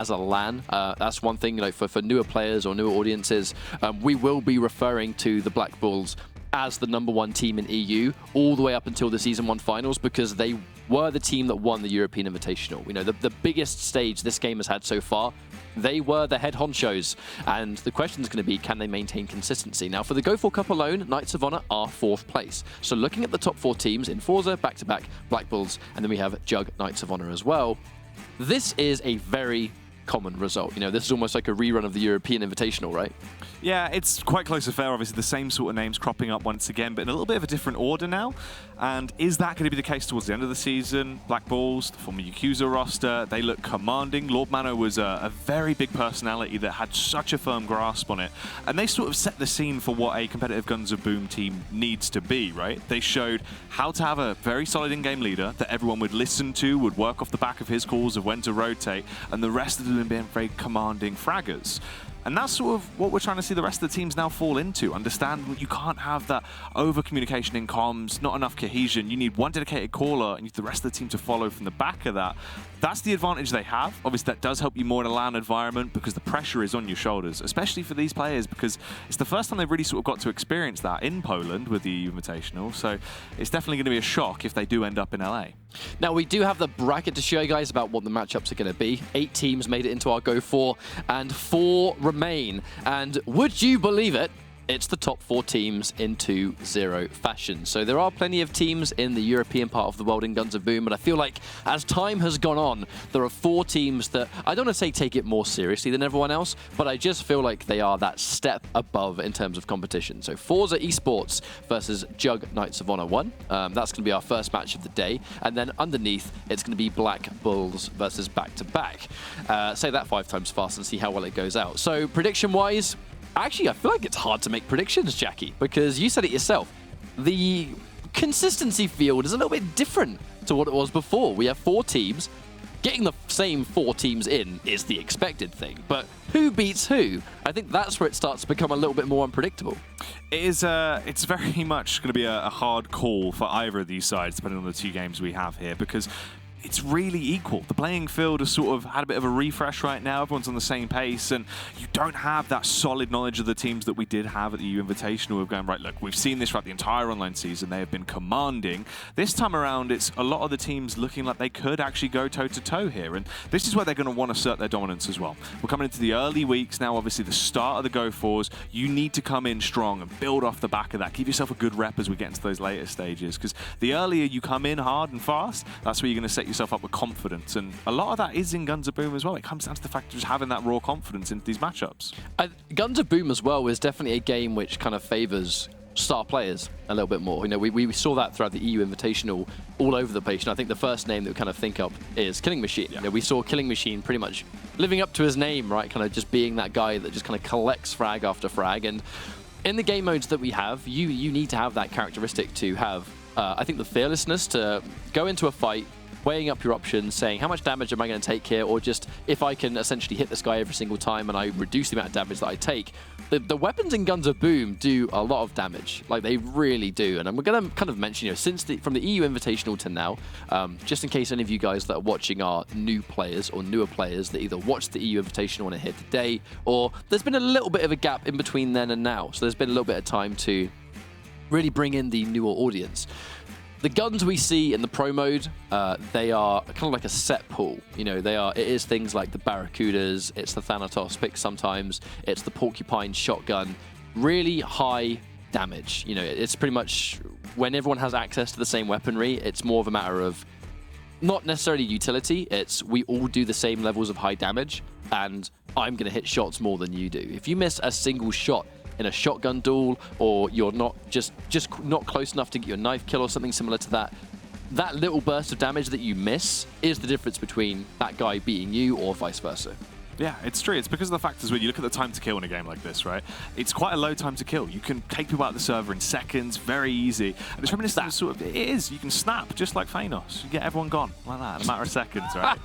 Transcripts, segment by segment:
as a LAN. That's one thing, for newer players or newer audiences. We will be referring to the Black Bulls as the #1 team in EU all the way up until the Season 1 finals, because they were the team that won the European Invitational. The biggest stage this game has had so far. They were the head honchos, and the question is going to be, can they maintain consistency? Now, for the GO4 Cup alone, Knights of Honor are 4th place. So looking at the top 4 teams in Forza, back-to-back Black Bulls, and then we have Jug Knights of Honor as well. This is a very common result. This is almost like a rerun of the European Invitational, right? Yeah, it's quite close to fair. Obviously, the same sort of names cropping up once again, but in a little bit of a different order now. And is that going to be the case towards the end of the season? Black Bulls, the former Yakuza roster, they look commanding. Lord Mano was a very big personality that had such a firm grasp on it. And they sort of set the scene for what a competitive Guns of Boom team needs to be, right? They showed how to have a very solid in-game leader that everyone would listen to, would work off the back of his calls of when to rotate, and the rest of them being very commanding fraggers. And that's sort of what we're trying to see the rest of the teams now fall into. Understand that you can't have that over-communication in comms, not enough cohesion. You need one dedicated caller and the rest of the team to follow from the back of that. That's the advantage they have. Obviously, that does help you more in a LAN environment because the pressure is on your shoulders, especially for these players, because it's the first time they've really sort of got to experience that in Poland with the EU Invitational. So it's definitely going to be a shock if they do end up in LA. Now, we do have the bracket to show you guys about what the matchups are going to be. 8 teams made it into our GO4, and 4 remain. And would you believe it? It's the top 4 teams in 2-0 fashion. So there are plenty of teams in the European part of the world in Guns of Boom, but I feel like as time has gone on, there are 4 teams that, I don't want to say take it more seriously than everyone else, but I just feel like they are that step above in terms of competition. So Forza Esports versus Jug Knights of Honor 1. That's going to be our first match of the day. And then underneath, it's going to be Black Bulls versus back-to-back. Say that 5 times fast and see how well it goes out. So prediction-wise, actually, I feel like it's hard to make predictions, Jackie, because you said it yourself. The consistency field is a little bit different to what it was before. We have 4 teams. Getting the same 4 teams in is the expected thing, but who beats who? I think that's where it starts to become a little bit more unpredictable. It is. It's very much going to be a hard call for either of these sides, depending on the 2 games we have here, because it's really equal. The playing field has sort of had a bit of a refresh right now. Everyone's on the same pace, and you don't have that solid knowledge of the teams that we did have at the EU Invitational of going, right, look, we've seen this throughout the entire online season. They have been commanding. This time around, it's a lot of the teams looking like they could actually go toe-to-toe here, and this is where they're going to want to assert their dominance as well. We're coming into the early weeks now, obviously the start of the GO4s. You need to come in strong and build off the back of that. Give yourself a good rep as we get into those later stages, because the earlier you come in hard and fast, that's where you're going to set yourself up with confidence, and a lot of that is in Guns of Boom as well. It comes down to the fact of just having that raw confidence into these matchups. Guns of Boom as well is definitely a game which kind of favors star players a little bit more. We saw that throughout the EU Invitational all over the place, and I think the first name that we kind of think of is Killing Machine. Yeah. We saw Killing Machine pretty much living up to his name, right? Kind of just being that guy that just kind of collects frag after frag, and in the game modes that we have, you need to have that characteristic to have, I think, the fearlessness to go into a fight, weighing up your options, saying how much damage am I going to take here, or just if I can essentially hit this guy every single time and I reduce the amount of damage that I take. The weapons in Guns of Boom do a lot of damage, like they really do. And we're going to kind of mention, since from the EU Invitational to now, just in case any of you guys that are watching are new players or newer players that either watched the EU Invitational and are here today, or there's been a little bit of a gap in between then and now. So there's been a little bit of time to really bring in the newer audience. The guns we see in the pro mode, they are kind of like a set pool. It is things like the Barracudas, it's the Thanatos pick sometimes, it's the Porcupine shotgun, really high damage. It's pretty much when everyone has access to the same weaponry, it's more of a matter of not necessarily utility, it's we all do the same levels of high damage, and I'm going to hit shots more than you do. If you miss a single shot in a shotgun duel, or you're not just not close enough to get your knife kill or something similar to that, that little burst of damage that you miss is the difference between that guy beating you or vice versa. Yeah, it's true. It's because of the fact as well, you look at the time to kill in a game like this, right? It's quite a low time to kill. You can take people out of the server in seconds, very easy. And it's reminiscent of it is. You can snap just like Thanos. You get everyone gone like that in a matter of seconds, right?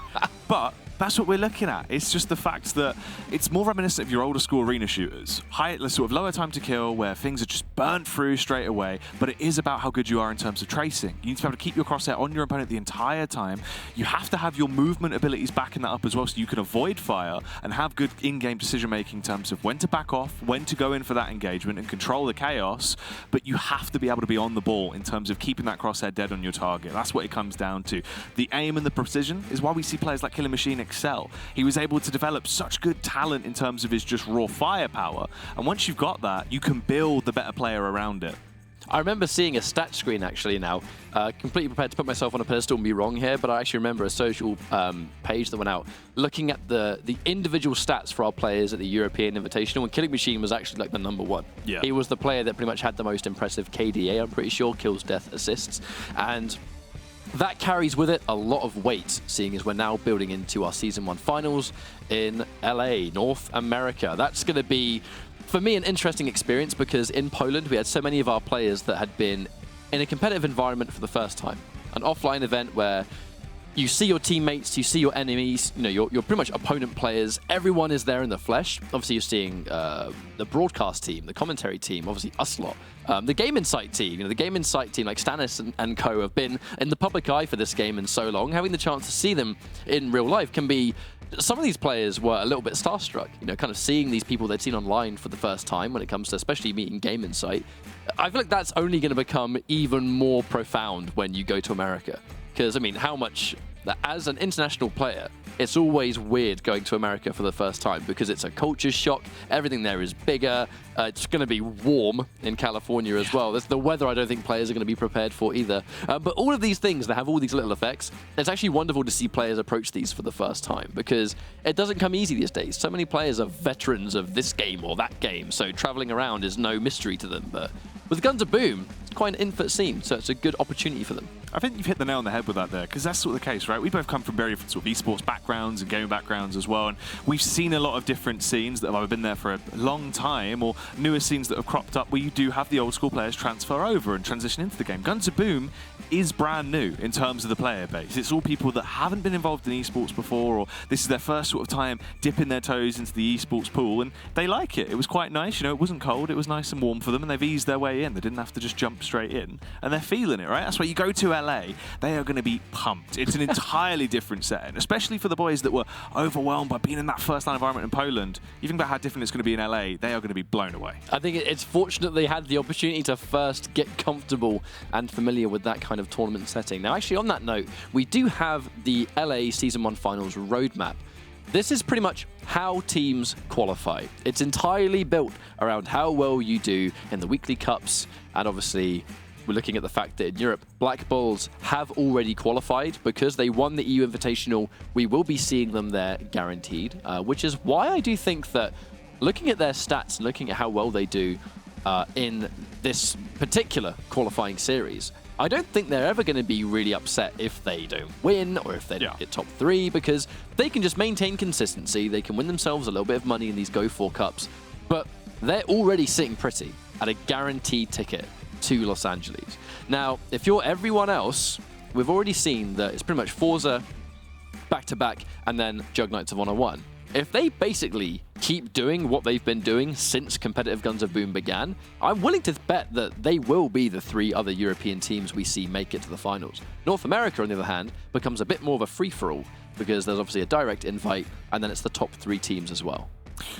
But That's what we're looking at. It's just the fact that it's more reminiscent of your older school arena shooters. Sort of lower time to kill, where things are just burnt through straight away, but it is about how good you are in terms of tracing. You need to be able to keep your crosshair on your opponent the entire time. You have to have your movement abilities backing that up as well, so you can avoid fire and have good in-game decision-making in terms of when to back off, when to go in for that engagement and control the chaos, but you have to be able to be on the ball in terms of keeping that crosshair dead on your target. That's what it comes down to. The aim and the precision is why we see players like Killing Machine excel. He was able to develop such good talent in terms of his just raw firepower, and once you've got that, you can build the better player around it. I remember seeing a stat screen actually now, completely prepared to put myself on a pedestal and be wrong here, but I actually remember a social page that went out looking at the individual stats for our players at the European Invitational, and Killing Machine was actually like the #1. Yeah. He was the player that pretty much had the most impressive KDA, I'm pretty sure, kills, death, assists, and that carries with it a lot of weight, seeing as we're now building into our Season 1 finals in LA, North America. That's going to be, for me, an interesting experience because in Poland, we had so many of our players that had been in a competitive environment for the first time. An offline event where you see your teammates, you see your enemies, you know, you're pretty much opponent players. Everyone is there in the flesh. Obviously, you're seeing the broadcast team, the commentary team, obviously us lot. The Game Insight team, you know, the Game Insight team like Stannis and co have been in the public eye for this game in so long. Having the chance to see them in real life can be, some of these players were a little bit starstruck, you know, kind of seeing these people they'd seen online for the first time when it comes to especially meeting Game Insight. I feel like that's only going to become even more profound when you go to America. Because, I mean, how much, as an international player, it's always weird going to America for the first time because it's a culture shock. Everything there is bigger. It's going to be warm in California as well. That's the weather I don't think players are going to be prepared for either. But all of these things that have all these little effects, it's actually wonderful to see players approach these for the first time because it doesn't come easy these days. So many players are veterans of this game or that game, so traveling around is no mystery to them. But with Guns of Boom, it's quite an infant scene, so it's a good opportunity for them. I think you've hit the nail on the head with that there, because that's sort of the case, right? We both come from very different sort of esports backgrounds and gaming backgrounds as well, and we've seen a lot of different scenes that have either been there for a long time or newer scenes that have cropped up where you do have the old school players transfer over and transition into the game. Guns of Boom is brand new in terms of the player base. It's all people that haven't been involved in esports before, or this is their first sort of time dipping their toes into the esports pool, and they like it. It was quite nice, you know, it wasn't cold, it was nice and warm for them, and they've eased their way in. They didn't have to just jump straight in, and they're feeling it, right? That's why you go to LA, they are going to be pumped. It's an entirely different setting, especially for the boys that were overwhelmed by being in that first-line environment in Poland. You think about how different it's going to be in LA, they are going to be blown away. I think it's fortunate they had the opportunity to first get comfortable and familiar with that kind of tournament setting. Now, actually, on that note, we do have the LA Season 1 Finals roadmap. This is pretty much how teams qualify. It's entirely built around how well you do in the weekly cups, and obviously we're looking at the fact that in Europe, Black Bulls have already qualified because they won the EU Invitational. We will be seeing them there guaranteed, which is why I do think that looking at their stats, looking at how well they do in this particular qualifying series, I don't think they're ever going to be really upset if they don't win or if they don't get top 3, because they can just maintain consistency. They can win themselves a little bit of money in these GO4 Cups, but they're already sitting pretty at a guaranteed ticket to Los Angeles. Now, if you're everyone else, we've already seen that it's pretty much Forza back-to-back and then Jug Knights of Honor 1. If they basically keep doing what they've been doing since competitive Guns of Boom began, I'm willing to bet that they will be the 3 other European teams we see make it to the finals. North America, on the other hand, becomes a bit more of a free-for-all because there's obviously a direct invite and then it's the top 3 teams as well.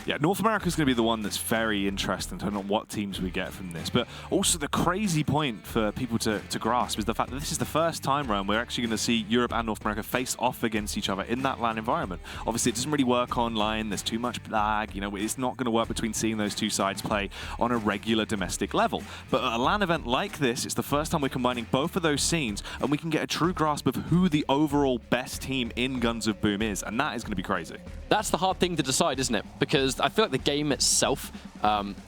Yeah, North America is going to be the one that's very interesting, depending on what teams we get from this. But also the crazy point for people to grasp is the fact that this is the first time around we're actually going to see Europe and North America face off against each other in that LAN environment. Obviously, it doesn't really work online. There's too much lag. You know, it's not going to work between seeing those two sides play on a regular domestic level. But at a LAN event like this, it's the first time we're combining both of those scenes, and we can get a true grasp of who the overall best team in Guns of Boom is, and that is going to be crazy. That's the hard thing to decide, isn't it? Because I feel like the game itself,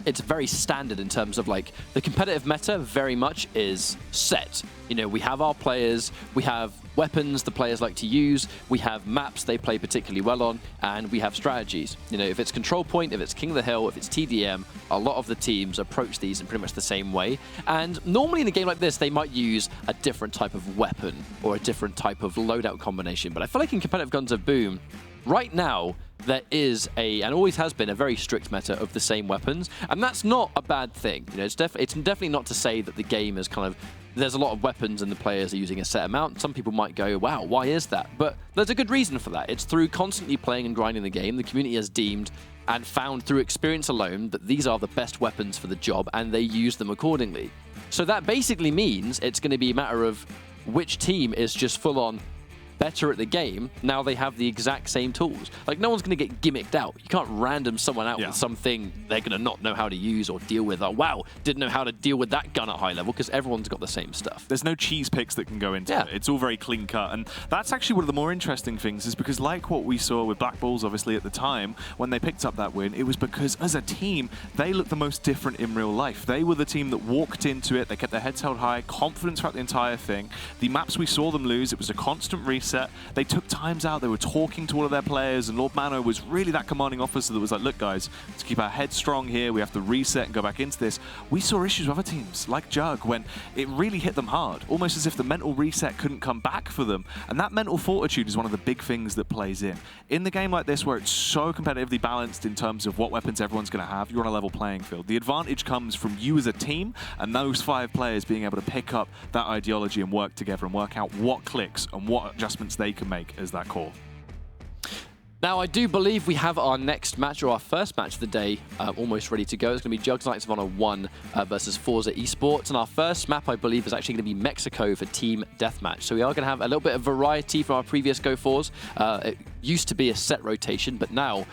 it's very standard in terms of like the competitive meta very much is set. You know, we have our players, we have weapons the players like to use, we have maps they play particularly well on, and we have strategies. You know, if it's Control Point, if it's King of the Hill, if it's TDM, a lot of the teams approach these in pretty much the same way. And normally in a game like this, they might use a different type of weapon or a different type of loadout combination. But I feel like in competitive Guns of Boom, right now, there is and always has been, a very strict meta of the same weapons, and that's not a bad thing. You know, it's definitely not to say that the game is kind of, there's a lot of weapons and the players are using a set amount. Some people might go, wow, why is that? But there's a good reason for that. It's through constantly playing and grinding the game, the community has deemed and found through experience alone that these are the best weapons for the job, and they use them accordingly. So that basically means it's going to be a matter of which team is just full on better at the game. Now they have the exact same tools. Like, no one's going to get gimmicked out. You can't random someone out with something they're going to not know how to use or deal with. Oh, wow, didn't know how to deal with that gun at high level, because everyone's got the same stuff. There's no cheese picks that can go into it. It's all very clean cut. And that's actually one of the more interesting things, is because like what we saw with Black Bulls, obviously, at the time, when they picked up that win, it was because as a team, they looked the most different in real life. They were the team that walked into it. They kept their heads held high, confidence throughout the entire thing. The maps we saw them lose, it was a constant reset. They took times out, they were talking to all of their players, and Lord Mano was really that commanding officer that was like, look guys, let's keep our heads strong here, we have to reset and go back into this. We saw issues with other teams, like Jug, when it really hit them hard, almost as if the mental reset couldn't come back for them, and that mental fortitude is one of the big things that plays in. In the game like this, where it's so competitively balanced in terms of what weapons everyone's going to have, you're on a level playing field. The advantage comes from you as a team, and those 5 players being able to pick up that ideology and work together and work out what clicks and what adjustments they can make as that core. Now, I do believe we have our next match, or our first match of the day, almost ready to go. It's going to be Jug Knights of Honor 1 versus Forza Esports. And our first map, I believe, is actually going to be Mexico for Team Deathmatch. So we are going to have a little bit of variety from our previous GO4s. It used to be a set rotation, but now,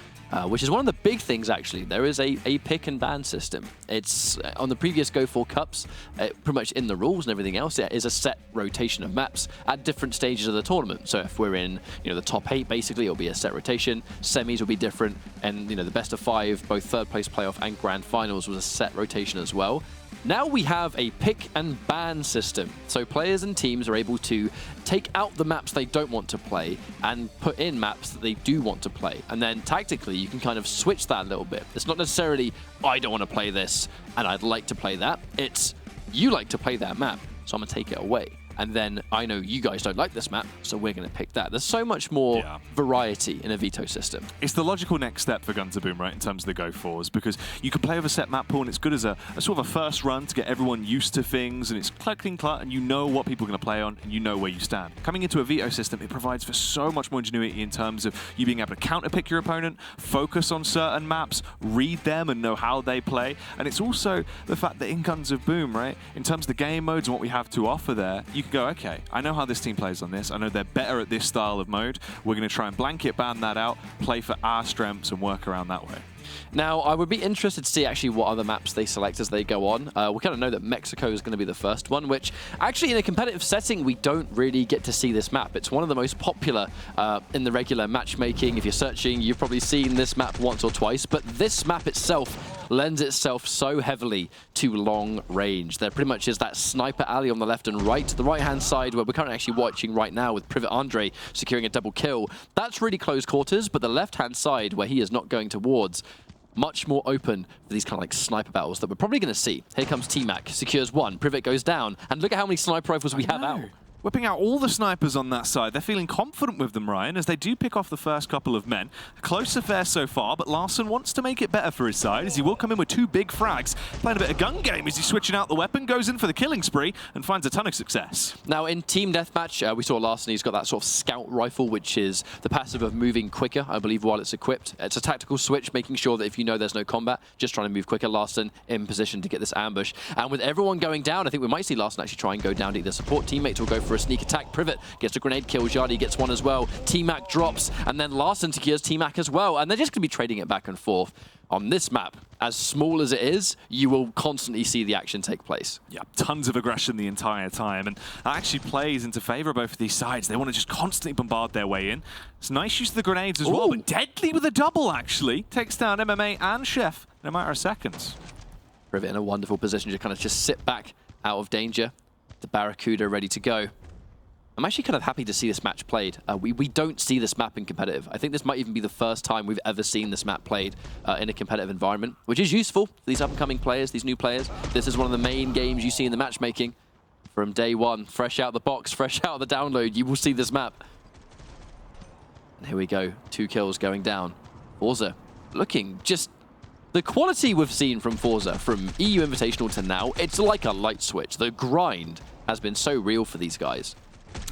which is one of the big things, actually, there is a pick and ban system. It's on the previous GO4 Cups, pretty much in the rules and everything else, it is a set rotation of maps at different stages of the tournament. So if we're in, the top 8, basically, it'll be a set rotation. Semis will be different, and the best of 5, both third place playoff and grand finals, was a set rotation as well. Now we have a pick and ban system, so players and teams are able to take out the maps they don't want to play and put in maps that they do want to play. And then tactically, you can kind of switch that a little bit. It's not necessarily, I don't want to play this and I'd like to play that. It's, you like to play that map, so I'm going to take it away. And then I know you guys don't like this map, so we're going to pick that. There's so much more variety in a veto system. It's the logical next step for Guns of Boom, right, in terms of the GO4s, because you can play with a set map pool, and it's good as a sort of a first run to get everyone used to things, and it's clean cut, and you know what people are going to play on, and you know where you stand. Coming into a veto system, it provides for so much more ingenuity in terms of you being able to counterpick your opponent, focus on certain maps, read them, and know how they play. And it's also the fact that in Guns of Boom, right, in terms of the game modes and what we have to offer there, you can go, okay, I know how this team plays on this. I know they're better at this style of mode. We're going to try and blanket ban that out, play for our strengths, and work around that way. Now, I would be interested to see actually what other maps they select as they go on. We kind of know that Mexico is going to be the first one, which actually in a competitive setting, we don't really get to see this map. It's one of the most popular in the regular matchmaking. If you're searching, you've probably seen this map once or twice, but this map itself lends itself so heavily to long range. There pretty much is that sniper alley on the left and right. The right-hand side, where we're currently actually watching right now with Privet Andre securing a double kill, that's really close quarters, but the left-hand side, where he is not going towards, much more open for these kind of like sniper battles that we're probably going to see. Here comes T-Mac, secures 1, Privet goes down, and look at how many sniper rifles we have out. Whipping out all the snipers on that side. They're feeling confident with them, Ryan, as they do pick off the first couple of men. Close affair so far, but Larson wants to make it better for his side, as he will come in with 2 big frags. Playing a bit of gun game as he's switching out the weapon, goes in for the killing spree, and finds a ton of success. Now, in Team Deathmatch, we saw Larson, he's got that sort of scout rifle, which is the passive of moving quicker, I believe, while it's equipped. It's a tactical switch, making sure that if you know there's no combat, just trying to move quicker. Larson in position to get this ambush. And with everyone going down, I think we might see Larson actually try and go down to either support teammates or go for a sneak attack. Privet gets a grenade kill, Jardy gets one as well, T-Mac drops, and then Larson secures T-Mac as well, and they're just going to be trading it back and forth. On this map, as small as it is, you will constantly see the action take place. Yeah, tons of aggression the entire time, and that actually plays into favor of both of these sides. They want to just constantly bombard their way in. It's nice use of the grenades as well, but deadly with a double, actually. Takes down MMA and Chef in a matter of seconds. Privet in a wonderful position to kind of just sit back out of danger. The Barracuda ready to go. I'm actually kind of happy to see this match played. We don't see this map in competitive. I think this might even be the first time we've ever seen this map played in a competitive environment, which is useful for these up-and-coming players, these new players. This is one of the main games you see in the matchmaking. From day one, fresh out the box, fresh out of the download, you will see this map. Here we go. 2 kills going down. Forza looking just... The quality we've seen from Forza, from EU Invitational to now, it's like a light switch. The grind has been so real for these guys.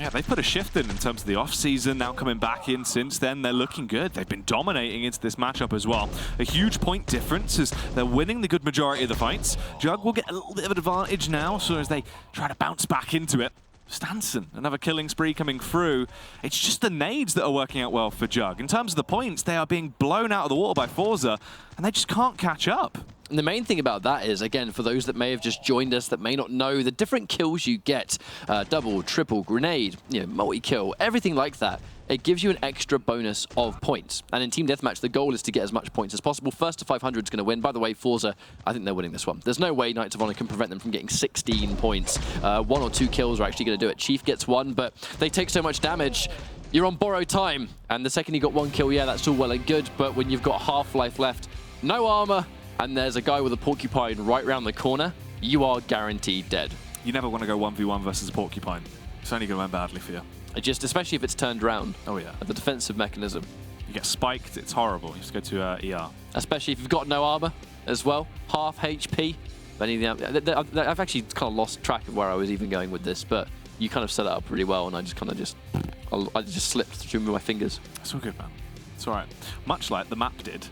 Yeah, they put a shift in terms of the off-season, now coming back in since then. They're looking good. They've been dominating into this matchup as well. A huge point difference as they're winning the good majority of the fights. Jug will get a little bit of an advantage now, so as they try to bounce back into it. Stanson, another killing spree coming through. It's just the nades that are working out well for Jug. In terms of the points, they are being blown out of the water by Forza, and they just can't catch up. And the main thing about that is, again, for those that may have just joined us that may not know, the different kills you get, double, triple, grenade, multi-kill, everything like that, it gives you an extra bonus of points. And in Team Deathmatch, the goal is to get as much points as possible. First to 500 is going to win. By the way, Forza, I think they're winning this one. There's no way Knights of Honor can prevent them from getting 16 points. 1 or 2 kills are actually going to do it. Chief gets 1, but they take so much damage. You're on borrowed time, and the second you got 1 kill, yeah, that's all well and good, but when you've got half life left, no armor, and there's a guy with a porcupine right around the corner, you are guaranteed dead. You never want to go 1v1 versus a porcupine. It's only going to end badly for you. Just, especially if it's turned around. Oh yeah. The defensive mechanism. You get spiked, it's horrible. You just go to ER. Especially if you've got no armor as well. Half HP. I've actually kind of lost track of where I was even going with this, but you kind of set it up really well, and I just slipped through my fingers. It's all good, man. It's all right. Much like the map did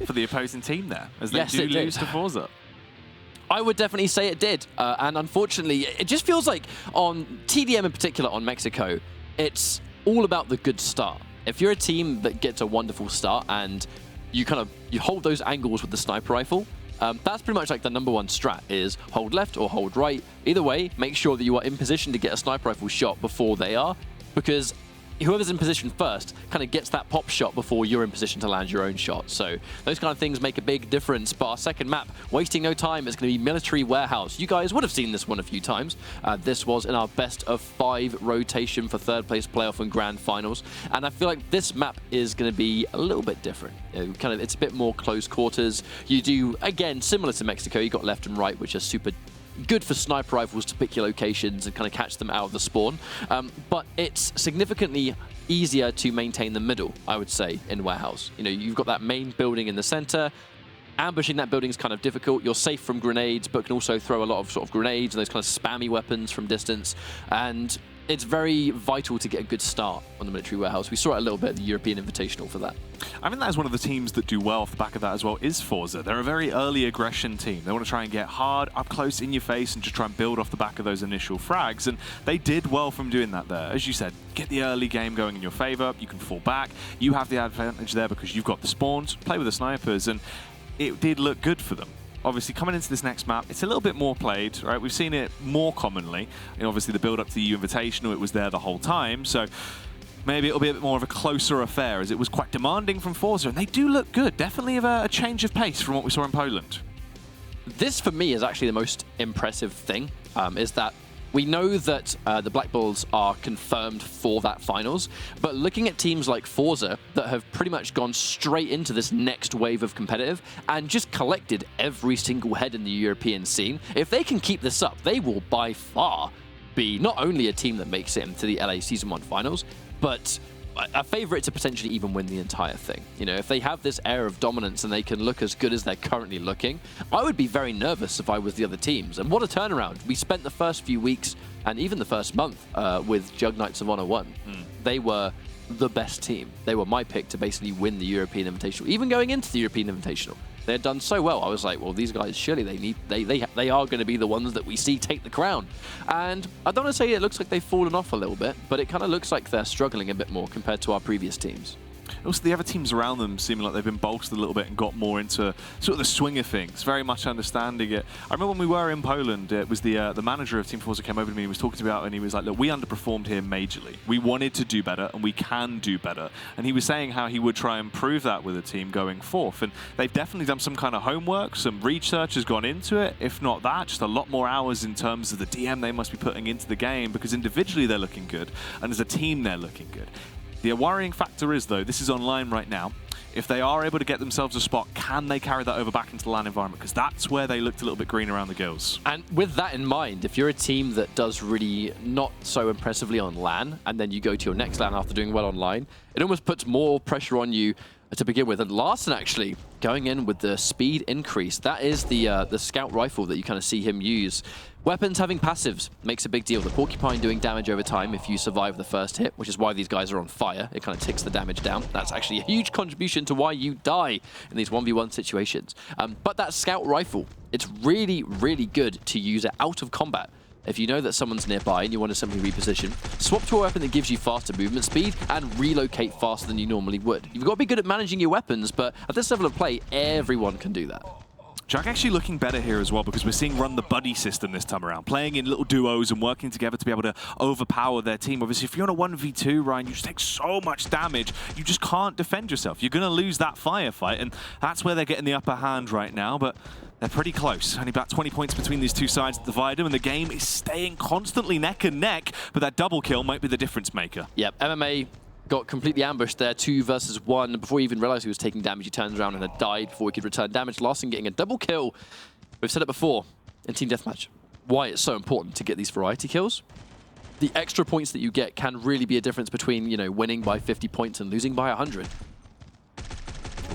for the opposing team there, as they do lose to Forza. I would definitely say it did. And unfortunately, it just feels like on TDM in particular, on Mexico, it's all about the good start. If you're a team that gets a wonderful start and you hold those angles with the sniper rifle, that's pretty much like the #1 strat is hold left or hold right. Either way, make sure that you are in position to get a sniper rifle shot before they are, because whoever's in position first kind of gets that pop shot before you're in position to land your own shot. So those kind of things make a big difference. But our second map, wasting no time, is going to be Military Warehouse. You guys would have seen this one a few times. This was in our best of 5 rotation for third place playoff and grand finals. And I feel like this map is going to be a little bit different. It's a bit more close quarters. You do, again, similar to Mexico, you got left and right, which are super good for sniper rifles to pick your locations and kind of catch them out of the spawn. But it's significantly easier to maintain the middle, I would say, in Warehouse. You've got that main building in the center. Ambushing that building is kind of difficult. You're safe from grenades, but can also throw a lot of sort of grenades and those kind of spammy weapons from distance. And it's very vital to get a good start on the Military Warehouse. We saw it a little bit at the European Invitational for that. I think that is one of the teams that do well off the back of that as well, is Forza. They're a very early aggression team. They want to try and get hard, up close, in your face, and just try and build off the back of those initial frags. And they did well from doing that there. As you said, get the early game going in your favor. You can fall back. You have the advantage there because you've got the spawns, play with the snipers, and it did look good for them. Obviously, coming into this next map, it's a little bit more played, right? We've seen it more commonly. Obviously, the build-up to the EU Invitational, it was there the whole time. So maybe it'll be a bit more of a closer affair, as it was quite demanding from Forza. And they do look good. Definitely a change of pace from what we saw in Poland. This, for me, is actually the most impressive thing, is that we know that the Black Bulls are confirmed for that finals, but looking at teams like Forza that have pretty much gone straight into this next wave of competitive and just collected every single head in the European scene, if they can keep this up, they will by far be not only a team that makes it into the LA Season 1 finals, but a favorite to potentially even win the entire thing. If they have this air of dominance and they can look as good as they're currently looking, I would be very nervous if I was the other teams. And what a turnaround. We spent the first few weeks and even the first month with Jug Knights of Honor 1. They were the best team. They were my pick to basically win the European Invitational. Even going into the European Invitational, they had done so well. I was like, well, these guys, surely they are going to be the ones that we see take the crown. And I don't want to say it looks like they've fallen off a little bit, but it kind of looks like they're struggling a bit more compared to our previous teams. Also, the other teams around them seem like they've been bolstered a little bit and got more into sort of the swing of things, very much understanding it. I remember when we were in Poland, it was the manager of Team Forza came over to me and was talking about, and he was like, look, we underperformed here majorly. We wanted to do better, and we can do better. And he was saying how he would try and prove that with the team going forth. And they've definitely done some kind of homework, some research has gone into it. If not that, just a lot more hours in terms of the DM they must be putting into the game, because individually they're looking good, and as a team they're looking good. The worrying factor is, though, this is online right now. if they are able to get themselves a spot, can they carry that over back into the LAN environment? Because that's where they looked a little bit green around the gills. And with that in mind, if you're a team that does really not so impressively on LAN, and then you go to your next LAN after doing well online, it almost puts more pressure on you to begin with. And Larson actually going in with the speed increase. That is the scout rifle that you kind of see him use. Weapons having passives makes a big deal. The Porcupine doing damage over time if you survive the first hit, which is why these guys are on fire. It kind of ticks the damage down. That's actually a huge contribution to why you die in these 1v1 situations. But that scout rifle, it's really, really good to use it out of combat. If you know that someone's nearby and you want to simply reposition, swap to a weapon that gives you faster movement speed and relocate faster than you normally would. You've got to be good at managing your weapons, but at this level of play, everyone can do that. Jug actually looking better here as well, because we're seeing run the buddy system this time around, playing in little duos and working together to be able to overpower their team. Obviously, if you're on a 1v2, Ryan, you just take so much damage, you just can't defend yourself. You're going to lose that firefight, and that's where they're getting the upper hand right now, but they're pretty close. Only about 20 points between these two sides that divide them, and the game is staying constantly neck and neck, but that double kill might be the difference maker. Yep, MMA got completely ambushed there, 2 versus 1. Before he even realized he was taking damage, he turns around and had died before he could return damage. Larson getting a double kill. We've said it before in Team Deathmatch, why it's so important to get these variety kills. The extra points that you get can really be a difference between, you know, winning by 50 points and losing by 100.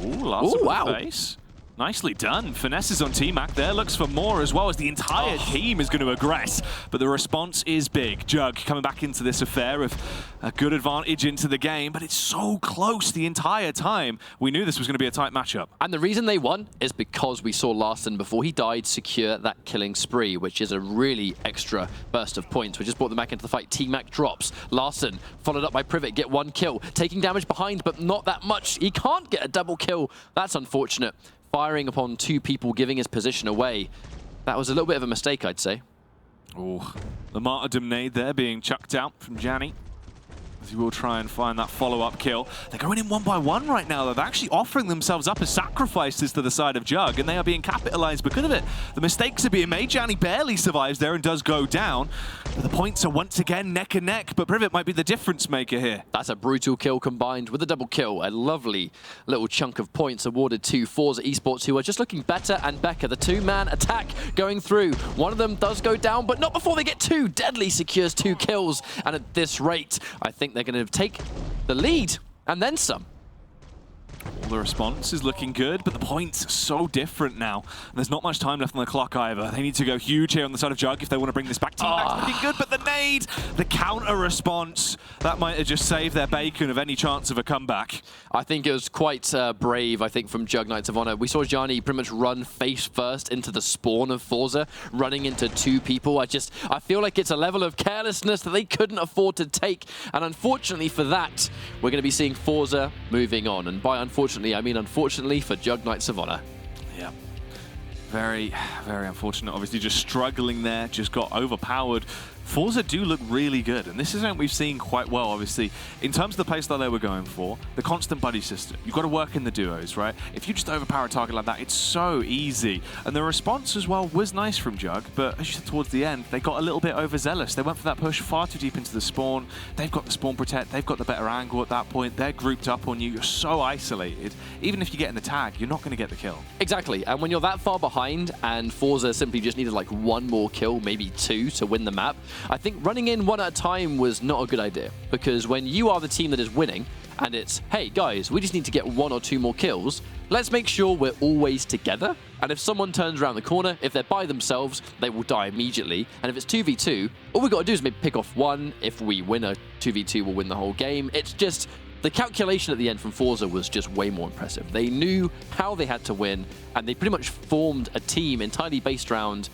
Ooh, Larson wow. with the face. Nicely done. Finesse is on T-Mac there. Looks for more as well, as the entire team is going to aggress. But the response is big. Jug coming back into this affair with a good advantage into the game. But it's so close the entire time. We knew this was going to be a tight matchup. And the reason they won is because we saw Larson, before he died, secure that killing spree, which is a really extra burst of points. We just brought them back into the fight. T-Mac drops. Larson, followed up by Privet, get 1 kill. Taking damage behind, but not that much. He can't get a double kill. That's unfortunate. Firing upon 2 people, giving his position away. That was a little bit of a mistake, I'd say. Oh, the martyrdom nade there being chucked out from Janny, as he will try and find that follow-up kill. They're going in 1 by 1 right now, though. They're actually offering themselves up as sacrifices to the side of Jug, and they are being capitalized because of it. The mistakes are being made. Janny barely survives there and does go down. But the points are once again neck and neck, but Privet might be the difference maker here. That's a brutal kill combined with a double kill. A lovely little chunk of points awarded to Forza Esports, who are just looking better and better. The 2-man attack going through. One of them does go down, but not before they get 2. Deadly secures 2 kills. And at this rate, I think they're going to take the lead and then some. All the response is looking good, but the points are so different now. And there's not much time left on the clock either. They need to go huge here on the side of Jug if they want to bring this back. T-Mac's looking good, but the nade, the counter response, that might have just saved their bacon of any chance of a comeback. I think it was quite brave, I think, from Jug Knights of Honor. We saw Gianni pretty much run face first into the spawn of Forza, running into 2 people. I feel like it's a level of carelessness that they couldn't afford to take. And unfortunately for that, we're going to be seeing Forza moving on. And by unfortunately, I mean unfortunately for Jug Knights of Honor. Yeah. Very, very unfortunate. Obviously just struggling there, just got overpowered. Forza do look really good, and this is something we've seen quite well, obviously. In terms of the playstyle they were going for, the constant buddy system. You've got to work in the duos, right? If you just overpower a target like that, it's so easy. And the response as well was nice from Jug, but as you said towards the end, they got a little bit overzealous. They went for that push far too deep into the spawn. They've got the spawn protect, they've got the better angle at that point. They're grouped up on you, you're so isolated. Even if you get in the tag, you're not going to get the kill. Exactly, and when you're that far behind and Forza simply just needed like 1 more kill, maybe 2 to win the map, I think running in 1 at a time was not a good idea, because when you are the team that is winning and it's, hey guys, we just need to get 1 or 2 more kills, let's make sure we're always together. And if someone turns around the corner, if they're by themselves, they will die immediately. And if it's 2v2, all we've got to do is maybe pick off 1. If we win a 2v2, we'll win the whole game. It's just, the calculation at the end from Forza was just way more impressive. They knew how they had to win, and they pretty much formed a team entirely based around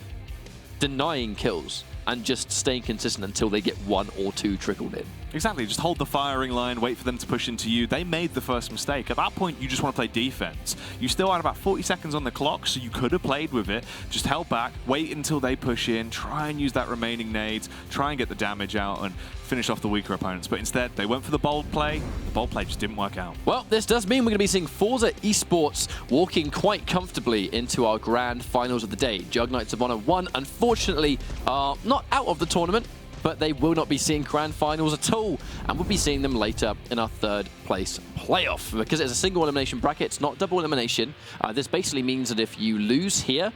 denying kills and just staying consistent until they get 1 or 2 trickled in. Exactly, just hold the firing line, wait for them to push into you. They made the first mistake. At that point, you just want to play defense. You still had about 40 seconds on the clock, so you could have played with it. Just held back, wait until they push in, try and use that remaining nades, try and get the damage out and finish off the weaker opponents. But instead, they went for the bold play. The bold play just didn't work out. Well, this does mean we're going to be seeing Forza Esports walking quite comfortably into our grand finals of the day. Jug Knights of Honor won, unfortunately, are not out of the tournament, but they will not be seeing grand finals at all, and we'll be seeing them later in our third place playoff. Because it's a single elimination bracket, it's not double elimination. This basically means that if you lose here,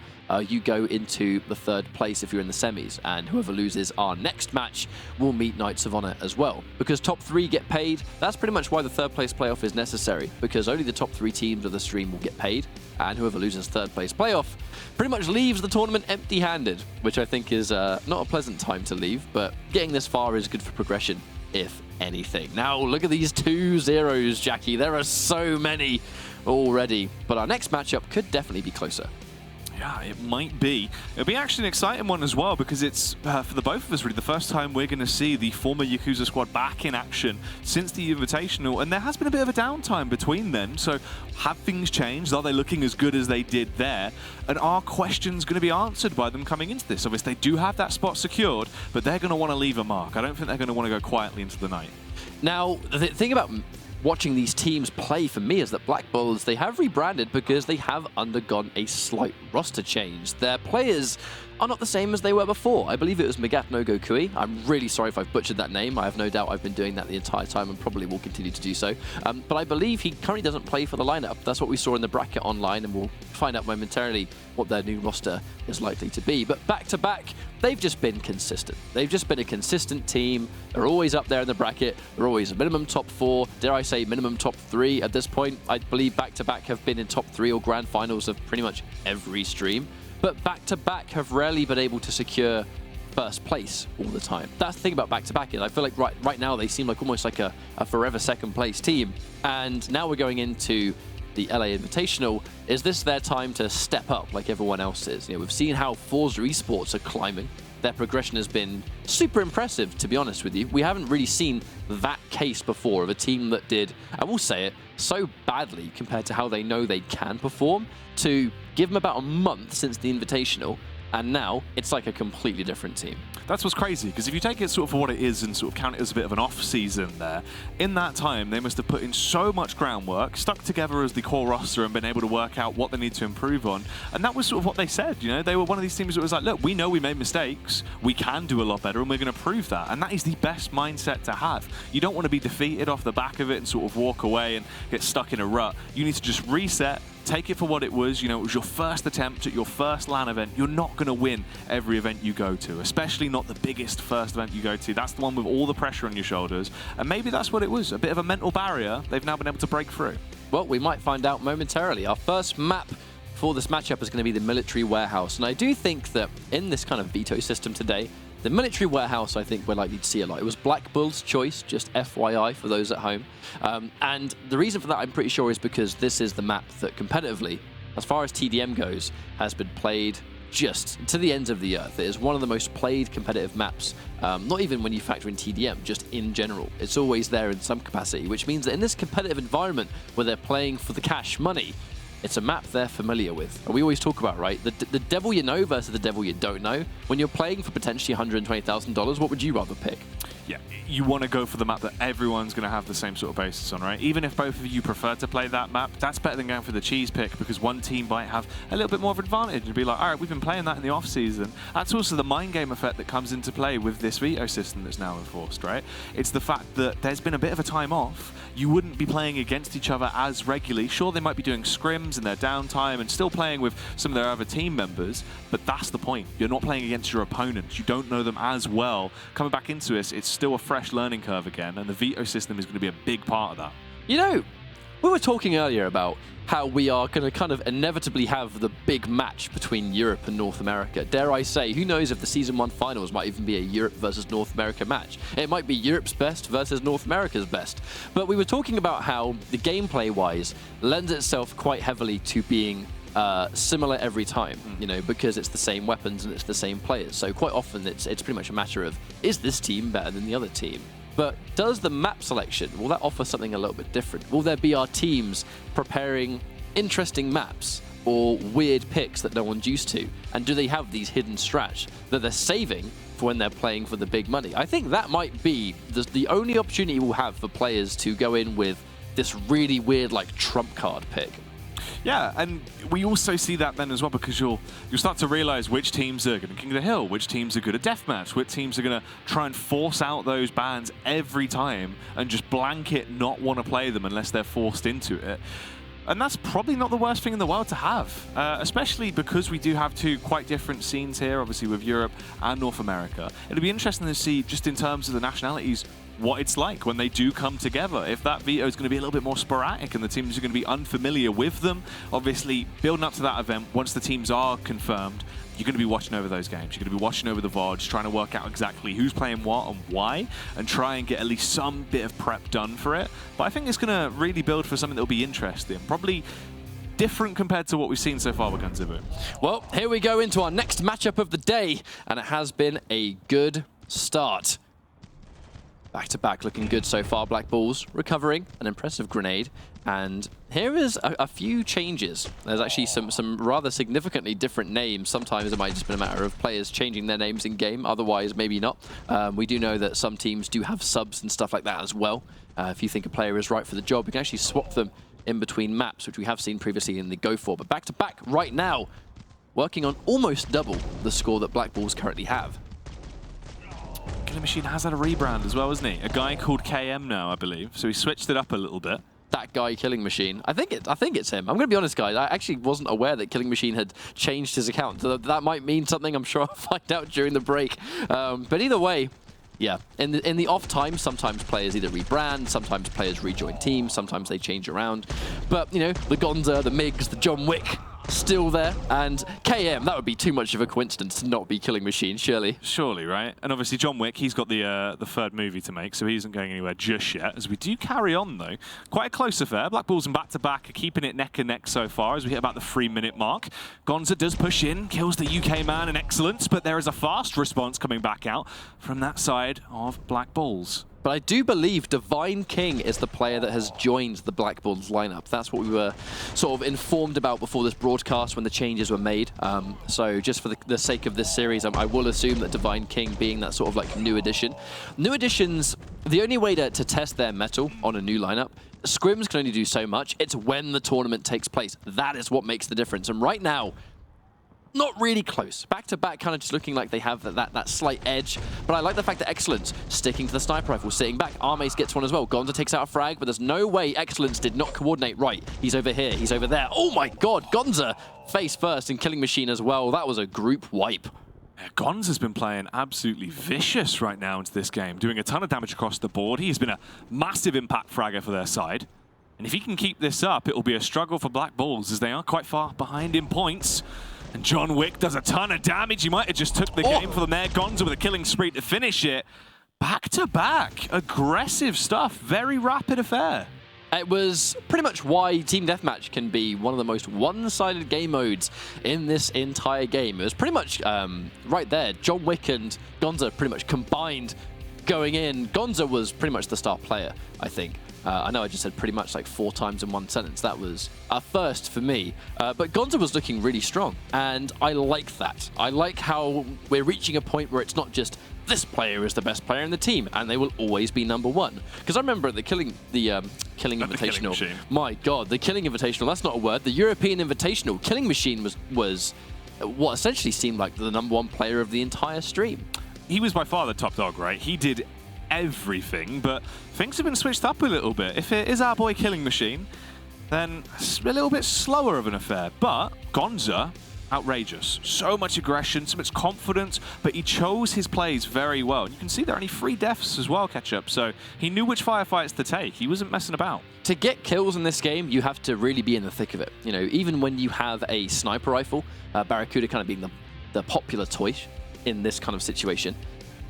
you go into the third place if you're in the semis, and whoever loses our next match will meet Knights of Honor as well. Because top 3 get paid, that's pretty much why the third place playoff is necessary, because only the top 3 teams of the stream will get paid, and whoever loses third place playoff pretty much leaves the tournament empty-handed, which I think is not a pleasant time to leave, but getting this far is good for progression, if anything. Now, look at these 2 zeros, Jackie. There are so many already, but our next matchup could definitely be closer. Yeah, it might be. It'll be actually an exciting one as well, because it's, for the both of us, really, the first time we're going to see the former Yakuza squad back in action since the Invitational, and there has been a bit of a downtime between then. So have things changed? Are they looking as good as they did there? And are questions going to be answered by them coming into this? Obviously, they do have that spot secured, but they're going to want to leave a mark. I don't think they're going to want to go quietly into the night. Now, the thing about watching these teams play for me is that Black Bulls, they have rebranded because they have undergone a slight roster change. Their players are not the same as they were before. I believe it was Megat no Gokui. I'm really sorry if I've butchered that name. I have no doubt I've been doing that the entire time and probably will continue to do so. But I believe he currently doesn't play for the lineup. That's what we saw in the bracket online, and we'll find out momentarily what their new roster is likely to be. But back to back, they've just been consistent. They've just been a consistent team. They're always up there in the bracket. They're always a minimum top 4, dare I say minimum top 3 at this point. I believe back to back have been in top 3 or grand finals of pretty much every stream. But back-to-back have rarely been able to secure first place all the time. That's the thing about back-to-back is I feel like right now they seem like almost like a forever second place team. And now we're going into the LA Invitational. Is this their time to step up like everyone else is? You know, we've seen how Forza esports are climbing. Their progression has been super impressive, to be honest with you. We haven't really seen that case before of a team that did, I will say it, so badly compared to how they know they can perform, to give them about a month since the Invitational, and now it's like a completely different team. That's what's crazy, because if you take it sort of for what it is and sort of count it as a bit of an off-season there, in that time they must have put in so much groundwork, stuck together as the core roster and been able to work out what they need to improve on. And that was sort of what they said, you know, they were one of these teams that was like, look, we know we made mistakes, we can do a lot better, and we're going to prove that. And that is the best mindset to have. You don't want to be defeated off the back of it and sort of walk away and get stuck in a rut. You need to just reset, take it for what it was. You know, it was your first attempt at your first LAN event. You're not going to win every event you go to, especially not the biggest first event you go to. That's the one with all the pressure on your shoulders. And maybe that's what it was, a bit of a mental barrier they've now been able to break through. Well, we might find out momentarily. Our first map for this matchup is going to be the Military Warehouse. And I do think that in this kind of veto system today, the Military Warehouse, I think we're likely to see a lot. It was Black Bull's choice, just FYI for those at home. And the reason for that, I'm pretty sure, is because this is the map that competitively, as far as TDM goes, has been played just to the ends of the earth. It is one of the most played competitive maps, not even when you factor in TDM, just in general. It's always there in some capacity, which means that in this competitive environment where they're playing for the cash money, it's a map they're familiar with. And we always talk about, right, the devil you know versus the devil you don't know. When you're playing for potentially $120,000, what would you rather pick? Yeah, you want to go for the map that everyone's going to have the same sort of basis on, right? Even if both of you prefer to play that map, that's better than going for the cheese pick, because one team might have a little bit more of an advantage and be like, all right, we've been playing that in the off-season. That's also the mind game effect that comes into play with this veto system that's now enforced, right? It's the fact that there's been a bit of a time off. You wouldn't be playing against each other as regularly. Sure, they might be doing scrims in their downtime and still playing with some of their other team members, but that's the point. You're not playing against your opponents. You don't know them as well. Coming back into this, it's still a fresh learning curve again, and the veto system is going to be a big part of that. You know, we were talking earlier about how we are going to kind of inevitably have the big match between Europe and North America. Dare I say, who knows if the Season 1 finals might even be a Europe versus North America match. It might be Europe's best versus North America's best. But we were talking about how the gameplay-wise lends itself quite heavily to being similar every time, you know, because it's the same weapons and it's the same players. So quite often it's pretty much a matter of, is this team better than the other team? But does the map selection, will that offer something a little bit different? Will there be our teams preparing interesting maps or weird picks that no one's used to? And do they have these hidden strats that they're saving for when they're playing for the big money? I think that might be the only opportunity we'll have for players to go in with this really weird, like, trump card pick. Yeah, and we also see that then as well, because you'll start to realize which teams are going to King of the Hill, which teams are good at deathmatch, which teams are going to try and force out those bans every time and just blanket not want to play them unless they're forced into it. And that's probably not the worst thing in the world to have, especially because we do have two quite different scenes here, obviously with Europe and North America. It'll be interesting to see, just in terms of the nationalities, what it's like when they do come together. If that veto is going to be a little bit more sporadic and the teams are going to be unfamiliar with them, obviously building up to that event, once the teams are confirmed, you're going to be watching over those games. You're going to be watching over the VODs, trying to work out exactly who's playing what and why, and try and get at least some bit of prep done for it. But I think it's going to really build for something that will be interesting. Probably different compared to what we've seen so far with Guns Boom. Well, here we go into our next matchup of the day, and it has been a good start. Back-to-back looking good so far. Black Bulls recovering an impressive grenade. And here is a few changes. There's actually some rather significantly different names. Sometimes it might just be a matter of players changing their names in-game. Otherwise, maybe not. We do know that some teams do have subs and stuff like that as well. If you think a player is right for the job, you can actually swap them in between maps, which we have seen previously in the GO4. But back-to-back right now, working on almost double the score that Black Bulls currently have. Killing Machine has had a rebrand as well, hasn't he? A guy called KM now, I believe. So he switched it up a little bit. That guy, Killing Machine. I think it's him. I'm going to be honest, guys. I actually wasn't aware that Killing Machine had changed his account. So that might mean something. I'm sure I'll find out during the break. But either way, yeah. In the off time, sometimes players either rebrand, sometimes players rejoin teams, sometimes they change around. But, you know, the Gonza, the Migs, the John Wick, still there, and KM, that would be too much of a coincidence to not be Killing Machine, surely. Surely, right? And obviously John Wick, he's got the third movie to make, so he isn't going anywhere just yet. As we do carry on, though, quite a close affair. Black Bulls and back-to-back are keeping it neck and neck so far as we hit about the 3-minute mark. Gonza does push in, kills the UK man in excellence, but there is a fast response coming back out from that side of Black Bulls. But I do believe Divine King is the player that has joined the Black Bulls lineup. That's what we were sort of informed about before this broadcast when the changes were made. So just for the sake of this series, I will assume that Divine King being that sort of like new addition. New additions, the only way to test their mettle on a new lineup, scrims can only do so much. It's when the tournament takes place. That is what makes the difference. And right now, not really close. Back-to-back kind of just looking like they have that slight edge. But I like the fact that Excellence sticking to the sniper rifle, sitting back. Armace gets one as well. Gonza takes out a frag, but there's no way Excellence did not coordinate right. He's over here, he's over there. Oh my god, Gonza face first and Killing Machine as well. That was a group wipe. Yeah, Gonza's been playing absolutely vicious right now into this game, doing a ton of damage across the board. He's been a massive impact fragger for their side. And if he can keep this up, it will be a struggle for Black Bulls as they are quite far behind in points. And John Wick does a ton of damage. He might have just took the game for them there. Gonza with a killing spree to finish it. Back-to-back. Aggressive stuff. Very rapid affair. It was pretty much why Team Deathmatch can be one of the most one-sided game modes in this entire game. It was pretty much right there. John Wick and Gonza pretty much combined going in. Gonza was pretty much the star player, I think. I know I just said pretty much like 4 times in one sentence. That was a first for me. But Gonza was looking really strong, and I like that. I like how we're reaching a point where it's not just this player is the best player in the team, and they will always be #1. Because I remember at the Killing Invitational. My God, the Killing Invitational. That's not a word. The European Invitational. Killing Machine was what essentially seemed like the #1 player of the entire stream. He was by far the top dog, right? He did everything, but things have been switched up a little bit. If it is our boy Killing Machine, then it's a little bit slower of an affair. But Gonza, outrageous. So much aggression, so much confidence, but he chose his plays very well. And you can see there are only 3 deaths as well, Ketchup, so he knew which firefights to take. He wasn't messing about. To get kills in this game, you have to really be in the thick of it. You know, even when you have a sniper rifle, Barracuda kind of being the popular toy in this kind of situation,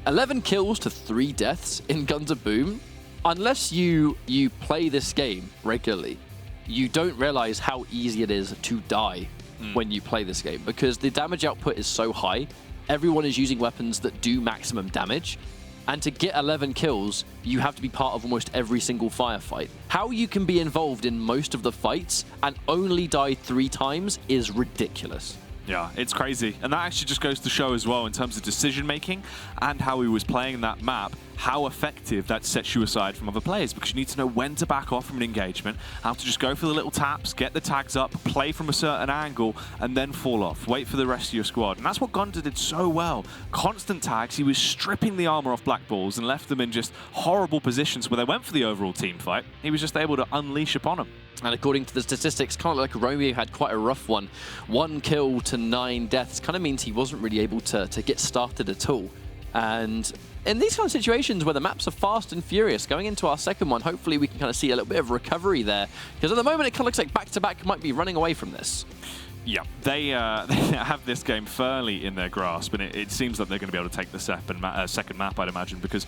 11 kills to 3 deaths in Guns Boom. Unless you play this game regularly, you don't realize how easy it is to die when you play this game, because the damage output is so high. Everyone is using weapons that do maximum damage, and to get 11 kills, you have to be part of almost every single firefight. How you can be involved in most of the fights and only die 3 times is ridiculous. Yeah, it's crazy. And that actually just goes to show as well in terms of decision-making and how he was playing that map, how effective that sets you aside from other players, because you need to know when to back off from an engagement, how to just go for the little taps, get the tags up, play from a certain angle, and then fall off. Wait for the rest of your squad. And that's what Gonza did so well. Constant tags. He was stripping the armor off Black Balls and left them in just horrible positions where they went for the overall team fight. He was just able to unleash upon them. And according to the statistics, kind of like Romeo had quite a rough one. 1 kill to 9 deaths kind of means he wasn't really able to get started at all. And in these kind of situations where the maps are fast and furious, going into our second one, hopefully we can kind of see a little bit of recovery there. Because at the moment, it kind of looks like back-to-back might be running away from this. Yeah, they have this game firmly in their grasp, and it seems like they're going to be able to take the second map, I'd imagine, because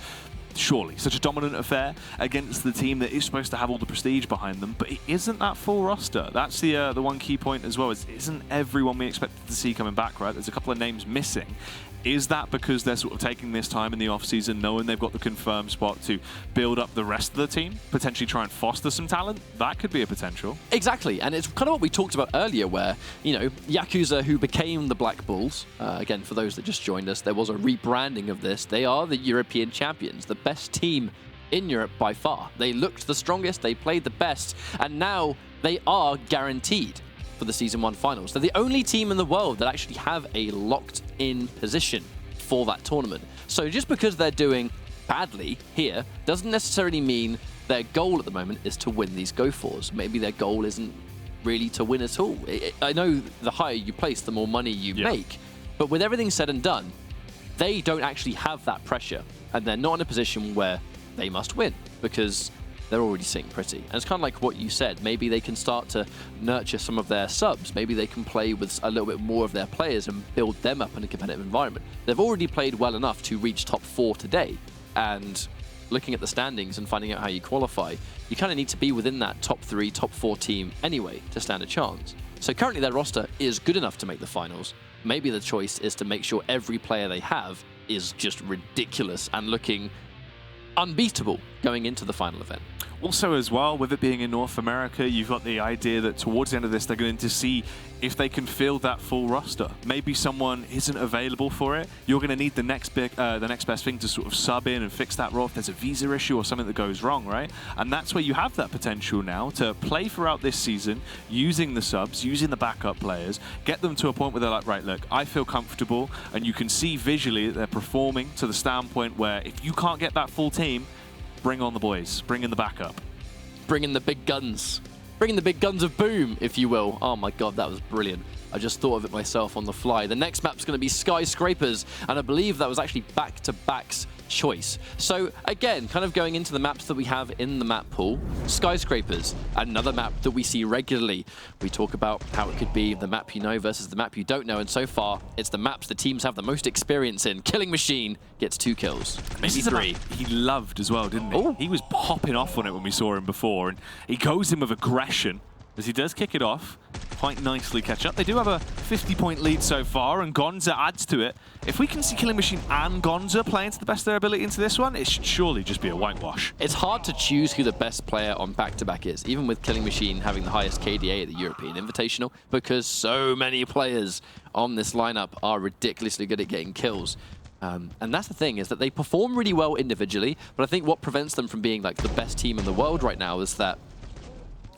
surely such a dominant affair against the team that is supposed to have all the prestige behind them, but it isn't that full roster. That's the one key point as well. It isn't everyone we expected to see coming back, right? There's a couple of names missing. Is that because they're sort of taking this time in the off-season, knowing they've got the confirmed spot to build up the rest of the team, potentially try and foster some talent? That could be a potential. Exactly, and it's kind of what we talked about earlier where, you know, Yakuza, who became the Black Bulls, again, for those that just joined us, there was a rebranding of this. They are the European champions, the best team in Europe by far. They looked the strongest, they played the best, and now they are guaranteed for the Season 1 finals. They're the only team in the world that actually have a locked-in position for that tournament. So just because they're doing badly here doesn't necessarily mean their goal at the moment is to win these GO4s. Maybe their goal isn't really to win at all. I know the higher you place, the more money you make, but with everything said and done, they don't actually have that pressure, and they're not in a position where they must win, because they're already sitting pretty. And it's kind of like what you said. Maybe they can start to nurture some of their subs. Maybe they can play with a little bit more of their players and build them up in a competitive environment. They've already played well enough to reach top 4 today. And looking at the standings and finding out how you qualify, you kind of need to be within that top 3, top 4 team anyway to stand a chance. So currently their roster is good enough to make the finals. Maybe the choice is to make sure every player they have is just ridiculous and looking unbeatable going into the final event. Also as well, with it being in North America, you've got the idea that towards the end of this, they're going to see if they can field that full roster. Maybe someone isn't available for it. You're going to need the next best thing to sort of sub in and fix that role if there's a visa issue or something that goes wrong, right? And that's where you have that potential now to play throughout this season, using the subs, using the backup players, get them to a point where they're like, right, look, I feel comfortable, and you can see visually that they're performing to the standpoint where if you can't get that full team, bring on the boys, bring in the backup. Bring in the big guns. Bring in the big guns of boom, if you will. Oh my god, that was brilliant. I just thought of it myself on the fly. The next map's going to be Skyscrapers, and I believe that was actually back-to-back's choice. So again, kind of going into the maps that we have in the map pool, Skyscrapers, another map that we see regularly. We talk about how it could be the map you know versus the map you don't know, and so far, it's the maps the teams have the most experience in. Killing Machine gets 2 kills, maybe 3. He loved as well, didn't he? Ooh. He was popping off on it when we saw him before, and he goes in with aggression as he does kick it off. Quite nicely catch up. They do have a 50-point lead so far, and Gonza adds to it. If we can see Killing Machine and Gonza playing to the best of their ability into this one, it should surely just be a whitewash. It's hard to choose who the best player on back-to-back is, even with Killing Machine having the highest KDA at the European Invitational, because so many players on this lineup are ridiculously good at getting kills. And that's the thing, is that they perform really well individually, but I think what prevents them from being like the best team in the world right now is that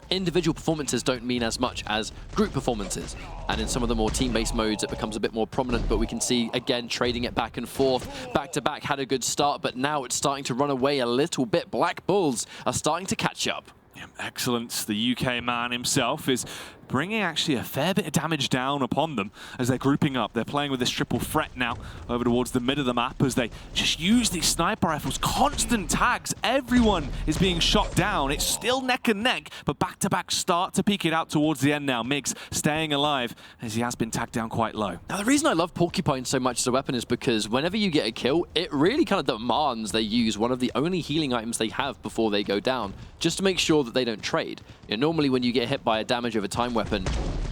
individual performances don't mean as much as group performances. And in some of the more team-based modes, it becomes a bit more prominent, but we can see, again, trading it back and forth. Back-to-back had a good start, but now it's starting to run away a little bit. Black Bulls are starting to catch up. Yeah, excellent. The UK man himself is bringing actually a fair bit of damage down upon them as they're grouping up. They're playing with this triple threat now over towards the mid of the map as they just use these sniper rifles. Constant tags. Everyone is being shot down. It's still neck and neck, but back-to-back start to peek it out towards the end now. Migs staying alive as he has been tagged down quite low. Now, the reason I love Porcupine so much as a weapon is because whenever you get a kill, it really kind of demands they use one of the only healing items they have before they go down, just to make sure that they don't trade. You know, normally when you get hit by a damage over time weapon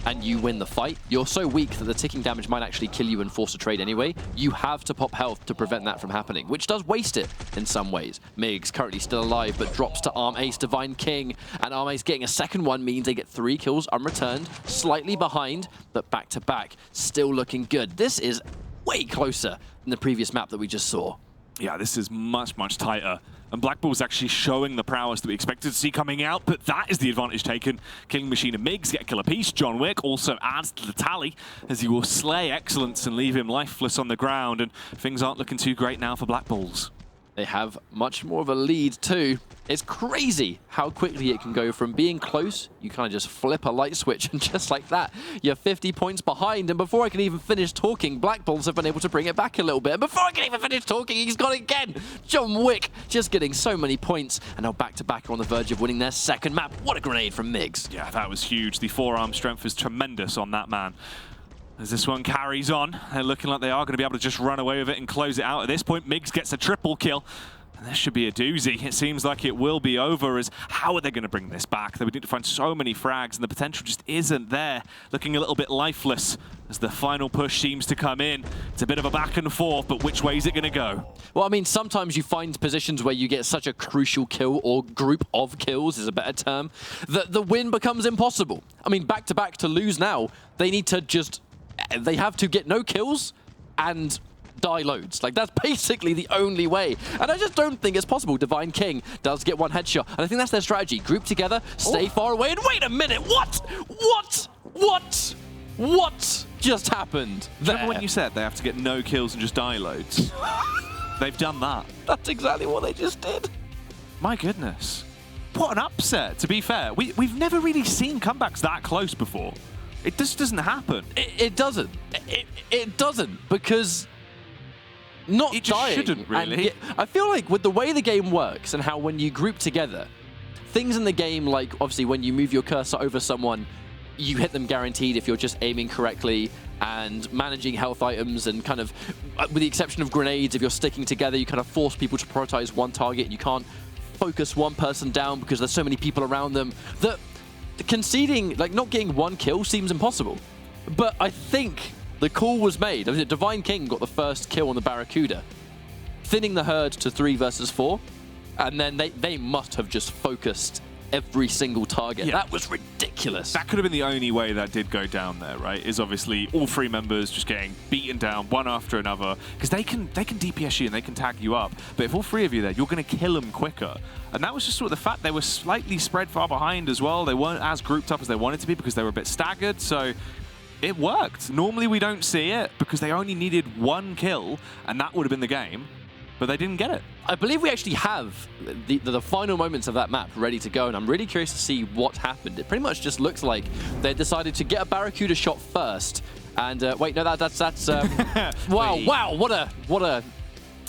and you win the fight, you're so weak that the ticking damage might actually kill you and force a trade anyway. You have to pop health to prevent that from happening, which does waste it in some ways. Migs currently still alive, but drops to Arm Ace, Divine King, and Arm Ace getting a second one means they get 3 kills unreturned, slightly behind, but back to back, still looking good. This is way closer than the previous map that we just saw. Yeah, this is much, much tighter. And Black Bull's actually showing the prowess that we expected to see coming out, but that is the advantage taken. Killing Machine and Migs get a kill apiece. John Wick also adds to the tally as he will slay Excellence and leave him lifeless on the ground, and things aren't looking too great now for Black Bulls. They have much more of a lead too. It's crazy how quickly it can go from being close, you kind of just flip a light switch and just like that, you're 50 points behind. And before I can even finish talking, Black Bulls have been able to bring it back a little bit. And before I can even finish talking, he's got it again. John Wick just getting so many points. And now back-to-back are on the verge of winning their second map. What a grenade from Migs. Yeah, that was huge. The forearm strength is tremendous on that man. As this one carries on, they're looking like they are going to be able to just run away with it and close it out. At this point, Migs gets a triple kill. And this should be a doozy. It seems like it will be over, as how are they going to bring this back? They would need to find so many frags, and the potential just isn't there. Looking a little bit lifeless as the final push seems to come in. It's a bit of a back and forth, but which way is it going to go? Well, I mean, sometimes you find positions where you get such a crucial kill, or group of kills is a better term, that the win becomes impossible. I mean, back-to-back to lose now, they need to just... They have to get no kills and die loads. Like, that's basically the only way. And I just don't think it's possible. Divine King does get one headshot. And I think that's their strategy. Group together, stay far away, and wait a minute, what? What just happened there? Remember when you said they have to get no kills and just die loads? They've done that. That's exactly what they just did. My goodness. What an upset, to be fair. We've never really seen comebacks that close before. It just doesn't happen. It doesn't. It doesn't, because not it just dying. Shouldn't really. I feel like with the way the game works and how when you group together, things in the game, like obviously when you move your cursor over someone, you hit them guaranteed if you're just aiming correctly and managing health items, and kind of, with the exception of grenades, if you're sticking together, you kind of force people to prioritize one target and you can't focus one person down because there's so many people around them that conceding, like not getting one kill seems impossible. But I think the call was made. I mean, Divine King got the first kill on the Barracuda, thinning the herd to 3 versus 4, and then they must have just focused every single target. Yeah. That was ridiculous. That could have been the only way that did go down there, right? Is obviously all 3 members just getting beaten down one after another, because they can DPS you and they can tag you up. But if all 3 of you are there, you're going to kill them quicker. And that was just sort of the fact they were slightly spread far behind as well. They weren't as grouped up as they wanted to be because they were a bit staggered. So it worked. Normally we don't see it because they only needed 1 kill and that would have been the game. But they didn't get it. I believe we actually have the final moments of that map ready to go, and I'm really curious to see what happened. It pretty much just looks like they decided to get a Barracuda shot first, and wait, no, that's wow, what a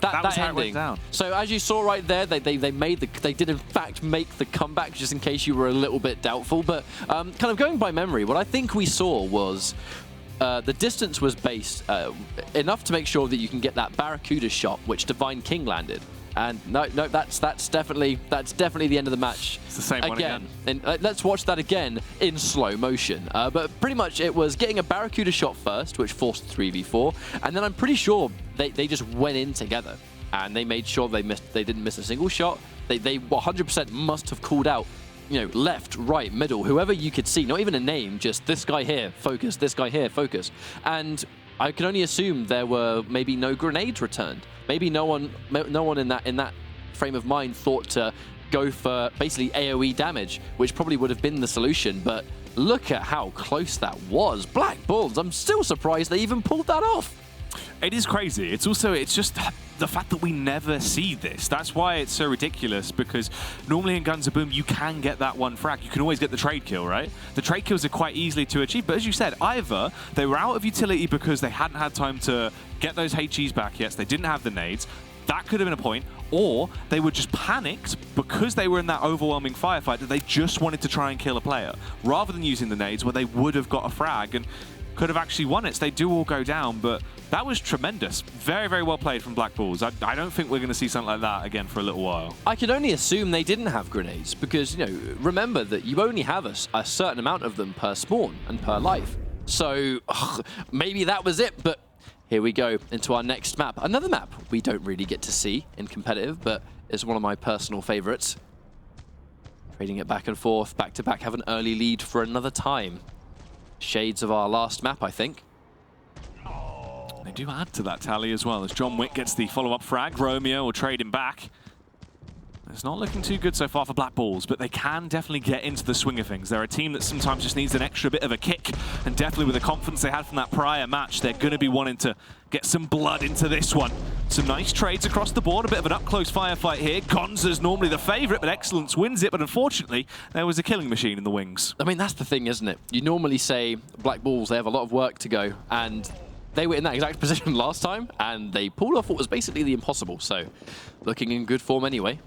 that ending. Down. So as you saw right there, they did in fact make the comeback, just in case you were a little bit doubtful. But kind of going by memory, what I think we saw was the distance was based enough to make sure that you can get that Barracuda shot, which Divine King landed. And no, that's definitely the end of the match. It's the same one again. And let's watch that again in slow motion. But pretty much it was getting a Barracuda shot first, which forced 3v4, and then I'm pretty sure they just went in together and they made sure they didn't miss a single shot. They 100% must have called out, you know, left, right, middle, whoever you could see, not even a name, just this guy here, focus, this guy here, focus. And I can only assume there were maybe no grenades returned. Maybe no one in that frame of mind thought to go for basically AoE damage, which probably would have been the solution. But look at how close that was. Black Bulls, I'm still surprised they even pulled that off. It is crazy. It's just the fact that we never see this. That's why it's so ridiculous, because normally in Guns of Boom, you can get that one frag. You can always get the trade kill, right? The trade kills are quite easily to achieve. But as you said, either they were out of utility because they hadn't had time to get those HEs back yet, so they didn't have the nades. That could have been a point. Or they were just panicked because they were in that overwhelming firefight that they just wanted to try and kill a player, rather than using the nades where they would have got a frag and could have actually won it. So they do all go down, but that was tremendous. Very, very well played from Black Bulls. I don't think we're going to see something like that again for a little while. I can only assume they didn't have grenades because, you know, remember that you only have a certain amount of them per spawn and per life. So maybe that was it, but here we go into our next map. Another map we don't really get to see in competitive, but it's one of my personal favorites. Trading it back and forth, back to back, have an early lead for another time. Shades of our last map, I think. They do add to that tally as well as John Wick gets the follow-up frag. Romeo will trade him back. It's not looking too good so far for Black Bulls, but they can definitely get into the swing of things. They're a team that sometimes just needs an extra bit of a kick, and definitely with the confidence they had from that prior match, they're going to be wanting to get some blood into this one. Some nice trades across the board, a bit of an up-close firefight here. Gonza's normally the favourite, but Excellence wins it, but unfortunately, there was a killing machine in the wings. I mean, that's the thing, isn't it? You normally say Black Bulls, they have a lot of work to go, and they were in that exact position last time, and they pulled off what was basically the impossible, so looking in good form anyway.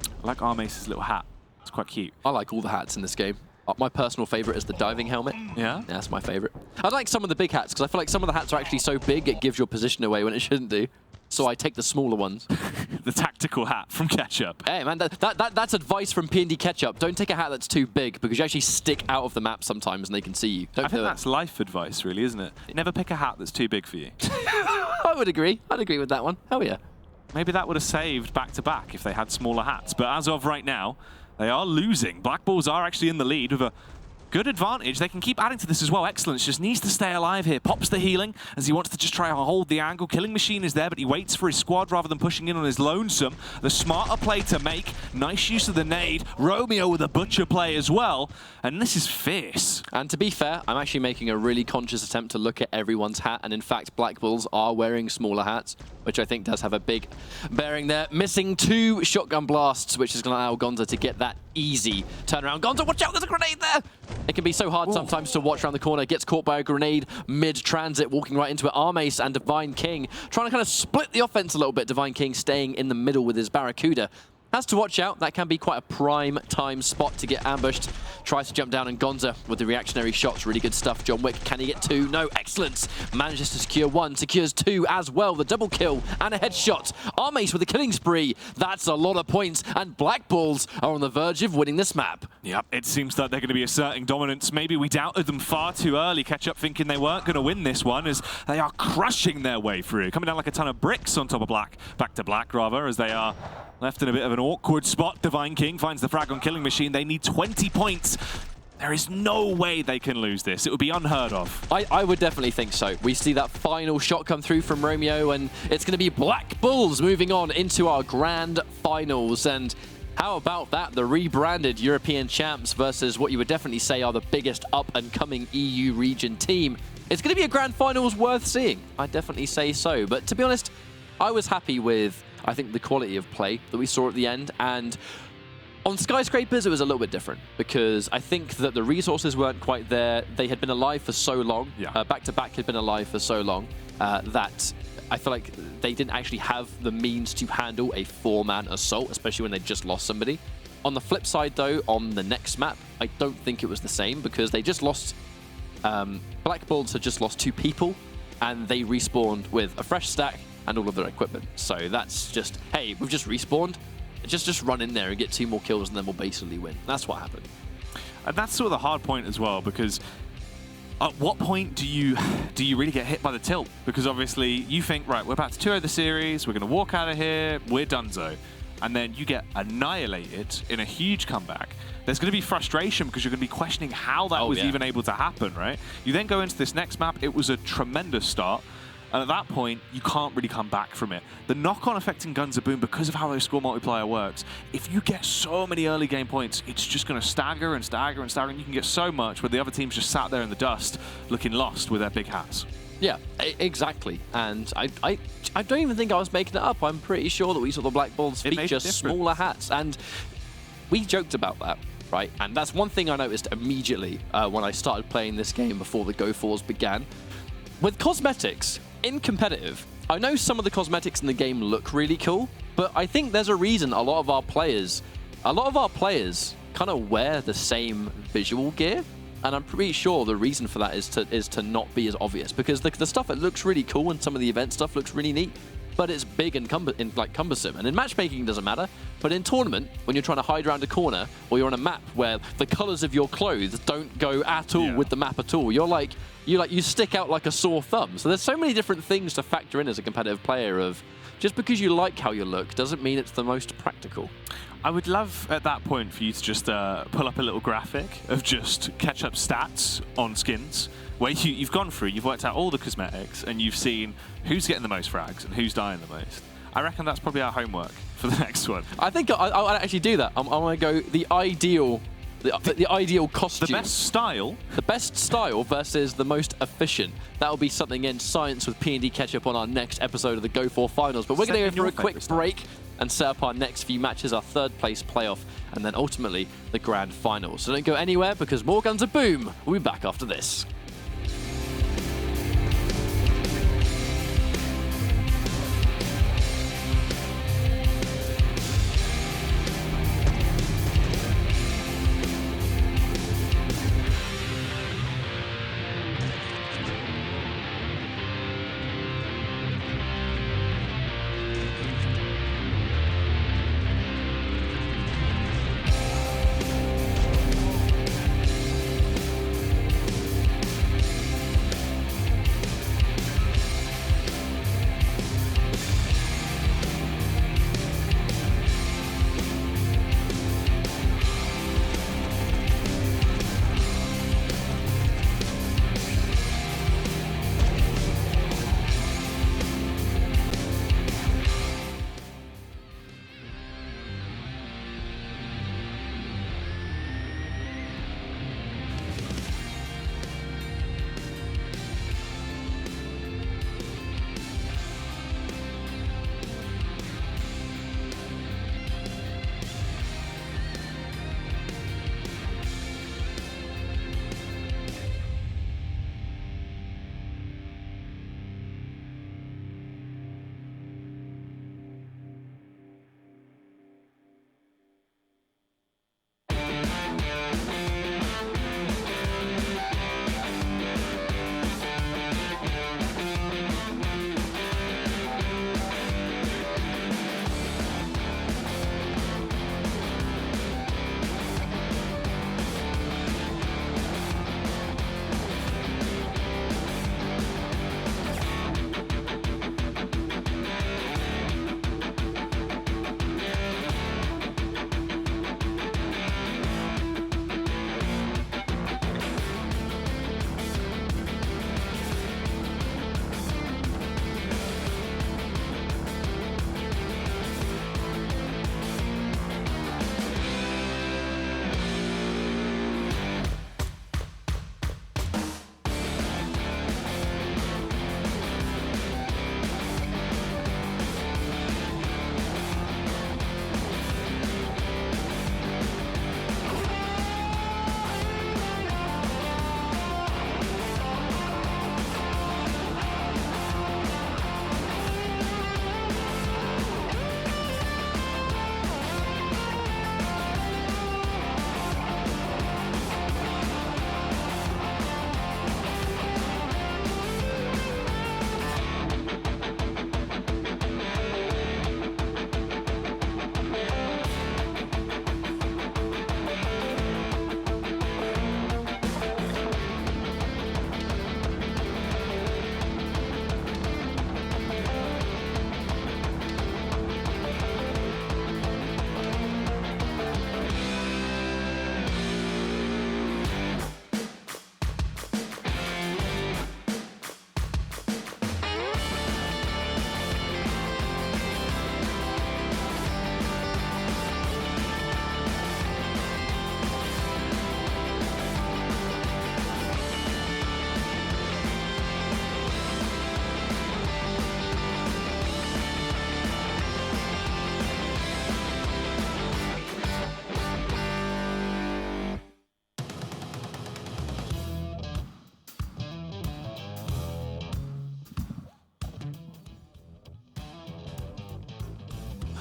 I like Armace's little hat. It's quite cute. I like all the hats in this game. My personal favourite is the diving helmet. Yeah? That's my favourite. I like some of the big hats, because I feel like some of the hats are actually so big it gives your position away when it shouldn't do. So I take the smaller ones. The tactical hat from Ketchup. Hey, man, that's advice from P&D Ketchup. Don't take a hat that's too big, because you actually stick out of the map sometimes and they can see you. I think that's life advice, really, isn't it? Never pick a hat that's too big for you. I would agree. I'd agree with that one. Hell yeah. Maybe that would have saved back-to-back if they had smaller hats. But as of right now, they are losing. Black Bulls are actually in the lead with a good advantage. They can keep adding to this as well. Excellence just needs to stay alive here. Pops the healing as he wants to just try and hold the angle. Killing Machine is there, but he waits for his squad rather than pushing in on his lonesome. The smarter play to make. Nice use of the nade. Romeo with a butcher play as well. And this is fierce. And to be fair, I'm actually making a really conscious attempt to look at everyone's hat. And in fact, Black Bulls are wearing smaller hats, which I think does have a big bearing there. Missing 2 shotgun blasts, which is going to allow Gonza to get that easy turnaround. Gonza, watch out, there's a grenade there! It can be so hard sometimes to watch around the corner. Gets caught by a grenade mid-transit, walking right into it. Armace and Divine King trying to kind of split the offense a little bit. Divine King staying in the middle with his Barracuda. Has to watch out. That can be quite a prime time spot to get ambushed. Tries to jump down, and Gonza with the reactionary shots. Really good stuff. John Wick, can he get 2? No. Excellence. Manages to secure 1. Secures 2 as well. The double kill and a headshot. Armace with a killing spree. That's a lot of points. And Black Bulls are on the verge of winning this map. Yep, it seems that they're going to be asserting dominance. Maybe we doubted them far too early. Ketchup thinking they weren't going to win this one as they are crushing their way through. Coming down like a ton of bricks on top of Black. Back to Black, rather, as they are left in a bit of an awkward spot. Divine King finds the frag on Killing Machine. They need 20 points. There is no way they can lose this. It would be unheard of. I would definitely think so. We see that final shot come through from Romeo, and it's going to be Black Bulls moving on into our grand finals. And how about that? The rebranded European champs versus what you would definitely say are the biggest up-and-coming EU region team. It's going to be a grand finals worth seeing. I'd definitely say so. But to be honest, I was happy with, I think, the quality of play that we saw at the end. And on Skyscrapers, it was a little bit different because I think that the resources weren't quite there. They had been alive for so long. Back-to-back had been alive for so long that I feel like they didn't actually have the means to handle a 4-man assault, especially when they just lost somebody. On the flip side, though, on the next map, I don't think it was the same because they just lost... Black Bulls had just lost 2 people, and they respawned with a fresh stack and all of their equipment. So that's just, hey, we've just respawned. Just run in there and get 2 more kills, and then we'll basically win. That's what happened. And that's sort of the hard point as well, because at what point do you really get hit by the tilt? Because obviously you think, right, we're about to 2-0 the series, we're going to walk out of here, we're donezo. And then you get annihilated in a huge comeback. There's going to be frustration because you're going to be questioning how that was even able to happen, right? You then go into this next map. It was a tremendous start. And at that point, you can't really come back from it. The knock-on effect in Guns of Boom, because of how their score multiplier works, if you get so many early game points, it's just going to stagger and stagger and stagger, and you can get so much where the other team's just sat there in the dust looking lost with their big hats. Yeah, exactly. And I don't even think I was making it up. I'm pretty sure that we saw the Black Bulls feature smaller hats. And we joked about that, right? And that's one thing I noticed immediately when I started playing this game before the Go4s began. With cosmetics, in competitive, I know some of the cosmetics in the game look really cool, but I think there's a reason a lot of our players kind of wear the same visual gear. And I'm pretty sure the reason for that is to not be as obvious, because the stuff that looks really cool and some of the event stuff looks really neat, but it's big and cumbersome. And in matchmaking, it doesn't matter. But in tournament, when you're trying to hide around a corner, or you're on a map where the colors of your clothes don't go at all with the map at all, you stick out like a sore thumb. So there's so many different things to factor in as a competitive player of just because you like how you look doesn't mean it's the most practical. I would love at that point for you to just pull up a little graphic of just catch-up stats on skins, where you've gone through, you've worked out all the cosmetics, and you've seen who's getting the most frags and who's dying the most. I reckon that's probably our homework for the next one. I think I'll actually do that. I'm going to go the ideal costume. The best style? The best style versus the most efficient. That'll be something in Science with P&D Ketchup on our next episode of the GO4 Finals. But we're going to go for a quick break and set up our next few matches, our third place playoff, and then ultimately the grand finals. So don't go anywhere because more Guns of Boom. We'll be back after this.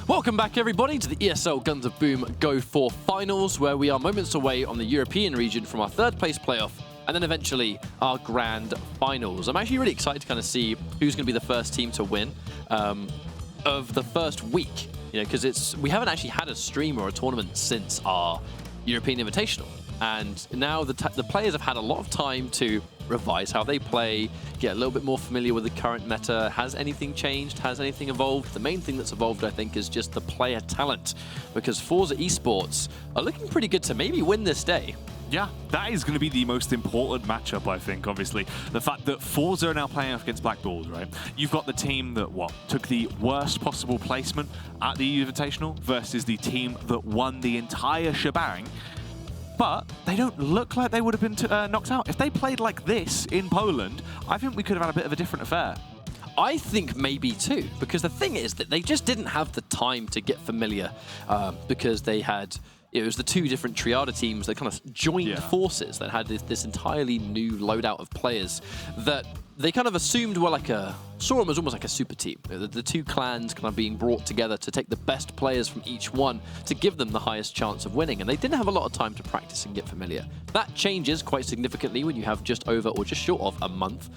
Welcome back, everybody, to the ESL Guns of Boom GO4 Finals, where we are moments away on the European region from our third place playoff, and then eventually our grand finals. I'm actually really excited to kind of see who's going to be the first team to win of the first week, you know, because we haven't actually had a stream or a tournament since our European Invitational. And now the players have had a lot of time to revise how they play, get a little bit more familiar with the current meta. Has anything changed? Has anything evolved? The main thing that's evolved, I think, is just the player talent, because Forza esports are looking pretty good to maybe win this day. Yeah, that is going to be the most important matchup, I think, obviously. The fact that Forza are now playing off against Black Bulls, right? You've got the team that, took the worst possible placement at the EU Invitational versus the team that won the entire shebang. But they don't look like they would have been knocked out. If they played like this in Poland, I think we could have had a bit of a different affair. I think maybe too, because the thing is that they just didn't have the time to get familiar, because they had... It was the two different Triada teams that kind of joined forces that had this entirely new loadout of players that they kind of assumed were saw them as almost like a super team. The two clans kind of being brought together to take the best players from each one to give them the highest chance of winning. And they didn't have a lot of time to practice and get familiar. That changes quite significantly when you have just over or just short of a month.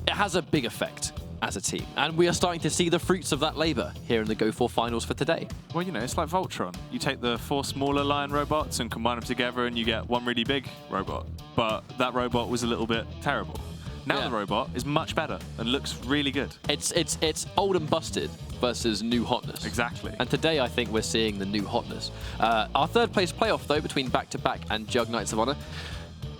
It has a big effect as a team, and we are starting to see the fruits of that labor here in the GO4 finals for today. Well, you know, it's like Voltron. You take the 4 smaller lion robots and combine them together and you get one really big robot. But that robot was a little bit terrible. Now the robot is much better and looks really good. It's old and busted versus new hotness. Exactly. And today I think we're seeing the new hotness. Our third place playoff though between Back-to-Back and Jug Knights of Honor.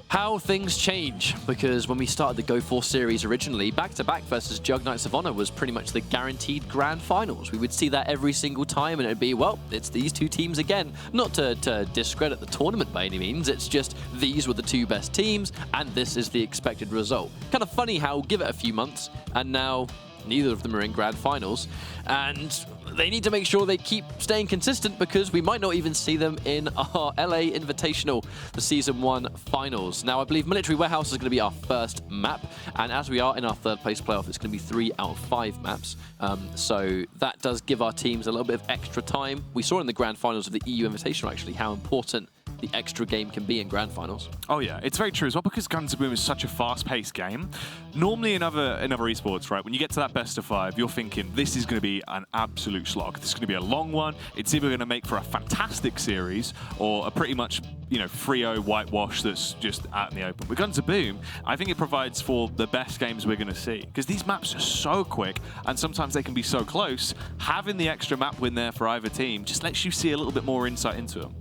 How things change, because when we started the GO4 series originally, Back-to-Back versus Jug Knights of Honor was pretty much the guaranteed grand finals. We would see that every single time, and it'd be, well, it's these two teams again. Not to discredit the tournament by any means, it's just these were the two best teams, and this is the expected result. Kind of funny how give it a few months, and now neither of them are in grand finals, and they need to make sure they keep staying consistent, because we might not even see them in our LA Invitational, the Season 1 finals. Now, I believe Military Warehouse is going to be our first map, and as we are in our third place playoff, it's going to be 3 out of 5 maps. So that does give our teams a little bit of extra time. We saw in the grand finals of the EU Invitational, actually, how important the extra game can be in grand finals. Oh yeah, it's very true as well, because Guns of Boom is such a fast-paced game. Normally in other esports, right, when you get to that best of 5, you're thinking this is going to be an absolute slog. This is going to be a long one. It's either going to make for a fantastic series or a pretty much, you know, 3-0 whitewash that's just out in the open. With Guns of Boom, I think it provides for the best games we're going to see, because these maps are so quick and sometimes they can be so close. Having the extra map win there for either team just lets you see a little bit more insight into them.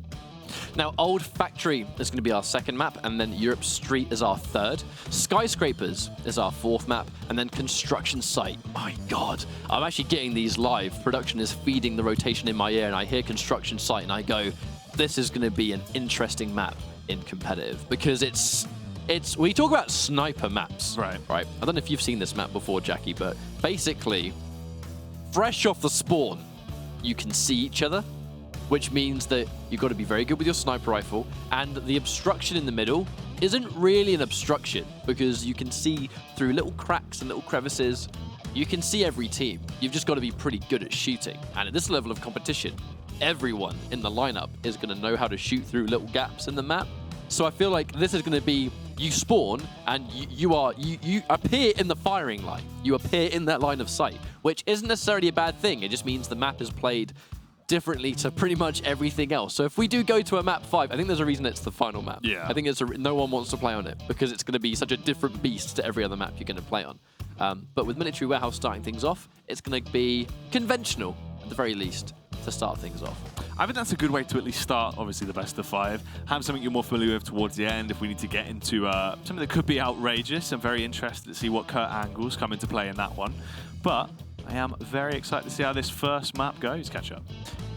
Now, Old Factory is going to be our second map, and then Europe Street is our third. Skyscrapers is our fourth map, and then Construction Site. My God, I'm actually getting these live. Production is feeding the rotation in my ear, and I hear Construction Site, and I go, this is going to be an interesting map in competitive, because we talk about sniper maps. Right. I don't know if you've seen this map before, Jackie, but basically, fresh off the spawn, you can see each other, which means that you've got to be very good with your sniper rifle, and the obstruction in the middle isn't really an obstruction, because you can see through little cracks and little crevices. You can see every team. You've just got to be pretty good at shooting. And at this level of competition, everyone in the lineup is going to know how to shoot through little gaps in the map. So I feel like this is going to be, you spawn and you appear in the firing line. You appear in that line of sight, which isn't necessarily a bad thing. It just means the map is played differently to pretty much everything else. So if we do go to a map 5, I think there's a reason it's the final map. Yeah. I think no one wants to play on it, because it's going to be such a different beast to every other map you're going to play on. But with Military Warehouse starting things off, it's going to be conventional, at the very least, to start things off. I think that's a good way to at least start, obviously, the best of 5. Have something you're more familiar with towards the end if we need to get into something that could be outrageous. I'm very interested to see what Kurt angles come into play in that one. But I am very excited to see how this first map goes, Catch Up.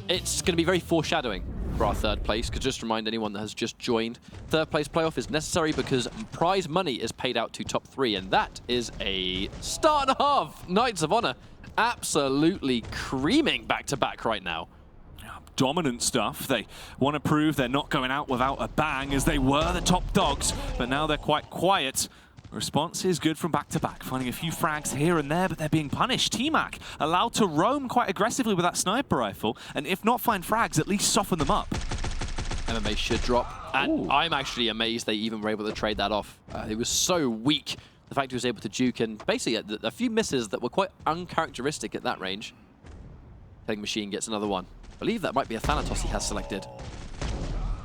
It's going to be very foreshadowing for our third place, because just to remind anyone that has just joined, third place playoff is necessary because prize money is paid out to top 3, and that is a star and a half. Knights of Honor absolutely creaming Back-to-Back right now. Dominant stuff. They want to prove they're not going out without a bang, as they were the top dogs, but now they're quite quiet. Response is good from Back-to-Back, finding a few frags here and there, but they're being punished. T-Mac allowed to roam quite aggressively with that sniper rifle, and if not find frags, at least soften them up. MMA should drop, and I'm actually amazed they even were able to trade that off. It was so weak, the fact he was able to juke, and basically a few misses that were quite uncharacteristic at that range. Killing Machine gets another one. I believe that might be a Thanatos he has selected.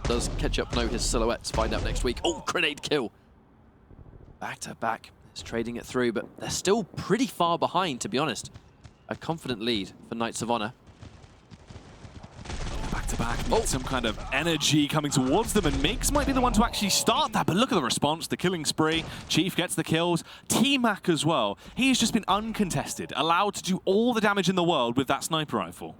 Does Ketchup know his silhouettes? Find out next week. Oh, grenade kill. Back to back. It's trading it through, but they're still pretty far behind, to be honest. A confident lead for Knights of Honor. Back to back, need some kind of energy coming towards them, and Migs might be the one to actually start that, but look at the response, the killing spree. Chief gets the kills, T-Mac as well. He's just been uncontested, allowed to do all the damage in the world with that sniper rifle.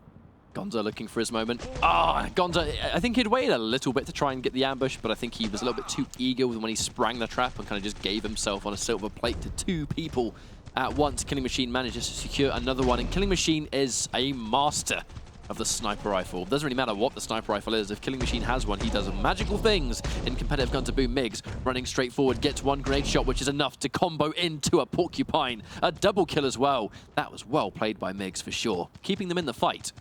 Gonza looking for his moment. Gonza, I think he'd waited a little bit to try and get the ambush, but I think he was a little bit too eager when he sprang the trap and kind of just gave himself on a silver plate to two people at once. Killing Machine manages to secure another one, and Killing Machine is a master of the sniper rifle. Doesn't really matter what the sniper rifle is. If Killing Machine has one, he does magical things in competitive gun to boom. Migs running straight forward, gets one grenade shot, which is enough to combo into a Porcupine. A double kill as well. That was well played by Migs for sure, keeping them in the fight.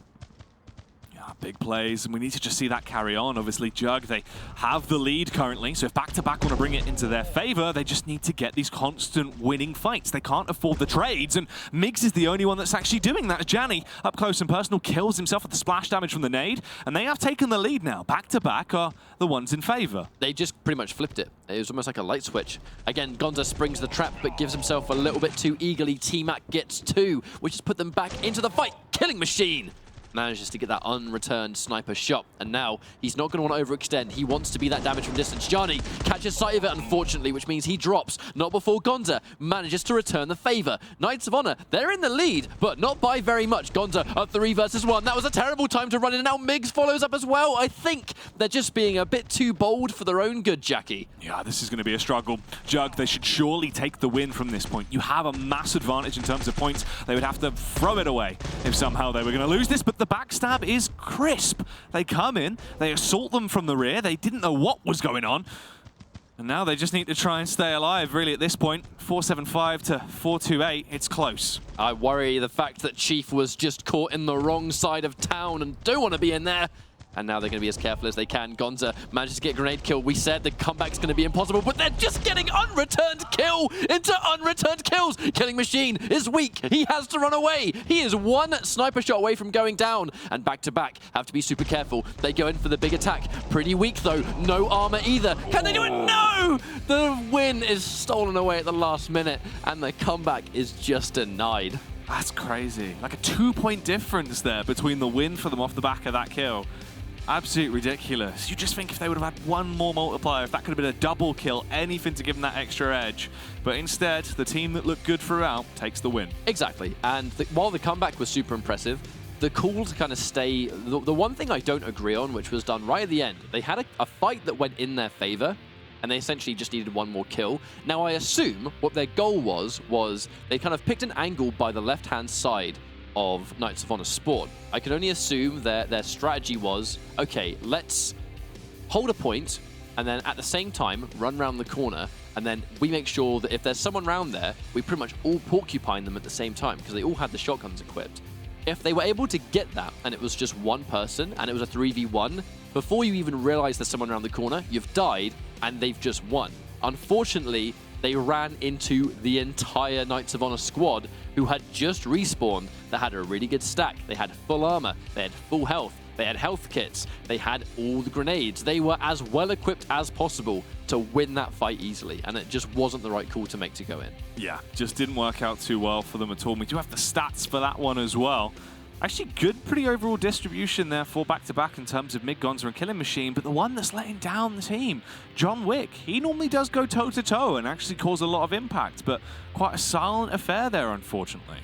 Big plays, and we need to just see that carry on. Obviously, Jug, they have the lead currently, so if back-to-back want to bring it into their favor, they just need to get these constant winning fights. They can't afford the trades, and Migs is the only one that's actually doing that. Janny, up close and personal, kills himself with the splash damage from the nade, and they have taken the lead now. Back-to-back are the ones in favor. They just pretty much flipped it. It was almost like a light switch. Again, Gonza springs the trap, but gives himself a little bit too eagerly. T-Mac gets two, which has put them back into the fight. Killing Machine manages to get that unreturned sniper shot, and now he's not going to want to overextend. He wants to be that damage from distance. Johnny catches sight of it, unfortunately, which means he drops. Not before Gonza manages to return the favor. Knights of Honor, they're in the lead, but not by very much. Gonza a 3 versus 1. That was a terrible time to run in, and now Migs follows up as well. I think they're just being a bit too bold for their own good, Jackie. Yeah, this is going to be a struggle. Jug, they should surely take the win from this point. You have a mass advantage in terms of points. They would have to throw it away if somehow they were going to lose this, but the backstab is crisp. They come in, they assault them from the rear. They didn't know what was going on. And now they just need to try and stay alive, really, at this point. 475 to 428, it's close. I worry the fact that Chief was just caught in the wrong side of town and don't want to be in there. And now they're going to be as careful as they can. Gonza manages to get a grenade kill. We said the comeback's going to be impossible, but they're just getting unreturned kill into unreturned kills. Killing Machine is weak. He has to run away. He is one sniper shot away from going down. And back-to-back have to be super careful. They go in for the big attack. Pretty weak, though. No armor either. Can they do it? No! The win is stolen away at the last minute, and the comeback is just denied. That's crazy. Like a 2-point difference there between the win for them off the back of that kill. Absolutely ridiculous. You just think if they would have had one more multiplier, if that could have been a double kill, anything to give them that extra edge. But instead, the team that looked good throughout takes the win. Exactly. And while the comeback was super impressive, the call to kind of stay... The one thing I don't agree on, which was done right at the end, they had a fight that went in their favor, and they essentially just needed one more kill. Now, I assume what their goal was they kind of picked an angle by the left-hand side of Knights of Honor spawn. I can only assume that their strategy was, okay, let's hold a point and then at the same time run around the corner, and then we make sure that if there's someone around there, we pretty much all porcupine them at the same time because they all had the shotguns equipped. If they were able to get that and it was just one person and it was a 3v1, before you even realize there's someone around the corner, you've died and they've just won. Unfortunately, they ran into the entire Knights of Honor squad who had just respawned, that had a really good stack. They had full armor, they had full health, they had health kits, they had all the grenades. They were as well equipped as possible to win that fight easily, and it just wasn't the right call to make to go in. Yeah, just didn't work out too well for them at all. We do have the stats for that one as well. Actually, good, pretty overall distribution there for back-to-back in terms of mid-Gonza and Killing Machine, but the one that's letting down the team, John Wick, he normally does go toe-to-toe and actually cause a lot of impact, but quite a silent affair there, unfortunately.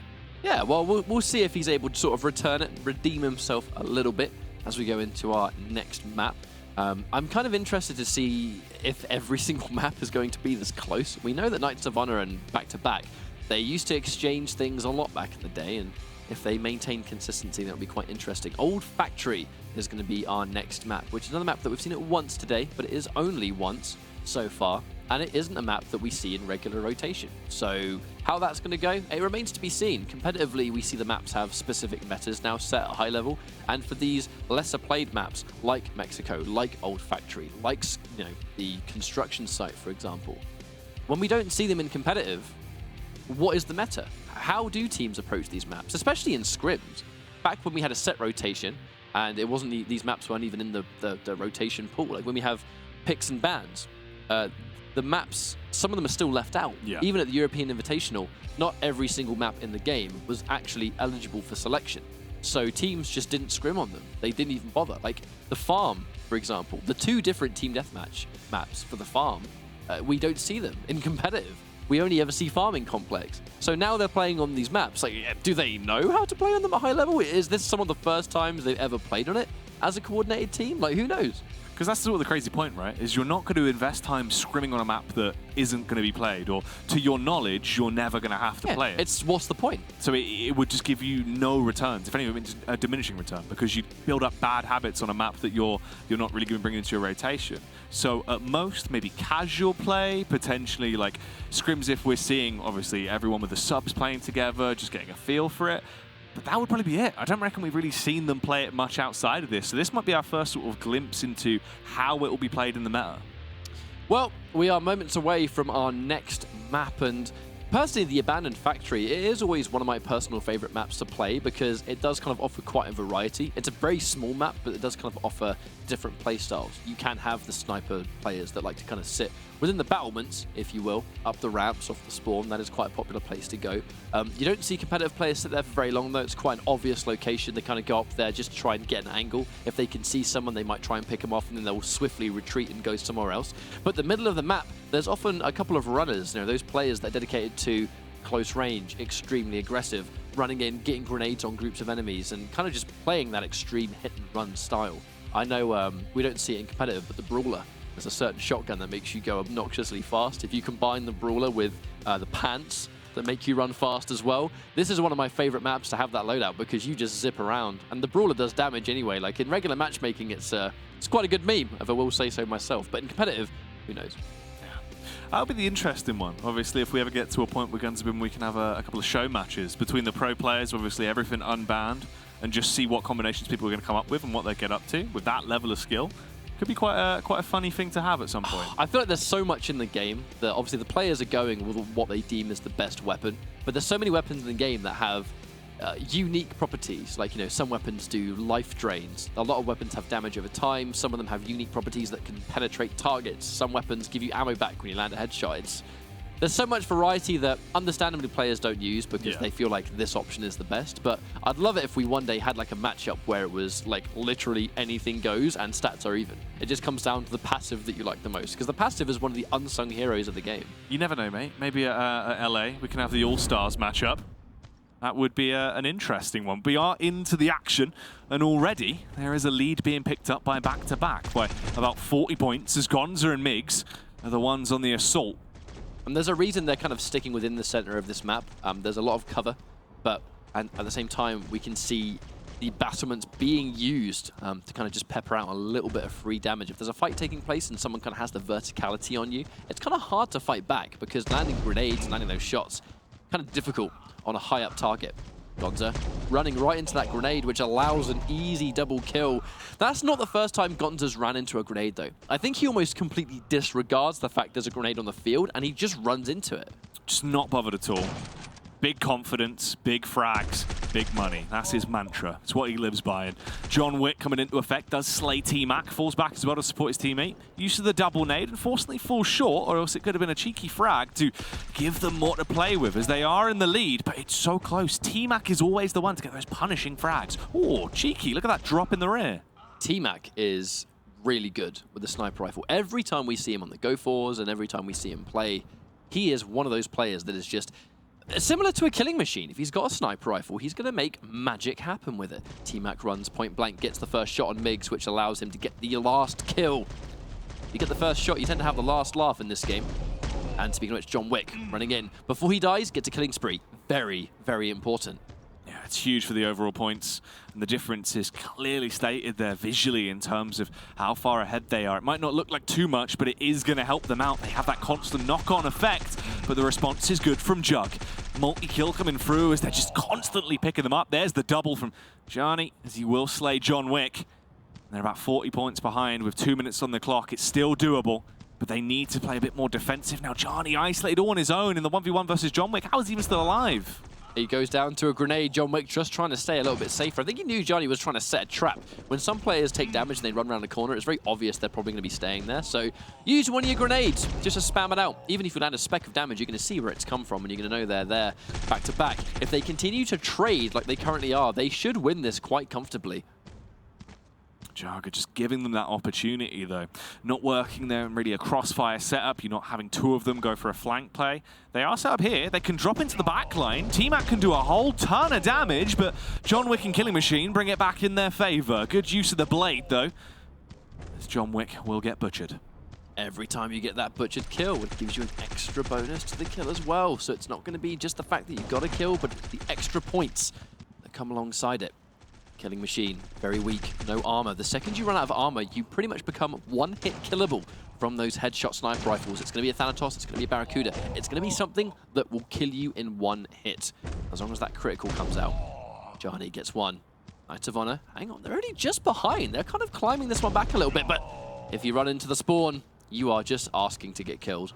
Yeah, well, we'll see if he's able to sort of return it, redeem himself a little bit as we go into our next map. I'm kind of interested to see if every single map is going to be this close. We know that Knights of Honor and back-to-back, they used to exchange things a lot back in the day, and if they maintain consistency, that would be quite interesting. Old Factory is going to be our next map, which is another map that we've seen it once today, but it is only once so far, and it isn't a map that we see in regular rotation. So how that's going to go, it remains to be seen. Competitively, we see the maps have specific metas now set at high level, and for these lesser played maps, like Mexico, like Old Factory, like the construction site, for example, when we don't see them in competitive, what is the meta? How do teams approach these maps, especially in scrims? Back when we had a set rotation, and it wasn't these maps weren't even in the rotation pool. Like when we have picks and bans, the maps, some of them are still left out. Yeah. Even at the European Invitational, not every single map in the game was actually eligible for selection. So teams just didn't scrim on them. They didn't even bother. Like the farm, for example, the 2 different team deathmatch maps for the farm, we don't see them in competitive. We only ever see farming complex. So now they're playing on these maps. Like, do they know how to play on them at high level? Is this some of the first times they've ever played on it as a coordinated team? Like, who knows? Because that's sort of the crazy point, right? Is you're not going to invest time scrimming on a map that isn't going to be played, or to your knowledge, you're never going to have to play it. What's the point? So it would just give you no returns. If anything, it's a diminishing return, because you build up bad habits on a map that you're not really going to bring into your rotation. So at most, maybe casual play, potentially like scrims if we're seeing, obviously, everyone with the subs playing together, just getting a feel for it. But that would probably be it. I don't reckon we've really seen them play it much outside of this. So this might be our first sort of glimpse into how it will be played in the meta. Well, we are moments away from our next map, and personally, the Abandoned Factory, it is always one of my personal favorite maps to play because it does kind of offer quite a variety. It's a very small map, but it does kind of offer different play styles. You can have the sniper players that like to kind of sit within the battlements, if you will, up the ramps off the spawn. That is quite a popular place to go. You don't see competitive players sit there for very long, though. It's quite an obvious location. They kind of go up there just to try and get an angle. If they can see someone, they might try and pick them off, and then they'll swiftly retreat and go somewhere else. But the middle of the map, there's often a couple of runners, those players that are dedicated to close range, extremely aggressive, running in, getting grenades on groups of enemies, and kind of just playing that extreme hit-and-run style. I know we don't see it in competitive, but the Brawler, there's a certain shotgun that makes you go obnoxiously fast. If you combine the Brawler with the pants that make you run fast as well, this is one of my favorite maps to have that loadout because you just zip around. And the Brawler does damage anyway. Like in regular matchmaking, it's quite a good meme, if I will say so myself. But in competitive, who knows? That'll be the interesting one. Obviously, if we ever get to a point with Gunsbin, we can have a couple of show matches between the pro players, obviously everything unbanned, and just see what combinations people are going to come up with and what they get up to with that level of skill. Could be quite a funny thing to have at some point. I feel like there's so much in the game that obviously the players are going with what they deem as the best weapon, but there's so many weapons in the game that have unique properties. Like, some weapons do life drains. A lot of weapons have damage over time. Some of them have unique properties that can penetrate targets. Some weapons give you ammo back when you land a headshot. There's so much variety that understandably players don't use because they feel like this option is the best. But I'd love it if we one day had like a matchup where it was like literally anything goes and stats are even. It just comes down to the passive that you like the most, because the passive is one of the unsung heroes of the game. You never know, mate. Maybe at LA we can have the All-Stars matchup. That would be an interesting one. We are into the action, and already there is a lead being picked up by back-to-back by about 40 points as Gonza and Migs are the ones on the assault. And there's a reason they're kind of sticking within the center of this map. There's a lot of cover, and at the same time, we can see the battlements being used to kind of just pepper out a little bit of free damage. If there's a fight taking place and someone kind of has the verticality on you, it's kind of hard to fight back because landing grenades and landing those shots, kind of difficult on a high up target. Gonza running right into that grenade, which allows an easy double kill. That's not the first time Gonza's ran into a grenade, though. I think he almost completely disregards the fact there's a grenade on the field, and he just runs into it. Just not bothered at all. Big confidence, big frags, big money. That's his mantra. It's what he lives by. And John Wick coming into effect does slay T-Mac, falls back as well to support his teammate. Use of the double nade, unfortunately falls short, or else it could have been a cheeky frag to give them more to play with as they are in the lead, but it's so close. T-Mac is always the one to get those punishing frags. Oh, cheeky. Look at that drop in the rear. T-Mac is really good with the sniper rifle. Every time we see him on the GO4s and every time we see him play, he is one of those players that is just similar to a killing machine. If he's got a sniper rifle, he's going to make magic happen with it. T-Mac runs point blank, gets the first shot on Migs, which allows him to get the last kill. You get the first shot, you tend to have the last laugh in this game. And speaking of which, John Wick running in. Before he dies, gets a killing spree. Very, very important. Yeah, it's huge for the overall points, and the difference is clearly stated there visually in terms of how far ahead they are. It might not look like too much, but it is going to help them out. They have that constant knock-on effect, but the response is good from Jug. Multi-kill coming through as they're just constantly picking them up. There's the double from Johnny as he will slay John Wick. They're about 40 points behind with 2 minutes on the clock. It's still doable, but they need to play a bit more defensive now. Johnny isolated all on his own in the 1v1 versus John Wick. How is he even still alive? He goes down to a grenade. John Wick just trying to stay a little bit safer. I think he knew Johnny was trying to set a trap. When some players take damage and they run around the corner, it's very obvious they're probably going to be staying there. So use one of your grenades just to spam it out. Even if you land a speck of damage, you're going to see where it's come from and you're going to know they're there back to back. If they continue to trade like they currently are, they should win this quite comfortably. Jug just giving them that opportunity, though. Not working there in really a crossfire setup. You're not having two of them go for a flank play. They are set up here. They can drop into the back line. T-Mac can do a whole ton of damage, but John Wick and Killing Machine bring it back in their favor. Good use of the blade, though, as John Wick will get butchered. Every time you get that butchered kill, it gives you an extra bonus to the kill as well. So it's not going to be just the fact that you got a kill, but the extra points that come alongside it. Killing Machine, very weak, no armor. The second you run out of armor, you pretty much become one-hit killable from those headshot sniper rifles. It's going to be a Thanatos, it's going to be a Barracuda. It's going to be something that will kill you in one hit, as long as that critical comes out. Johnny gets one. Knights of Honor, hang on, they're only just behind. They're kind of climbing this one back a little bit, but if you run into the spawn, you are just asking to get killed.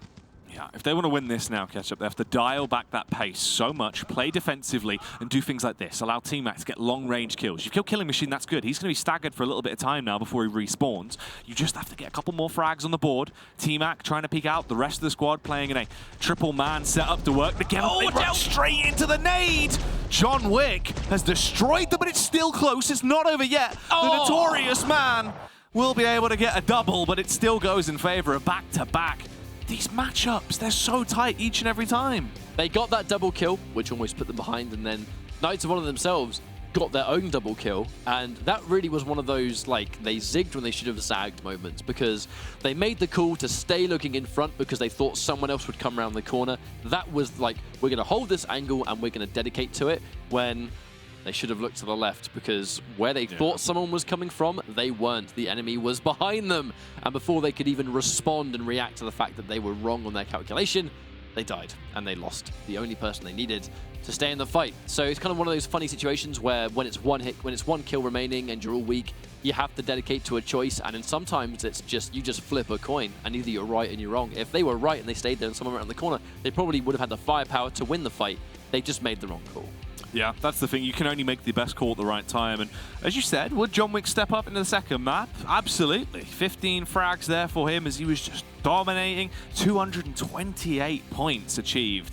Yeah, if they want to win this now, Ketchup, they have to dial back that pace so much, play defensively, and do things like this. Allow T-Mac to get long-range kills. You kill Killing Machine, that's good. He's going to be staggered for a little bit of time now before he respawns. You just have to get a couple more frags on the board. T-Mac trying to peek out. The rest of the squad playing in a triple-man setup to work together. They run straight into the nade! John Wick has destroyed them, but it's still close. It's not over yet. The Notorious Man will be able to get a double, but it still goes in favor of back-to-back. These matchups, they're so tight each and every time. They got that double kill, which almost put them behind, and then Knights of Honor themselves got their own double kill, and that really was one of those, like, they zigged when they should have zagged moments, because they made the call to stay looking in front because they thought someone else would come around the corner. That was like, we're going to hold this angle and we're going to dedicate to it, when they should have looked to the left, because where they thought someone was coming from, they weren't. The enemy was behind them. And before they could even respond and react to the fact that they were wrong on their calculation, they died and they lost the only person they needed to stay in the fight. So it's kind of one of those funny situations where when it's one hit, when it's one kill remaining and you're all weak, you have to dedicate to a choice. And then sometimes it's just, you just flip a coin and either you're right and you're wrong. If they were right and they stayed there and someone around the corner, they probably would have had the firepower to win the fight. They just made the wrong call. Yeah, that's the thing. You can only make the best call at the right time. And as you said, would John Wick step up into the second map? Absolutely. 15 frags there for him as he was just dominating. 228 points achieved.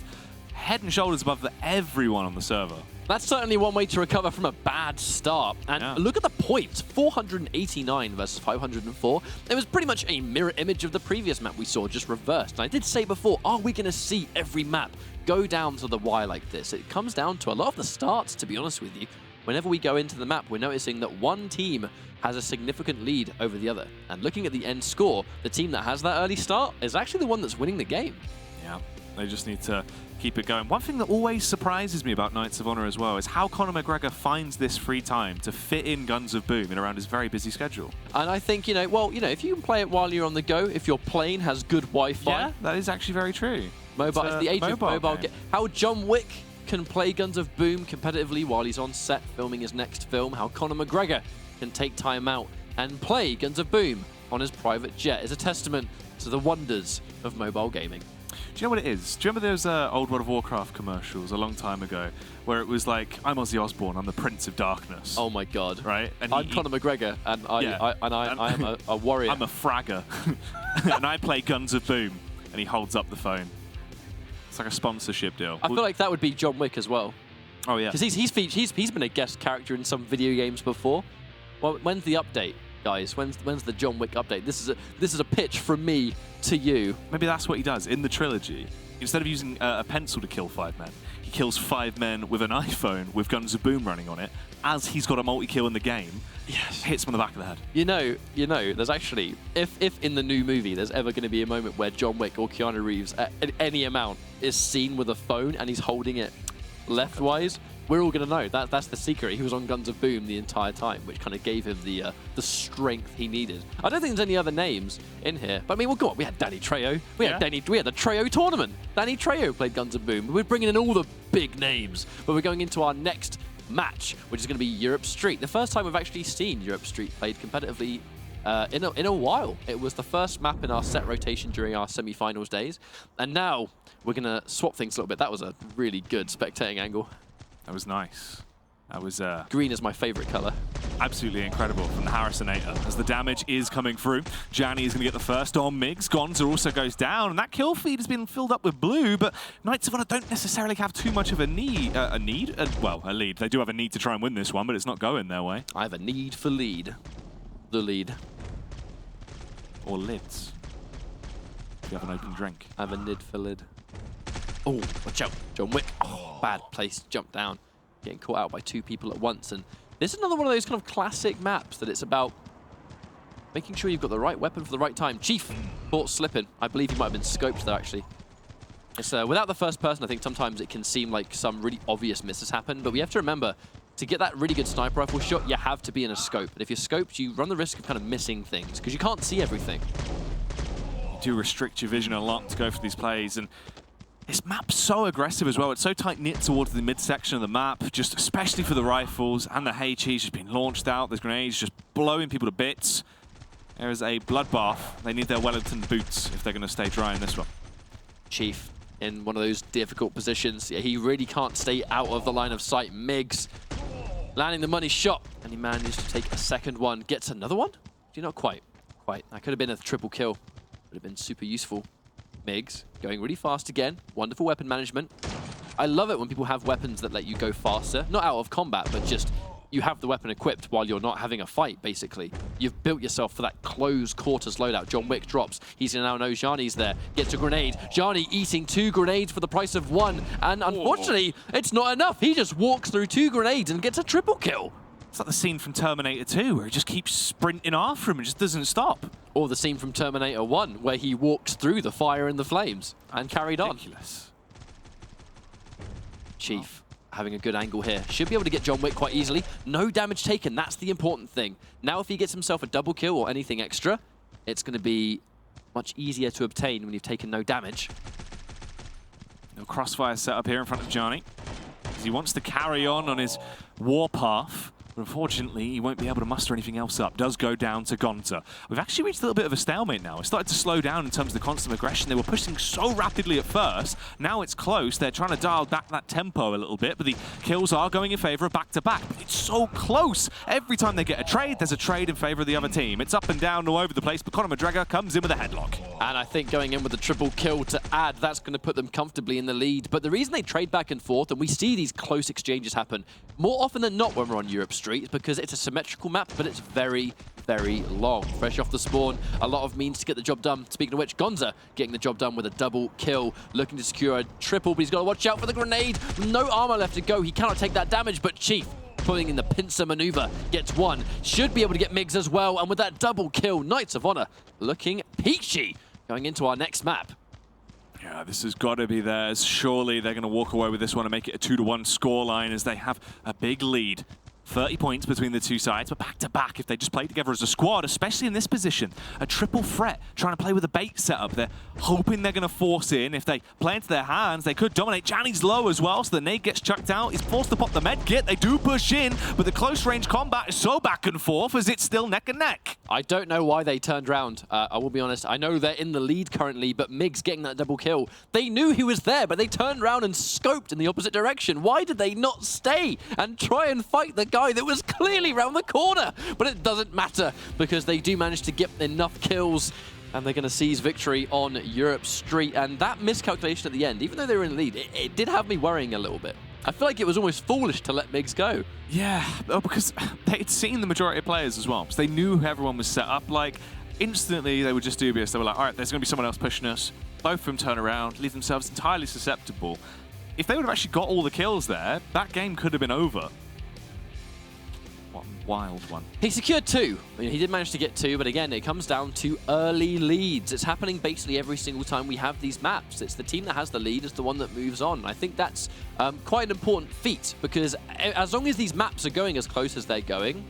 Head and shoulders above everyone on the server. That's certainly one way to recover from a bad start. And look at the points, 489 versus 504. It was pretty much a mirror image of the previous map we saw, just reversed. And I did say before, are we going to see every map go down to the wire like this? It comes down to a lot of the starts, to be honest with you. Whenever we go into the map, we're noticing that one team has a significant lead over the other. And looking at the end score, the team that has that early start is actually the one that's winning the game. Yeah, they just need to keep it going. One thing that always surprises me about Knights of Honor as well is how Conor McGregor finds this free time to fit in Guns of Boom in around his very busy schedule. And I think, if you can play it while you're on the go, if your plane has good Wi-Fi. Yeah, that is actually very true. Mobile, it's the age of mobile game. How John Wick can play Guns of Boom competitively while he's on set filming his next film. How Conor McGregor can take time out and play Guns of Boom on his private jet is a testament to the wonders of mobile gaming. Do you know what it is? Do you remember those old World of Warcraft commercials a long time ago where it was like, I'm Ozzy Osbourne, I'm the Prince of Darkness. Oh my God. Right? And I'm Conor McGregor, and I am a warrior. I'm a fragger. And I play Guns of Boom. And he holds up the phone. It's like a sponsorship deal. I feel like that would be John Wick as well. Oh, yeah. Because he's been a guest character in some video games before. Well, when's the update, guys? When's the John Wick update? This is a pitch from me to you. Maybe that's what he does in the trilogy. Instead of using a pencil to kill 5 men, he kills 5 men with an iPhone with Guns of Boom running on it. As he's got a multi-kill in the game, hits him on the back of the head. You know, there's actually, if in the new movie there's ever going to be a moment where John Wick or Keanu Reeves at any amount is seen with a phone and he's holding it leftwise, we're all going to know. That's the secret. He was on Guns of Boom the entire time, which kind of gave him the strength he needed. I don't think there's any other names in here. But I mean, well, go on. We had Danny Trejo. We had the Trejo tournament. Danny Trejo played Guns of Boom. We're bringing in all the big names. But we're going into our next match, which is going to be Europe Street. The first time we've actually seen Europe Street played competitively in a while. It was the first map in our set rotation during our semi-finals days. And now we're going to swap things a little bit. That was a really good spectating angle. That was nice. That was green is my favorite color. Absolutely incredible from the Harrisonator as the damage is coming through. Gianni is going to get the first on Migs. Gonza also goes down, and that kill feed has been filled up with blue, but Knights of Honor don't necessarily have too much of a need. Well, a lead. They do have a need to try and win this one, but it's not going their way. I have a need for lead. The lead. Or lids. If you have an open drink. I have a nid for lid. Oh, watch out. John Wick. Oh, bad place. Jump down. Getting caught out by 2 people at once. And this is another one of those kind of classic maps that it's about making sure you've got the right weapon for the right time. Chief caught slipping. I believe he might have been scoped there, actually. It's, without the first person, I think sometimes it can seem like some really obvious misses happen. But we have to remember, to get that really good sniper rifle shot, you have to be in a scope. And if you're scoped, you run the risk of kind of missing things because you can't see everything. You do restrict your vision a lot to go for these plays. And this map's so aggressive as well. It's so tight-knit towards the midsection of the map, just especially for the rifles, and the HE's just being launched out. There's grenades just blowing people to bits. There is a bloodbath. They need their Wellington boots if they're going to stay dry in this one. Chief in one of those difficult positions. Yeah, he really can't stay out of the line of sight. Migs landing the money shot, and he managed to take a second one. Gets another one? Not quite. That could have been a triple kill. Would have been super useful. Migs going really fast again. Wonderful weapon management. I love it when people have weapons that let you go faster. Not out of combat, but just you have the weapon equipped while you're not having a fight, basically. You've built yourself for that close quarters loadout. John Wick drops. He's going to now know Gianni's there. Gets a grenade. Gianni eating 2 grenades for the price of 1. And unfortunately, it's not enough. He just walks through 2 grenades and gets a triple kill. It's like the scene from Terminator 2 where he just keeps sprinting after him and just doesn't stop. Or the scene from Terminator 1 where he walks through the fire and the flames and carried on. Ridiculous. Chief having a good angle here. Should be able to get John Wick quite easily. No damage taken. That's the important thing. Now if he gets himself a double kill or anything extra, it's going to be much easier to obtain when you've taken no damage. No crossfire set up here in front of Gianni. He wants to carry on his warpath. But unfortunately, he won't be able to muster anything else up. Does go down to Gonza. We've actually reached a little bit of a stalemate now. It's started to slow down in terms of the constant aggression. They were pushing so rapidly at first. Now it's close. They're trying to dial back that tempo a little bit, but the kills are going in favor of back-to-back. But it's so close. Every time they get a trade, there's a trade in favor of the other team. It's up and down all over the place, but Conor McGregor comes in with a headlock. And I think going in with a triple kill to add, that's going to put them comfortably in the lead. But the reason they trade back and forth, and we see these close exchanges happen more often than not when we're on Europe Street, is because it's a symmetrical map, but it's very, very long. Fresh off the spawn, a lot of means to get the job done. Speaking of which, Gonza getting the job done with a double kill, looking to secure a triple, but he's got to watch out for the grenade. No armor left to go. He cannot take that damage, but Chief putting in the pincer maneuver gets 1. Should be able to get Migs as well, and with that double kill, Knights of Honor looking peachy going into our next map. Yeah, this has got to be theirs. Surely they're going to walk away with this one and make it a 2-1 scoreline as they have a big lead. 30 points between the two sides, but back-to-back if they just play together as a squad, especially in this position. A triple threat, trying to play with a bait setup. They're hoping they're going to force in. If they play into their hands, they could dominate. Gianni's low as well, so the nade gets chucked out. He's forced to pop the med kit. They do push in, but the close-range combat is so back and forth as it's still neck and neck. I don't know why they turned around. I will be honest. I know they're in the lead currently, but Migs getting that double kill. They knew he was there, but they turned around and scoped in the opposite direction. Why did they not stay and try and fight the guy that was clearly round the corner? But it doesn't matter because they do manage to get enough kills and they're going to seize victory on Europe Street. And that miscalculation at the end, even though they were in the lead, it did have me worrying a little bit. I feel like it was almost foolish to let Migs go. Yeah, because they'd seen the majority of players as well. So they knew who everyone was set up. Like, instantly they were just dubious. They were like, all right, there's going to be someone else pushing us. Both of them turn around, leave themselves entirely susceptible. If they would have actually got all the kills there, that game could have been over. What a wild one. He secured 2. I mean, he did manage to get 2, but again, it comes down to early leads. It's happening basically every single time we have these maps. It's the team that has the lead is the one that moves on. I think that's quite an important feat because as long as these maps are going as close as they're going,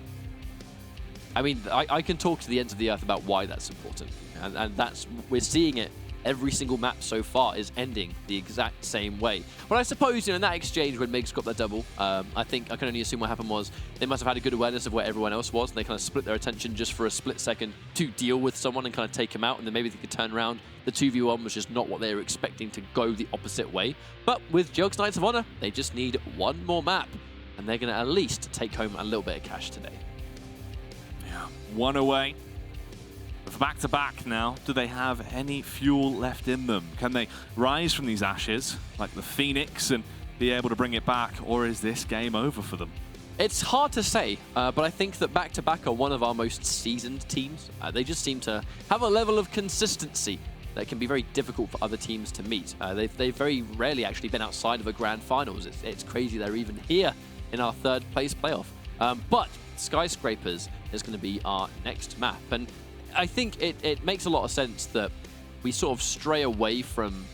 I mean, I can talk to the ends of the earth about why that's important. And that's, we're seeing it every single map so far is ending the exact same way. But I suppose, you know, in that exchange when Migs got their double, I think I can only assume what happened was they must have had a good awareness of where everyone else was, and they kind of split their attention just for a split second to deal with someone and kind of take him out, and then maybe they could turn around. The 2v1 was just not what they were expecting to go the opposite way. But with Jug Knights of Honor, they just need one more map, and they're going to at least take home a little bit of cash today. Yeah, one away. For back-to-back now, do they have any fuel left in them? Can they rise from these ashes like the Phoenix and be able to bring it back, or is this game over for them? It's hard to say, but I think that back-to-back are one of our most seasoned teams. They just seem to have a level of consistency that can be very difficult for other teams to meet. They've very rarely actually been outside of a grand finals. It's crazy they're even here in our third place playoff. But Skyscrapers is going to be our next map. And I think it makes a lot of sense that we sort of stray away from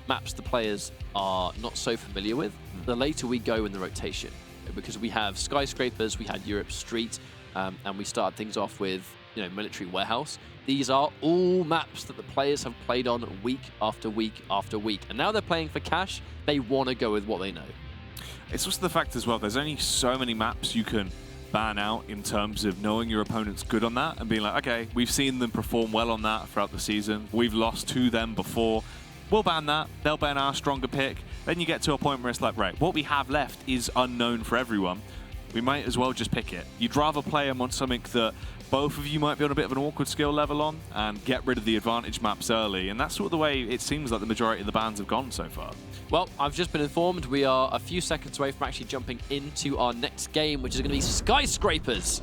maps the players are not so familiar with the later we go in the rotation. Because we have Skyscrapers, we had Europe Street, and we start things off with, you know, Military Warehouse. These are all maps that the players have played on week after week after week. And now they're playing for cash. They want to go with what they know. It's also the fact as well, there's only so many maps you can ban out in terms of knowing your opponent's good on that and being like, okay, we've seen them perform well on that throughout the season. We've lost to them before. We'll ban that. They'll ban our stronger pick. Then you get to a point where it's like, right, what we have left is unknown for everyone. We might as well just pick it. You'd rather play them on something that both of you might be on a bit of an awkward skill level on and get rid of the advantage maps early. And that's sort of the way it seems like the majority of the bans have gone so far. Well, I've just been informed we are a few seconds away from actually jumping into our next game, which is going to be Skyscrapers.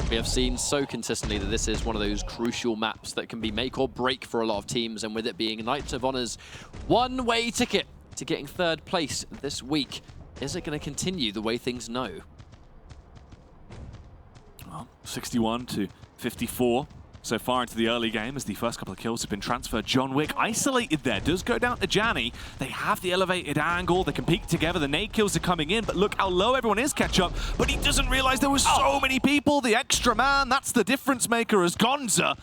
We have seen so consistently that this is one of those crucial maps that can be make or break for a lot of teams, and with it being Knights of Honor's one-way ticket to getting third place this week, is it going to continue the way things know? Well, 61 to 54 so far into the early game as the first couple of kills have been transferred. John Wick isolated there, does go down to Janny. They have the elevated angle, they can peek together, the nade kills are coming in, but look how low everyone is, Ketchup. But he doesn't realize there were so many people, the extra man, that's the difference maker as Gonza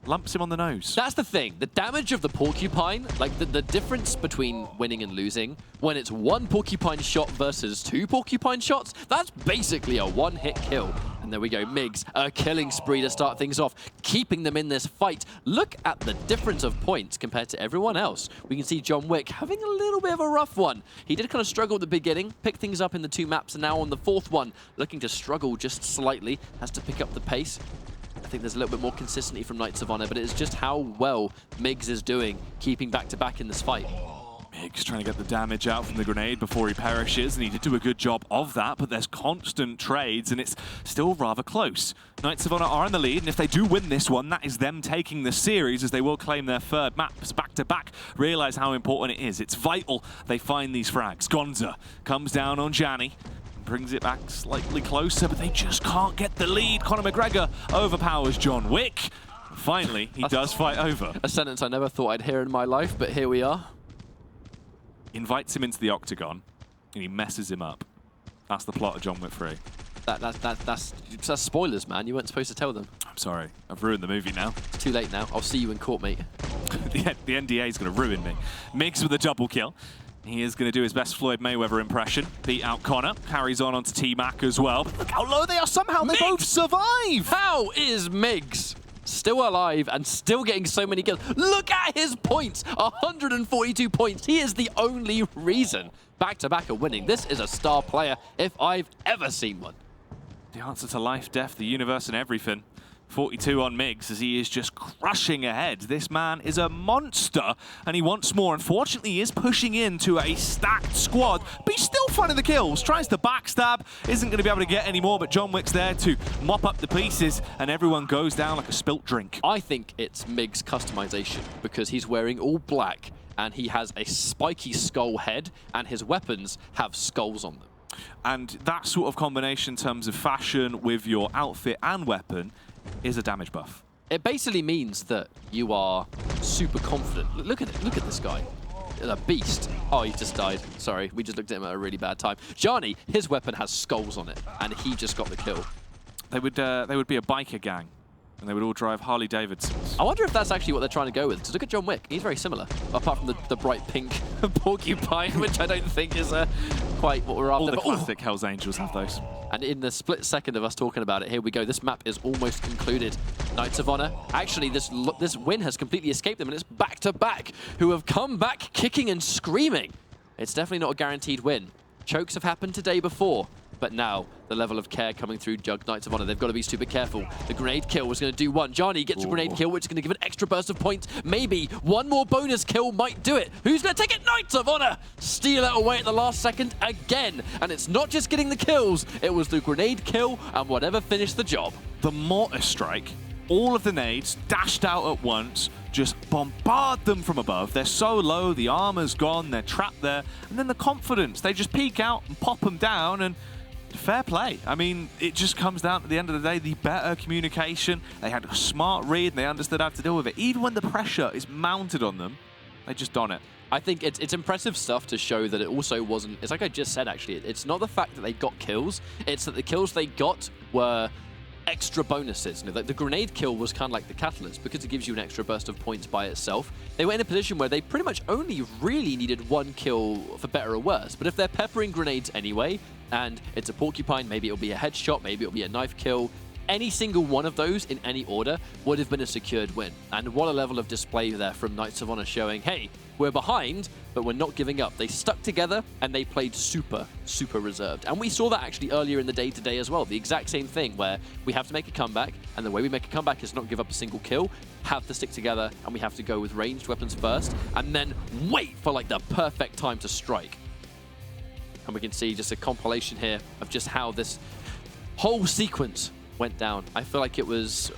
lumps him on the nose. That's the thing. The damage of the Porcupine, like the difference between winning and losing, when it's one Porcupine shot versus two Porcupine shots, that's basically a one-hit kill. And there we go, Migs, a killing spree to start things off, keeping them in this fight. Look at the difference of points compared to everyone else. We can see John Wick having a little bit of a rough one. He did kind of struggle at the beginning, picked things up in the two maps, and now on the fourth one, looking to struggle just slightly, has to pick up the pace. I think there's a little bit more consistency from Knights of Honor, but it's just how well Migs is doing, keeping back-to-back in this fight. Migs trying to get the damage out from the grenade before he perishes, and he did do a good job of that, but there's constant trades, and it's still rather close. Knights of Honor are in the lead, and if they do win this one, that is them taking the series, as they will claim their third maps back-to-back. Realize how important it is. It's vital they find these frags. Gonza comes down on Janny, brings it back slightly closer, but they just can't get the lead. Conor McGregor overpowers John Wick. Finally, he does fight over. A sentence I never thought I'd hear in my life, but here we are. Invites him into the octagon, and he messes him up. That's the plot of John Wick 3. That's spoilers, man. You weren't supposed to tell them. I'm sorry. I've ruined the movie now. It's too late now. I'll see you in court, mate. The NDA is going to ruin me. Migs with a double kill. He is going to do his best Floyd Mayweather impression. Beat out Connor. Carries on onto T-Mac as well. But look how low they are. Somehow they both survive. How is Migs still alive and still getting so many kills? Look at his points. 142 points. He is the only reason back-to-back are winning. This is a star player if I've ever seen one. The answer to life, death, the universe, and everything. 42 on Migs as he is just crushing ahead. This man is a monster and he wants more. Unfortunately, he is pushing into a stacked squad, but he's still finding the kills. Tries to backstab, isn't going to be able to get any more, but John Wick's there to mop up the pieces and everyone goes down like a spilt drink. I think it's Migs' customization because he's wearing all black and he has a spiky skull head and his weapons have skulls on them. And that sort of combination in terms of fashion with your outfit and weapon is a damage buff. It basically means that you are super confident. Look at it. Look at this guy. A beast. Oh, he just died. Sorry, we just looked at him at a really bad time. Johnny, his weapon has skulls on it, and he just got the kill. They would be a biker gang and they would all drive Harley Davidsons. I wonder if that's actually what they're trying to go with. Because look at John Wick. He's very similar, apart from the bright pink porcupine, which I don't think is quite what we're after. All the classic Hells Angels have those. And in the split second of us talking about it, here we go. This map is almost concluded. Knights of Honor, actually, this win has completely escaped them, and it's back-to-back who have come back kicking and screaming. It's definitely not a guaranteed win. Chokes have happened today before, but now the level of care coming through Jug Knights of Honor, they've got to be super careful. The grenade kill was going to do one. Johnny gets a grenade kill, which is going to give an extra burst of points. Maybe one more bonus kill might do it. Who's going to take it? Knights of Honor steal it away at the last second again. And it's not just getting the kills, it was the grenade kill and whatever finished the job. The mortar strike, all of the nades dashed out at once, just bombard them from above. They're so low, the armor's gone, they're trapped there. And then the confidence, they just peek out and pop them down, and fair play. I mean, it just comes down to the end of the day, the better communication. They had a smart read and they understood how to deal with it. Even when the pressure is mounted on them, they just don it. I think it's impressive stuff to show that it also wasn't, it's like I just said actually, it's not the fact that they got kills, it's that the kills they got were extra bonuses. You know, the grenade kill was kind of like the catalyst because it gives you an extra burst of points by itself. They were in a position where they pretty much only really needed one kill for better or worse. But if they're peppering grenades anyway, and it's a porcupine, maybe it'll be a headshot, maybe it'll be a knife kill, any single one of those in any order would have been a secured win. And what a level of display there from Knights of Honor showing, hey, we're behind, but we're not giving up. They stuck together and they played super, super reserved. And we saw that actually earlier in the day today as well. The exact same thing where we have to make a comeback, and the way we make a comeback is not give up a single kill, have to stick together, and we have to go with ranged weapons first, and then wait for like the perfect time to strike. And we can see just a compilation here of just how this whole sequence went down. I feel like it was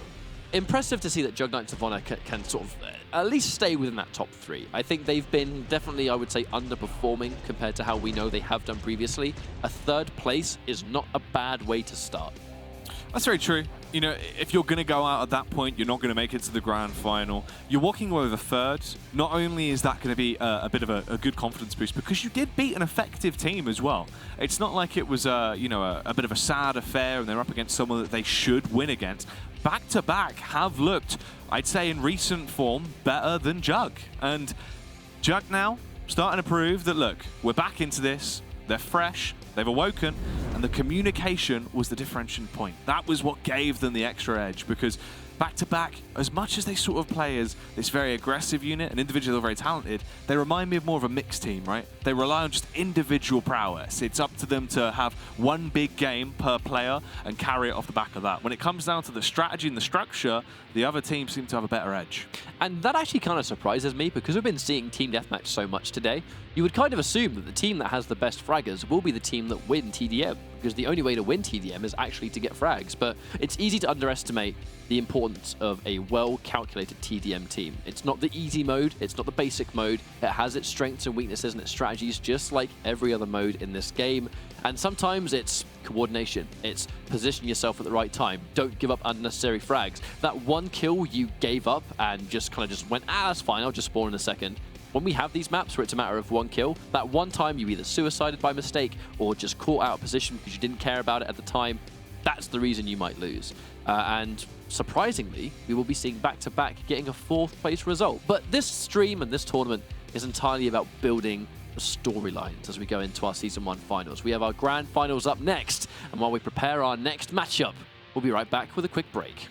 impressive to see that Jug Knights of Honor can sort of at least stay within that top 3. I think they've been definitely, I would say, underperforming compared to how we know they have done previously. A 3rd place is not a bad way to start. That's very true. You know, if you're going to go out at that point, you're not going to make it to the grand final. You're walking away with a 3rd. Not only is that going to be a bit of a good confidence boost, because you did beat an effective team as well. It's not like it was, you know, a bit of a sad affair and they're up against someone that they should win against. Back-to-back have looked, I'd say in recent form, better than Jug. And Jug now starting to prove that, look, we're back into this. They're fresh, they've awoken, and the communication was the differentiating point. That was what gave them the extra edge, because back-to-back, as much as they sort of play as this very aggressive unit and individually they're very talented, they remind me of more of a mixed team, right? They rely on just individual prowess. It's up to them to have one big game per player and carry it off the back of that. When it comes down to the strategy and the structure, the other teams seem to have a better edge. And that actually kind of surprises me, because we've been seeing Team Deathmatch so much today. You would kind of assume that the team that has the best fraggers will be the team that win TDM, because the only way to win TDM is actually to get frags. But it's easy to underestimate the importance of a well-calculated TDM team. It's not the easy mode, it's not the basic mode. It has its strengths and weaknesses and its strategies, just like every other mode in this game. And sometimes it's coordination. It's position yourself at the right time. Don't give up unnecessary frags. That one kill you gave up and just kind of just went, that's fine, I'll just spawn in a second. When we have these maps where it's a matter of one kill, that one time you either suicided by mistake or just caught out of position because you didn't care about it at the time, that's the reason you might lose. And surprisingly, we will be seeing back-to-back getting a 4th place result. But this stream and this tournament is entirely about building the storylines as we go into our Season 1 finals. We have our grand finals up next, and while we prepare our next matchup, we'll be right back with a quick break.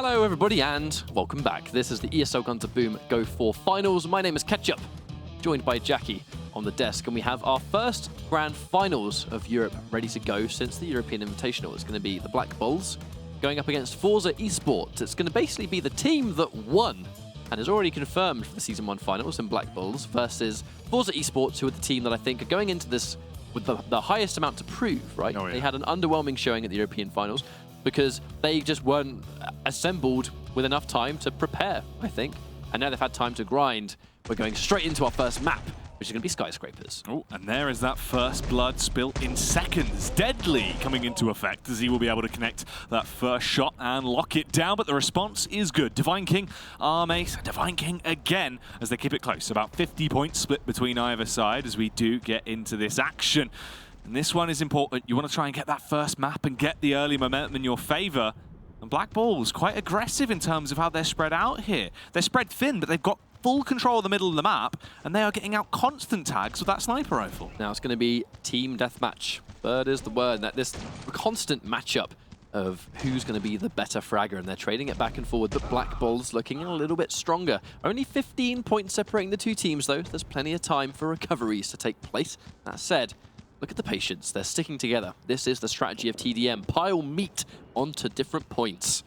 Hello everybody and welcome back. This is the ESL Guns of Boom GO4 Finals. My name is Ketchup, joined by Jackie on the desk, and we have our first grand finals of Europe ready to go since the European Invitational. It's going to be the Black Bulls going up against Forza Esports. It's going to basically be the team that won and is already confirmed for the Season 1 finals in Black Bulls versus Forza Esports, who are the team that I think are going into this with the highest amount to prove, right? Oh, yeah. They had an underwhelming showing at the European finals because they just weren't assembled with enough time to prepare, I think. And now they've had time to grind. We're going straight into our first map, which is going to be Skyscrapers. Oh, and there is that first blood spill in seconds. Deadly coming into effect as he will be able to connect that first shot and lock it down, but the response is good. Divine King, Armace, Divine King again as they keep it close. About 50 points split between either side as we do get into this action. And this one is important. You want to try and get that first map and get the early momentum in your favor. And Black Bulls quite aggressive in terms of how they're spread out here. They're spread thin, but they've got full control of the middle of the map, and they are getting out constant tags with that sniper rifle. Now it's going to be team deathmatch. Bird is the word. That this constant matchup of who's going to be the better fragger, and they're trading it back and forward, but Black Bulls looking a little bit stronger. Only 15 points separating the two teams, though. There's plenty of time for recoveries to take place. That said, look at the patience. They're sticking together. This is the strategy of TDM. Pile meat onto different points.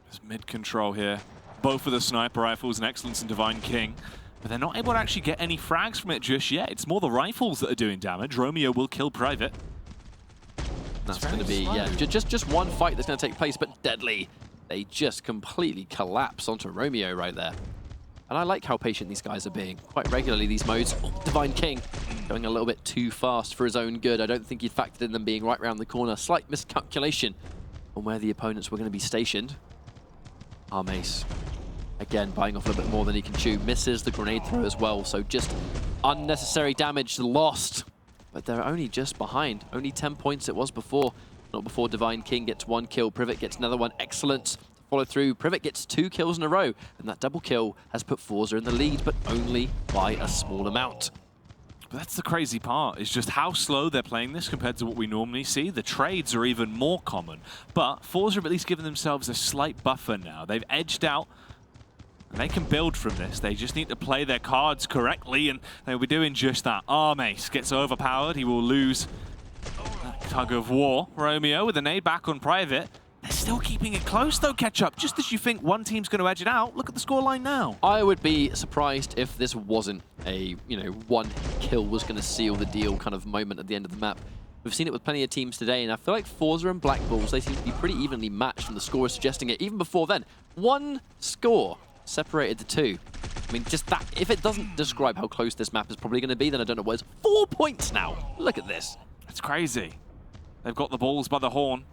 There's mid-control here. Both of the sniper rifles and Excellence and Divine King, but they're not able to actually get any frags from it just yet. It's more the rifles that are doing damage. Romeo will kill Private. That's going to be, yeah, just one fight that's going to take place, but deadly. They just completely collapse onto Romeo right there. And I like how patient these guys are being. Quite regularly, these modes. Oh, Divine King going a little bit too fast for his own good. I don't think he'd factored in them being right around the corner. Slight miscalculation on where the opponents were going to be stationed. Armace, again, buying off a little bit more than he can chew. Misses the grenade throw as well, so just unnecessary damage lost. But they're only just behind. Only 10 points it was before. Not before Divine King gets one kill. Privet gets another one. Excellent. Follow through. Privet gets 2 kills in a row. And that double kill has put Forza in the lead, but only by a small amount. But that's the crazy part, is just how slow they're playing this compared to what we normally see. The trades are even more common. But Forza have at least given themselves a slight buffer now. They've edged out, and they can build from this. They just need to play their cards correctly, and they'll be doing just that. Armace gets overpowered. He will lose that tug of war. Romeo with a nade back on Private. They're still keeping it close though, Ketchup. Just as you think one team's going to edge it out, look at the scoreline now. I would be surprised if this wasn't a, one kill was going to seal the deal kind of moment at the end of the map. We've seen it with plenty of teams today, and I feel like Forza and Black Bulls, they seem to be pretty evenly matched, and the score is suggesting it. Even before then, one score separated the two. I mean, just that, if it doesn't describe how close this map is probably going to be, then I don't know what is. 4 points now. Look at this. It's crazy. They've got the balls by the horn.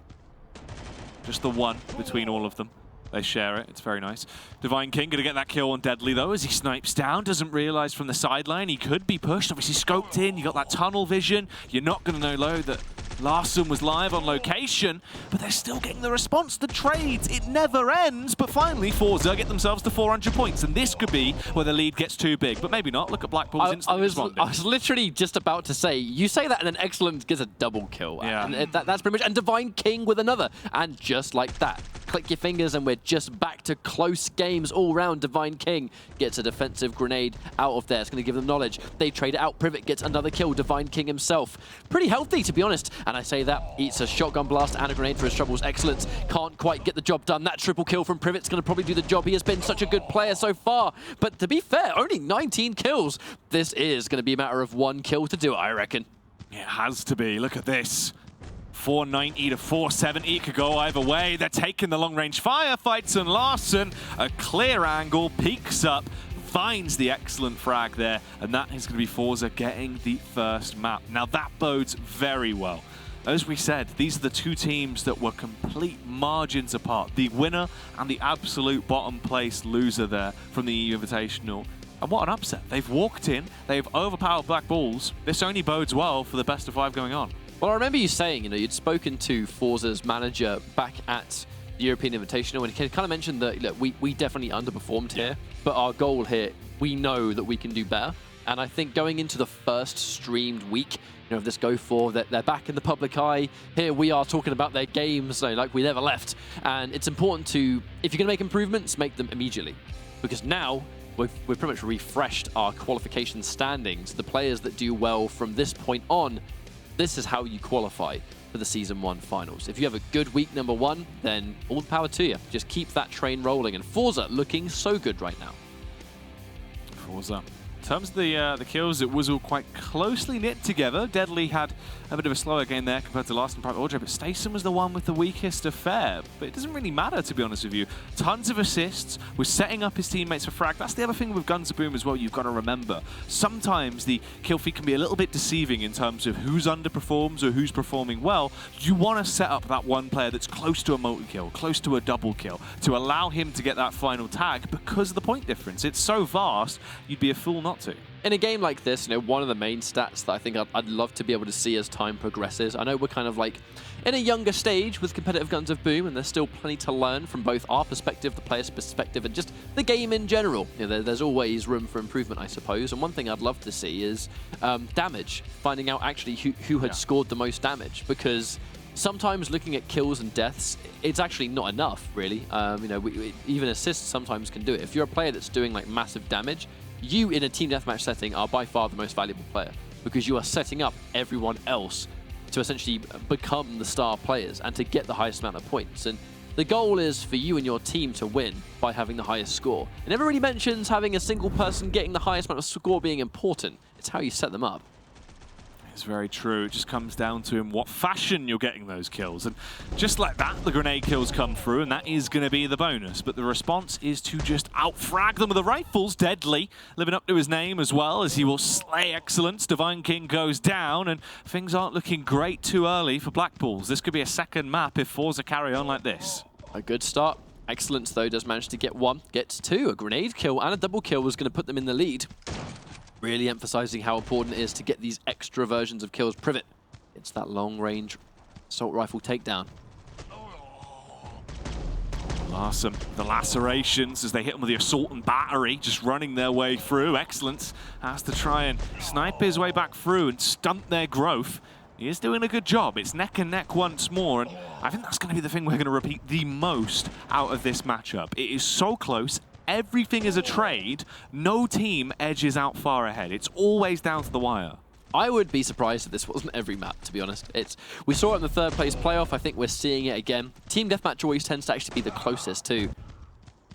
Just the one between all of them. They share it. It's very nice. Divine King going to get that kill on Deadly, though, as he snipes down. Doesn't realize from the sideline he could be pushed. Obviously scoped in. You got that tunnel vision. You're not going to know, though, that Larson was live on location, but they're still getting the response. The trades, it never ends. But finally, Forza get themselves to 400 points, and this could be where the lead gets too big. But maybe not. Look at Black Bulls instantly responding. I was literally just about to say, you say that and then Excellent gets a double kill. Yeah. And that's pretty much, and Divine King with another. And just like that, click your fingers and we're just back to close games all round. Divine King gets a defensive grenade out of there. It's going to give them knowledge. They trade it out. Privet gets another kill. Divine King himself. Pretty healthy, to be honest. And I say that, eats a shotgun blast and a grenade for his troubles. Excellence can't quite get the job done. That triple kill from Privet's going to probably do the job. He has been such a good player so far. But to be fair, only 19 kills. This is going to be a matter of one kill to do it, I reckon. It has to be. Look at this. 490 to 470. It could go either way. They're taking the long-range firefights, and Larson, a clear angle, peeks up, finds the excellent frag there, and that is going to be Forza getting the first map. Now that bodes very well. As we said, these are the two teams that were complete margins apart. The winner and the absolute bottom place loser there from the EU Invitational. And what an upset. They've walked in, they've overpowered Black Bulls. This only bodes well for the best of 5 going on. Well, I remember you saying, you'd spoken to Forza's manager back at the European Invitational, and he kind of mentioned that, look, we definitely underperformed here, but our goal here, we know that we can do better. And I think going into the first streamed week, of this GO4, they're back in the public eye. Here we are talking about their games like we never left. And it's important to, if you're going to make improvements, make them immediately. Because now we've pretty much refreshed our qualification standings. The players that do well from this point on, this is how you qualify for the Season 1 finals. If you have a good week number 1, then all the power to you. Just keep that train rolling. And Forza looking so good right now. Forza. In terms of the kills, it was all quite closely knit together. Deadly had a bit of a slower game there compared to last in Private Order, but Stason was the one with the weakest affair. But it doesn't really matter, to be honest with you. Tons of assists, was setting up his teammates for frag. That's the other thing with Guns of Boom as well you've got to remember. Sometimes the kill feed can be a little bit deceiving in terms of who's underperforms or who's performing well. You want to set up that one player that's close to a multi-kill, close to a double kill, to allow him to get that final tag because of the point difference. It's so vast, you'd be a fool not to. In a game like this, one of the main stats that I think I'd love to be able to see as time progresses. I know we're kind of like in a younger stage with competitive Guns of Boom, and there's still plenty to learn from both our perspective, the player's perspective, and just the game in general. There's always room for improvement, I suppose. And one thing I'd love to see is damage, finding out actually who had scored the most damage, because sometimes looking at kills and deaths, it's actually not enough, really. Even assists sometimes can do it. If you're a player that's doing like massive damage, you in a team deathmatch setting are by far the most valuable player, because you are setting up everyone else to essentially become the star players and to get the highest amount of points. And the goal is for you and your team to win by having the highest score. And everybody mentions having a single person getting the highest amount of score being important. It's how you set them up. It's very true. It just comes down to in what fashion you're getting those kills. And just like that, the grenade kills come through, and that is going to be the bonus. But the response is to just out-frag them with the rifles. Deadly, living up to his name as well, as he will slay Excellence. Divine King goes down, and things aren't looking great too early for Black Bulls. This could be a second map if Forza carry on like this. A good start. Excellence, though, does manage to get 1, gets 2. A grenade kill and a double kill was going to put them in the lead. Really emphasizing how important it is to get these extra versions of kills. Privet, it's that long-range assault rifle takedown. Awesome. The lacerations as they hit him with the assault and battery, just running their way through. Excellence has to try and snipe his way back through and stunt their growth. He is doing a good job. It's neck and neck once more, and I think that's going to be the thing we're going to repeat the most out of this matchup. It is so close. Everything is a trade. No team edges out far ahead. It's always down to the wire. I would be surprised if this wasn't every map, to be honest. We saw it in the third place playoff. I think we're seeing it again. Team Deathmatch always tends to actually be the closest too.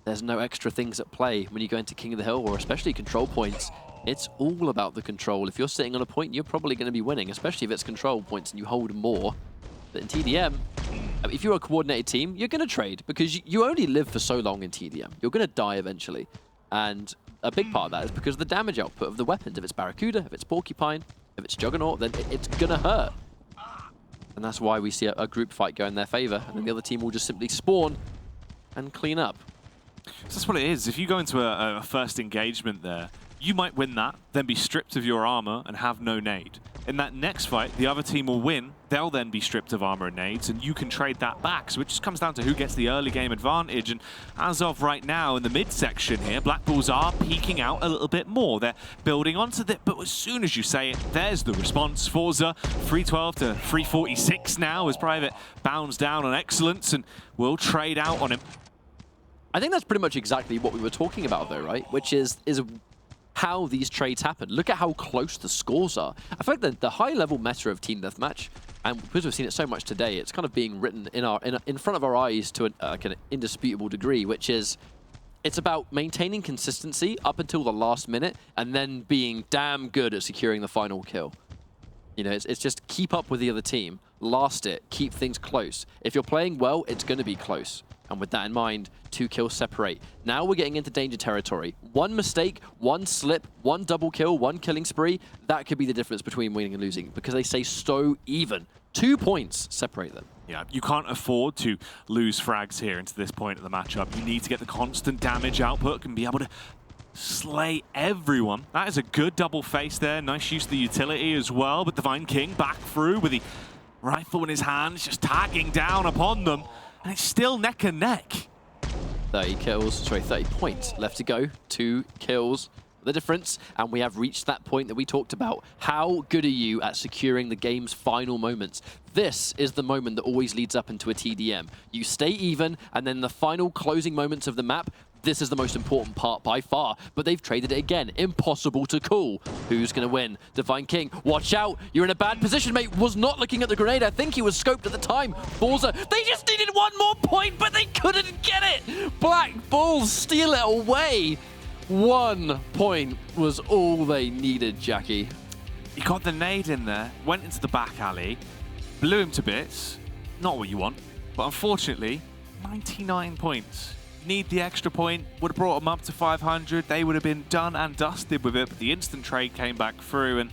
There's no extra things at play when you go into King of the Hill, or especially control points. It's all about the control. If you're sitting on a point, you're probably going to be winning, especially if it's control points and you hold more. But in TDM, if you're a coordinated team, you're going to trade, because you only live for so long in TDM. You're going to die eventually. And a big part of that is because of the damage output of the weapons. If it's Barracuda, if it's Porcupine, if it's Juggernaut, then it's going to hurt. And that's why we see a group fight go in their favor, and then the other team will just simply spawn and clean up. So that's what it is. If you go into a first engagement there, you might win that, then be stripped of your armor and have no nade. In that next fight, the other team will win. They'll then be stripped of armor and nades, and you can trade that back. So it just comes down to who gets the early game advantage. And as of right now, in the midsection here, Black Bulls are peeking out a little bit more. They're building onto that, but as soon as you say it, there's the response. Forza, 312 to 346 now, as Private bounds down on Excellence and will trade out on him. I think that's pretty much exactly what we were talking about, though, right? Which is how these trades happen. Look at how close the scores are. I feel like the high-level meta of Team Deathmatch, and because we've seen it so much today, it's kind of being written in front of our eyes to an indisputable degree, which is it's about maintaining consistency up until the last minute and then being damn good at securing the final kill. It's just keep up with the other team, last it, keep things close. If you're playing well, it's going to be close. And with that in mind, 2 kills separate. Now we're getting into danger territory. One mistake, one slip, one double kill, one killing spree, that could be the difference between winning and losing, because they stay so even. 2 points separate them. Yeah, you can't afford to lose frags here into this point of the matchup. You need to get the constant damage output and be able to slay everyone. That is a good double face there. Nice use of the utility as well, but Divine King back through with the rifle in his hands, just tagging down upon them. And it's still neck and neck. 30 points left to go. 2 kills the difference, and we have reached that point that we talked about. How good are you at securing the game's final moments? This is the moment that always leads up into a TDM. You stay even, and then the final closing moments of the map, this is the most important part by far, but they've traded it again. Impossible to call. Who's going to win? Divine King, watch out. You're in a bad position, mate. Was not looking at the grenade. I think he was scoped at the time. Forza, they just needed one more point, but they couldn't get it. Black Bulls steal it away. 1 point was all they needed, Jackie. He got the nade in there, went into the back alley, blew him to bits. Not what you want, but unfortunately, 99 points. Need the extra point, would have brought them up to 500. They would have been done and dusted with it, but the instant trade came back through, and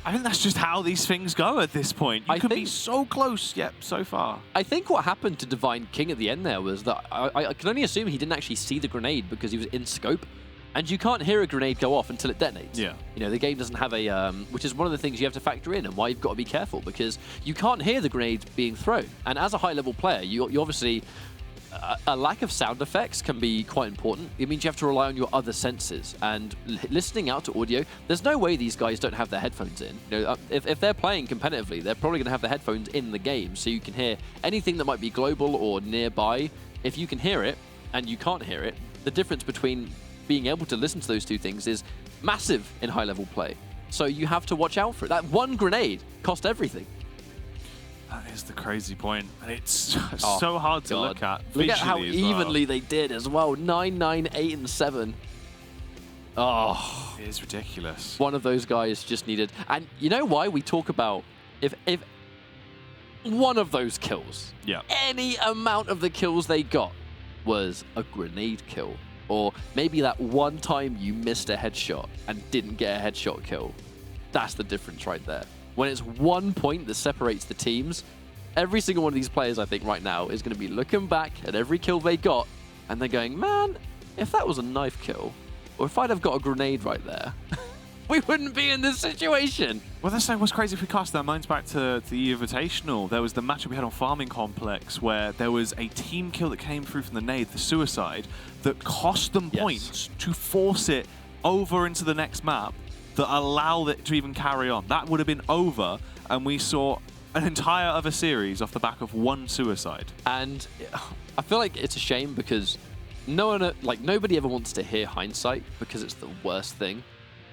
I think that's just how these things go at this point. You can be so close, yet so far. I think what happened to Divine King at the end there was that I can only assume he didn't actually see the grenade because he was in scope. And you can't hear a grenade go off until it detonates. Yeah. You know, the game doesn't have a, which is one of the things you have to factor in and why you've got to be careful, because you can't hear the grenade being thrown. And as a high-level player, you obviously, a lack of sound effects can be quite important. It means you have to rely on your other senses. And listening out to audio, there's no way these guys don't have their headphones in. You know, if they're playing competitively, they're probably going to have their headphones in the game, so you can hear anything that might be global or nearby. If you can hear it and you can't hear it, the difference between being able to listen to those two things is massive in high-level play. So you have to watch out for it. That one grenade cost everything. That is the crazy point. And it's so hard to look at. Look at how evenly they did as well. 9, 9, 8, and 7. Oh. It is ridiculous. One of those guys just needed... And you know why we talk about... If one of those kills, any amount of the kills they got was a grenade kill, or maybe that one time you missed a headshot and didn't get a headshot kill, that's the difference right there. When it's 1 point that separates the teams, every single one of these players, I think, right now is going to be looking back at every kill they got, and they're going, man, if that was a knife kill, or if I'd have got a grenade right there, we wouldn't be in this situation. Well, that's what's crazy if we cast our minds back to the Invitational. There was the matchup we had on Farming Complex where there was a team kill that came through from the nade, the suicide, that cost them points to force it over into the next map that allow it to even carry on. That would have been over, and we saw an entire other series off the back of one suicide. And I feel like it's a shame because nobody ever wants to hear hindsight because it's the worst thing.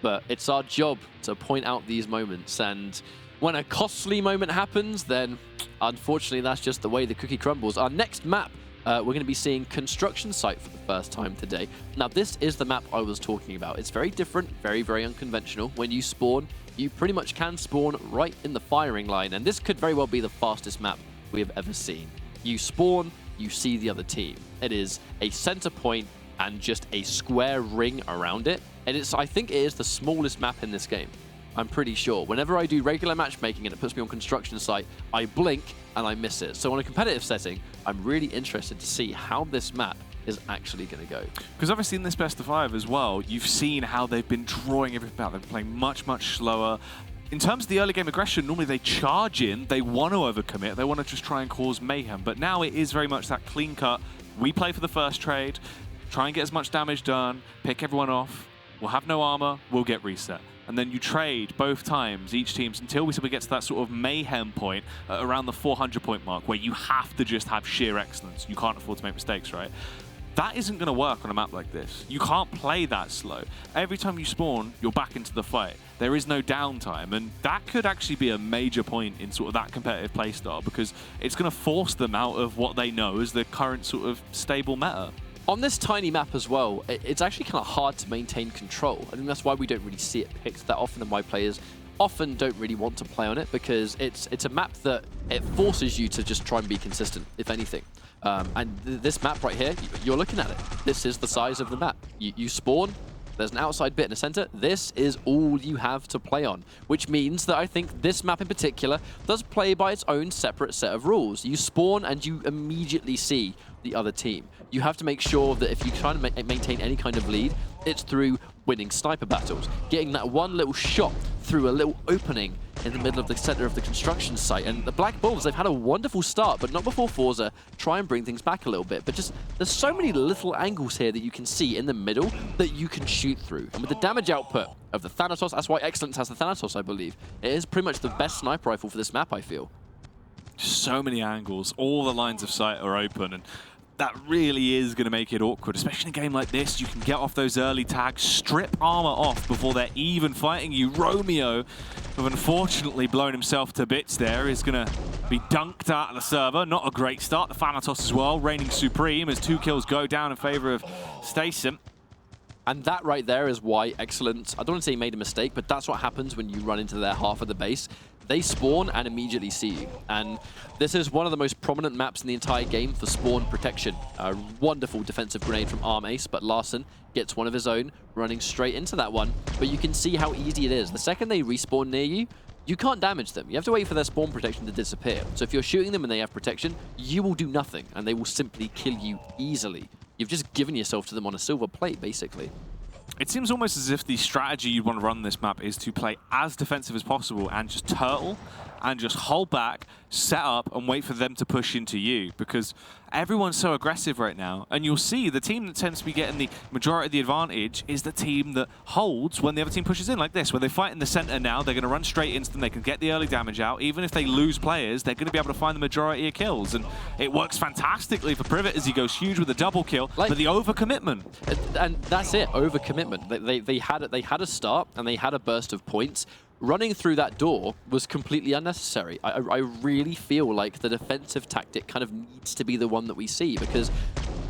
But it's our job to point out these moments, and when a costly moment happens, then unfortunately that's just the way the cookie crumbles. Our next map, we're going to be seeing Construction Site for the first time today. Now this is the map I was talking about. It's very different, very, very unconventional. When you spawn, you pretty much can spawn right in the firing line, and this could very well be the fastest map we have ever seen. You spawn, you see the other team. It is a center point and just a square ring around it. And I think it is the smallest map in this game. I'm pretty sure. Whenever I do regular matchmaking and it puts me on Construction Site, I blink and I miss it. So on a competitive setting, I'm really interested to see how this map is actually going to go. Because obviously in this best of 5 as well, you've seen how they've been drawing everything out. They've been playing much, much slower. In terms of the early game aggression, normally they charge in, they want to overcommit, they want to just try and cause mayhem. But now it is very much that clean cut. We play for the first trade, try and get as much damage done, pick everyone off. We'll have no armor, we'll get reset. And then you trade both times, each team, until we get to that sort of mayhem point around the 400 point mark where you have to just have sheer excellence. You can't afford to make mistakes, right? That isn't going to work on a map like this. You can't play that slow. Every time you spawn, you're back into the fight. There is no downtime, and that could actually be a major point in sort of that competitive playstyle because it's going to force them out of what they know as the current sort of stable meta. On this tiny map as well, it's actually kind of hard to maintain control. I think that's why we don't really see it picked that often, and why players often don't really want to play on it, because it's a map that it forces you to just try and be consistent, if anything. And this map right here, you're looking at it. This is the size of the map. You spawn, there's an outside bit in the center. This is all you have to play on, which means that I think this map in particular does play by its own separate set of rules. You spawn and you immediately see the other team. You have to make sure that if you try to maintain any kind of lead, it's through winning sniper battles, getting that one little shot through a little opening in the middle of the center of the construction site. And the Black Bulls, they've had a wonderful start, but not before Forza try and bring things back a little bit. But just, there's so many little angles here that you can see in the middle that you can shoot through. And with the damage output of the Thanatos, that's why Excellence has the Thanatos, I believe. It is pretty much the best sniper rifle for this map, I feel. So many angles, all the lines of sight are open, and that really is going to make it awkward, especially in a game like this. You can get off those early tags, strip armor off before they're even fighting you. Romeo, who unfortunately blown himself to bits there, is going to be dunked out of the server. Not a great start. The Thanatos as well, reigning supreme as 2 kills go down in favor of Stason. And that right there is why Excellence, I don't want to say he made a mistake, but that's what happens when you run into their half of the base. They spawn and immediately see you. And this is one of the most prominent maps in the entire game for spawn protection. A wonderful defensive grenade from Arm Ace, but Larson gets one of his own, running straight into that one. But you can see how easy it is. The second they respawn near you, you can't damage them. You have to wait for their spawn protection to disappear. So if you're shooting them and they have protection, you will do nothing, and they will simply kill you easily. You've just given yourself to them on a silver plate, basically. It seems almost as if the strategy you want to run this map is to play as defensive as possible and just turtle and just hold back, set up, and wait for them to push into you, because everyone's so aggressive right now. And you'll see the team that tends to be getting the majority of the advantage is the team that holds when the other team pushes in, like this, where they fight in the center now. They're going to run straight into them. They can get the early damage out. Even if they lose players, they're going to be able to find the majority of kills. And it works fantastically for Privet as he goes huge with a double kill, but the overcommitment. And that's it, overcommitment. They had a start and they had a burst of points. Running through that door was completely unnecessary. I really feel like the defensive tactic kind of needs to be the one that we see, because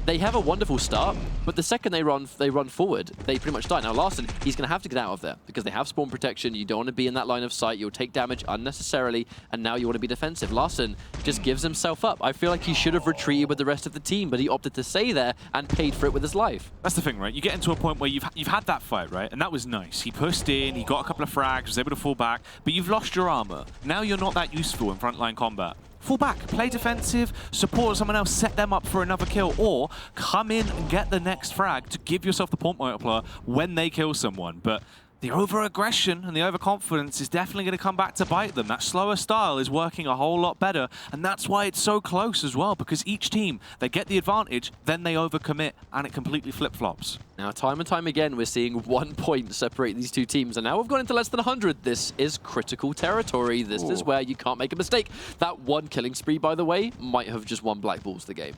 they have a wonderful start, but the second they run forward, they pretty much die. Now Larson, he's going to have to get out of there because they have spawn protection. You don't want to be in that line of sight. You'll take damage unnecessarily, and now you want to be defensive. Larson just gives himself up. I feel like he should have retreated with the rest of the team, but he opted to stay there and paid for it with his life. That's the thing, right? You get into a point where you've had that fight, right? And that was nice. He pushed in, he got a couple of frags, was able to fall back, but you've lost your armor. Now you're not that useful in frontline combat. Fall back, play defensive, support someone else, set them up for another kill, or come in and get the next frag to give yourself the point multiplier when they kill someone. But the over-aggression and the overconfidence is definitely going to come back to bite them. That slower style is working a whole lot better, and that's why it's so close as well, because each team, they get the advantage, then they overcommit, and it completely flip-flops. Now, time and time again, we're seeing 1 point separate these two teams, and now we've gone into less than 100. This is critical territory. This is where you can't make a mistake. That one killing spree, by the way, might have just won Black Bulls the game.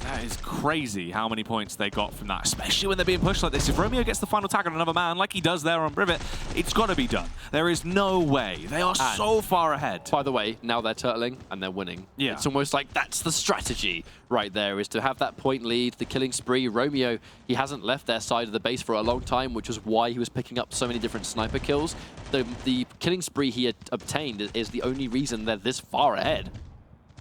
That is crazy how many points they got from that, especially when they're being pushed like this. If Romeo gets the final tag on another man, like he does there on Privet, it's got to be done. There is no way. They are so far ahead. By the way, now they're turtling and they're winning. Yeah. It's almost like that's the strategy right there, is to have that point lead, the killing spree. Romeo, he hasn't left their side of the base for a long time, which is why he was picking up so many different sniper kills. The killing spree he had obtained is the only reason they're this far ahead.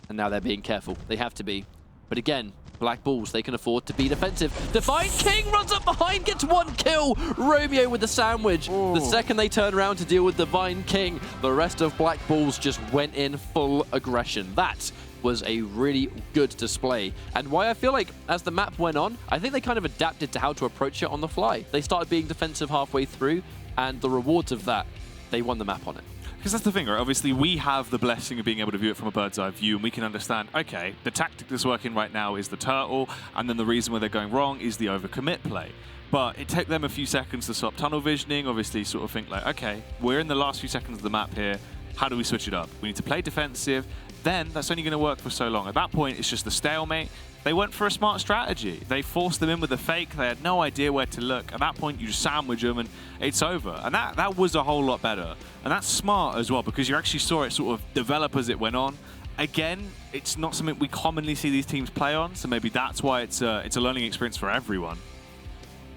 And now they're being careful. They have to be. But again, Black Bulls, they can afford to be defensive. Divine King runs up behind, gets 1 kill. Romeo with the sandwich. The second they turn around to deal with Divine King, the rest of Black Bulls just went in full aggression. That was a really good display. And why I feel like as the map went on, I think they kind of adapted to how to approach it on the fly. They started being defensive halfway through, and the rewards of that, they won the map on it. Because that's the thing, right? Obviously, we have the blessing of being able to view it from a bird's eye view, and we can understand, okay, the tactic that's working right now is the turtle, and then the reason where they're going wrong is the overcommit play. But it took them a few seconds to stop tunnel visioning, obviously sort of think like, okay, we're in the last few seconds of the map here, how do we switch it up? We need to play defensive, then that's only going to work for so long. At that point, it's just the stalemate. They went for a smart strategy. They forced them in with a fake. They had no idea where to look. At that point, you just sandwich them and it's over. And that was a whole lot better. And that's smart as well, because you actually saw it sort of develop as it went on. Again, it's not something we commonly see these teams play on, so maybe that's why it's a learning experience for everyone.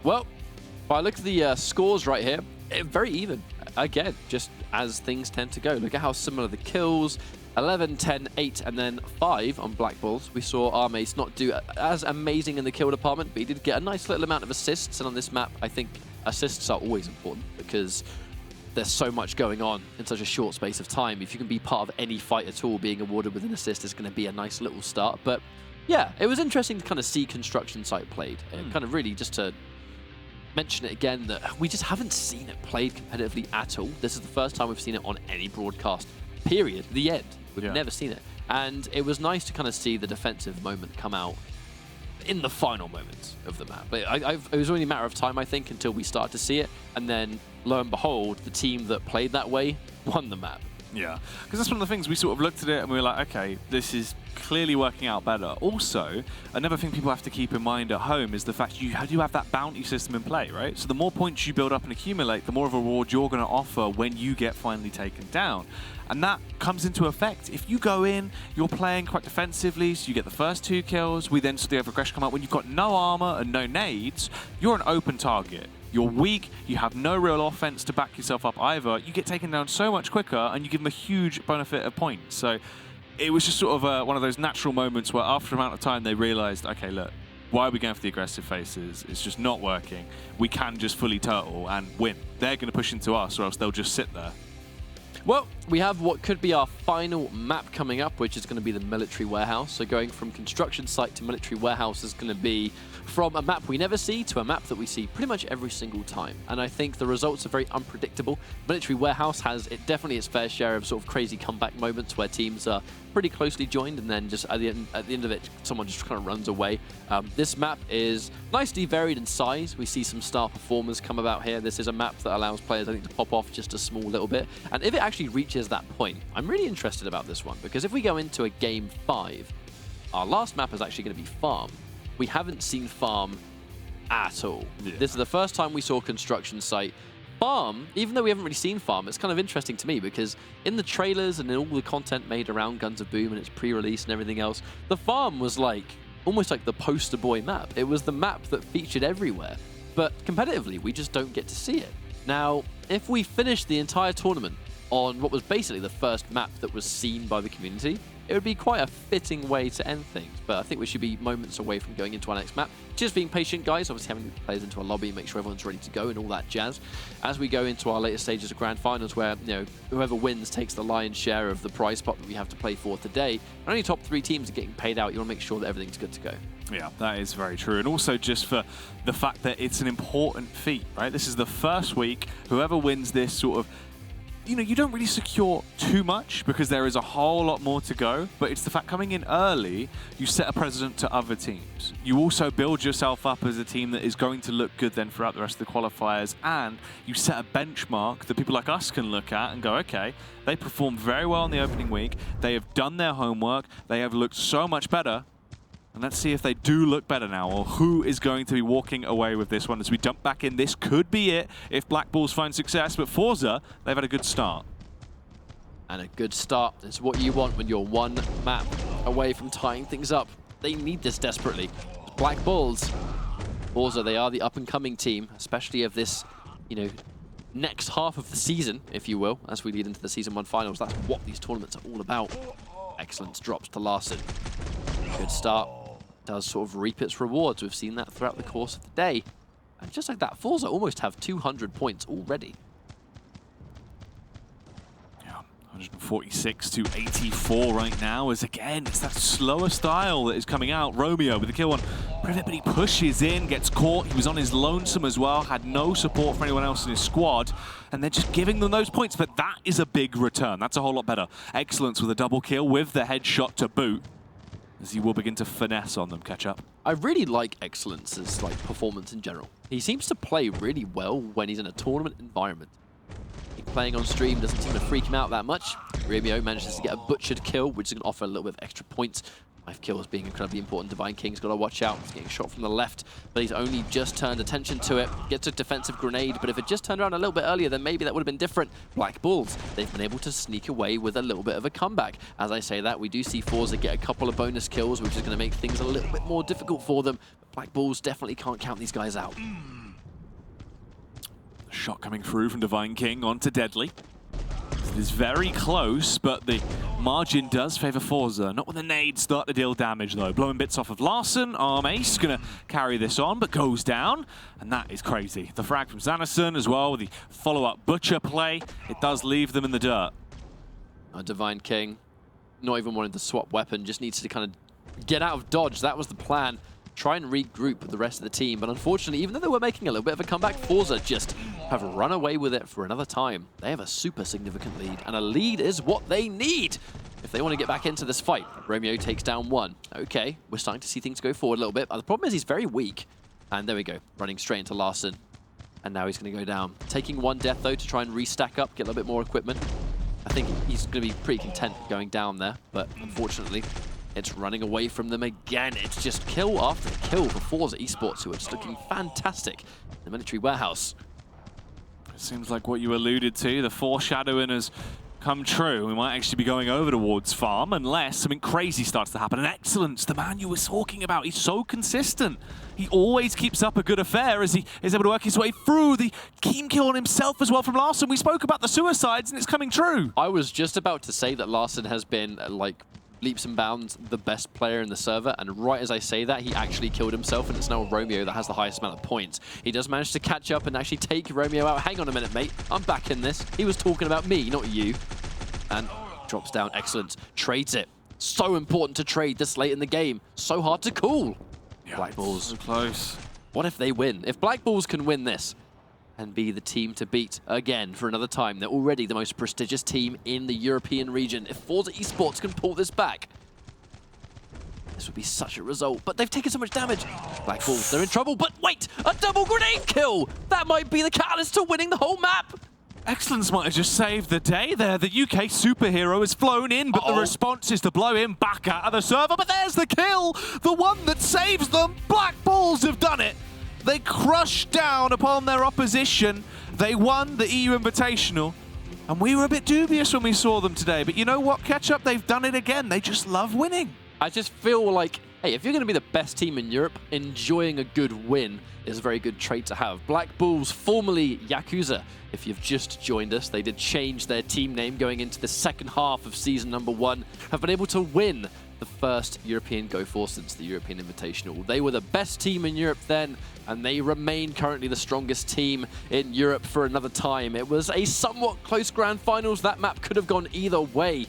Well, if I look at the scores right here, very even. Again, just as things tend to go. Look at how similar the kills. 11, 10, 8, and then 5 on Black Bulls. We saw Armace not do as amazing in the kill department, but he did get a nice little amount of assists. And on this map, I think assists are always important because there's so much going on in such a short space of time. If you can be part of any fight at all, being awarded with an assist is going to be a nice little start. But yeah, it was interesting to kind of see construction site played. Kind of really just to mention it again that we just haven't seen it played competitively at all. This is the first time we've seen it on any broadcast, period. The end. We've never seen it. And it was nice to kind of see the defensive moment come out in the final moments of the map. But it was only a matter of time, I think, until we started to see it. And then, lo and behold, the team that played that way won the map. Yeah, because that's one of the things we sort of looked at it and we were like, okay, this is clearly working out better. Also, another thing people have to keep in mind at home is the fact you do have that bounty system in play, right? So the more points you build up and accumulate, the more of a reward you're going to offer when you get finally taken down. And that comes into effect. If you go in, you're playing quite defensively, so you get the first 2 kills, we then see the aggression come out. When you've got no armor and no nades, you're an open target. You're weak, you have no real offense to back yourself up either. You get taken down so much quicker, and you give them a huge benefit of points. So it was just sort of one of those natural moments where after an amount of time they realized, okay, look, why are we going for the aggressive faces? It's just not working. We can just fully turtle and win. They're going to push into us, or else they'll just sit there. Well, we have what could be our final map coming up, which is going to be the military warehouse. So going from construction site to military warehouse is going to be from a map we never see to a map that we see pretty much every single time. And I think the results are very unpredictable. Military warehouse has definitely its fair share of sort of crazy comeback moments where teams are pretty closely joined and then just at the end of it, someone just kind of runs away. This map is nicely varied in size. We see some star performers come about here. This is a map that allows players, I think, to pop off just a small little bit. And if it actually reaches that point, I'm really interested about this one, because if we go into a game 5, our last map is actually going to be farm. We haven't seen farm at all. Yeah. This is the first time we saw construction site. Farm, even though we haven't really seen farm, it's kind of interesting to me because in the trailers and in all the content made around Guns of Boom and its pre-release and everything else, the farm was like almost like the poster boy map. It was the map that featured everywhere, but competitively we just don't get to see it. Now, if we finish the entire tournament on what was basically the first map that was seen by the community, it would be quite a fitting way to end things. But I think we should be moments away from going into our next map. Just being patient, guys. Obviously having players into a lobby, make sure everyone's ready to go and all that jazz. As we go into our later stages of grand finals, where whoever wins takes the lion's share of the prize pot that we have to play for today. And only top 3 teams are getting paid out. You want to make sure that everything's good to go. Yeah, that is very true. And also just for the fact that it's an important feat, right? This is the first week. Whoever wins this sort of, you don't really secure too much because there is a whole lot more to go, but it's the fact coming in early, you set a precedent to other teams. You also build yourself up as a team that is going to look good then throughout the rest of the qualifiers, and you set a benchmark that people like us can look at and go, okay, they performed very well in the opening week, they have done their homework, they have looked so much better. And let's see if they do look better now, or who is going to be walking away with this one as we jump back in. This could be it if Black Bulls find success, but Forza, they've had a good start. And a good start is what you want when you're one map away from tying things up. They need this desperately. Black Bulls, Forza, they are the up-and-coming team, especially of this, next half of the season, if you will, as we lead into the Season 1 finals. That's what these tournaments are all about. Excellent drops to Larson. Good start. Does sort of reap its rewards. We've seen that throughout the course of the day. And just like that, Forza almost have 200 points already. Yeah, 146 to 84 right now, as again, it's that slower style that is coming out. Romeo with the kill on Privet, but he pushes in, gets caught. He was on his lonesome as well, had no support from anyone else in his squad. And they're just giving them those points, but that is a big return. That's a whole lot better. Excellence with a double kill with the headshot to boot, as he will begin to finesse on them. Catch up. I really like Excellence's performance in general. He seems to play really well when he's in a tournament environment. Playing on stream doesn't seem to freak him out that much. Romeo manages to get a butchered kill, which is going to offer a little bit of extra points. 5 kills being incredibly important. Divine King's got to watch out. He's getting shot from the left, but he's only just turned attention to it. Gets a defensive grenade, but if it just turned around a little bit earlier, then maybe that would have been different. Black Bulls, they've been able to sneak away with a little bit of a comeback. As I say that, we do see Forza get a couple of bonus kills, which is going to make things a little bit more difficult for them. But Black Bulls definitely can't count these guys out. Shot coming through from Divine King onto Deadly. It is very close, but the margin does favor Forza. Not when the nades start to deal damage, though. Blowing bits off of Larson. Arm Ace going to carry this on, but goes down. And that is crazy. The frag from Zanison as well with the follow-up Butcher play. It does leave them in the dirt. Divine King, not even wanting to swap weapon, just needs to kind of get out of dodge. That was the plan. try and regroup with the rest of the team. But unfortunately, even though they were making a little bit of a comeback, Forza just have run away with it for another time. They have a super significant lead, and a lead is what they need if they want to get back into this fight. Romeo takes down one. Okay, we're starting to see things go forward a little bit. The problem is he's very weak. And there we go, running straight into Larson. And now he's going to go down. Taking one death, though, to try and restack up, get a little bit more equipment. I think he's going to be pretty content going down there, but unfortunately, it's running away from them again. It's just kill after kill for Forza Esports, who are just looking fantastic in the military warehouse. It seems like what you alluded to, the foreshadowing has come true. We might actually be going over towards farm unless something crazy starts to happen. And Excellence, the man you were talking about, he's so consistent. He always keeps up a good affair as he is able to work his way through the team kill on himself as well from Larson. We spoke about the suicides and it's coming true. I was just about to say that Larson has been like leaps and bounds the best player in the server, and right as I say that, he actually killed himself, and it's now Romeo that has the highest amount of points. He does manage to catch up and actually take Romeo out. Hang on a minute, mate. I'm back in this. He was talking about me, not you. And drops down. Excellent. Trades it. So important to trade this late in the game. So hard to call. Yeah, Black Bulls. So close. What if they win? If Black Bulls can win this and be the team to beat again for another time, they're already the most prestigious team in the European region. If Forza Esports can pull this back, this would be such a result. But they've taken so much damage. Black Bulls, they're in trouble. But wait, a double grenade kill! That might be the catalyst to winning the whole map. Excellence might have just saved the day there. The UK superhero has flown in, but the response is to blow him back out of the server. But there's the kill! The one that saves them! Black Bulls have done it! They crushed down upon their opposition. They won the EU Invitational. And we were a bit dubious when we saw them today. But you know what, Ketchup? They've done it again. They just love winning. I just feel like, hey, if you're going to be the best team in Europe, enjoying a good win is a very good trait to have. Black Bulls, formerly Yakuza, if you've just joined us, they did change their team name going into the second half of season number 1, have been able to win the first European GO4 since the European Invitational. They were the best team in Europe then, and they remain currently the strongest team in Europe for another time. It was a somewhat close grand finals. That map could have gone either way,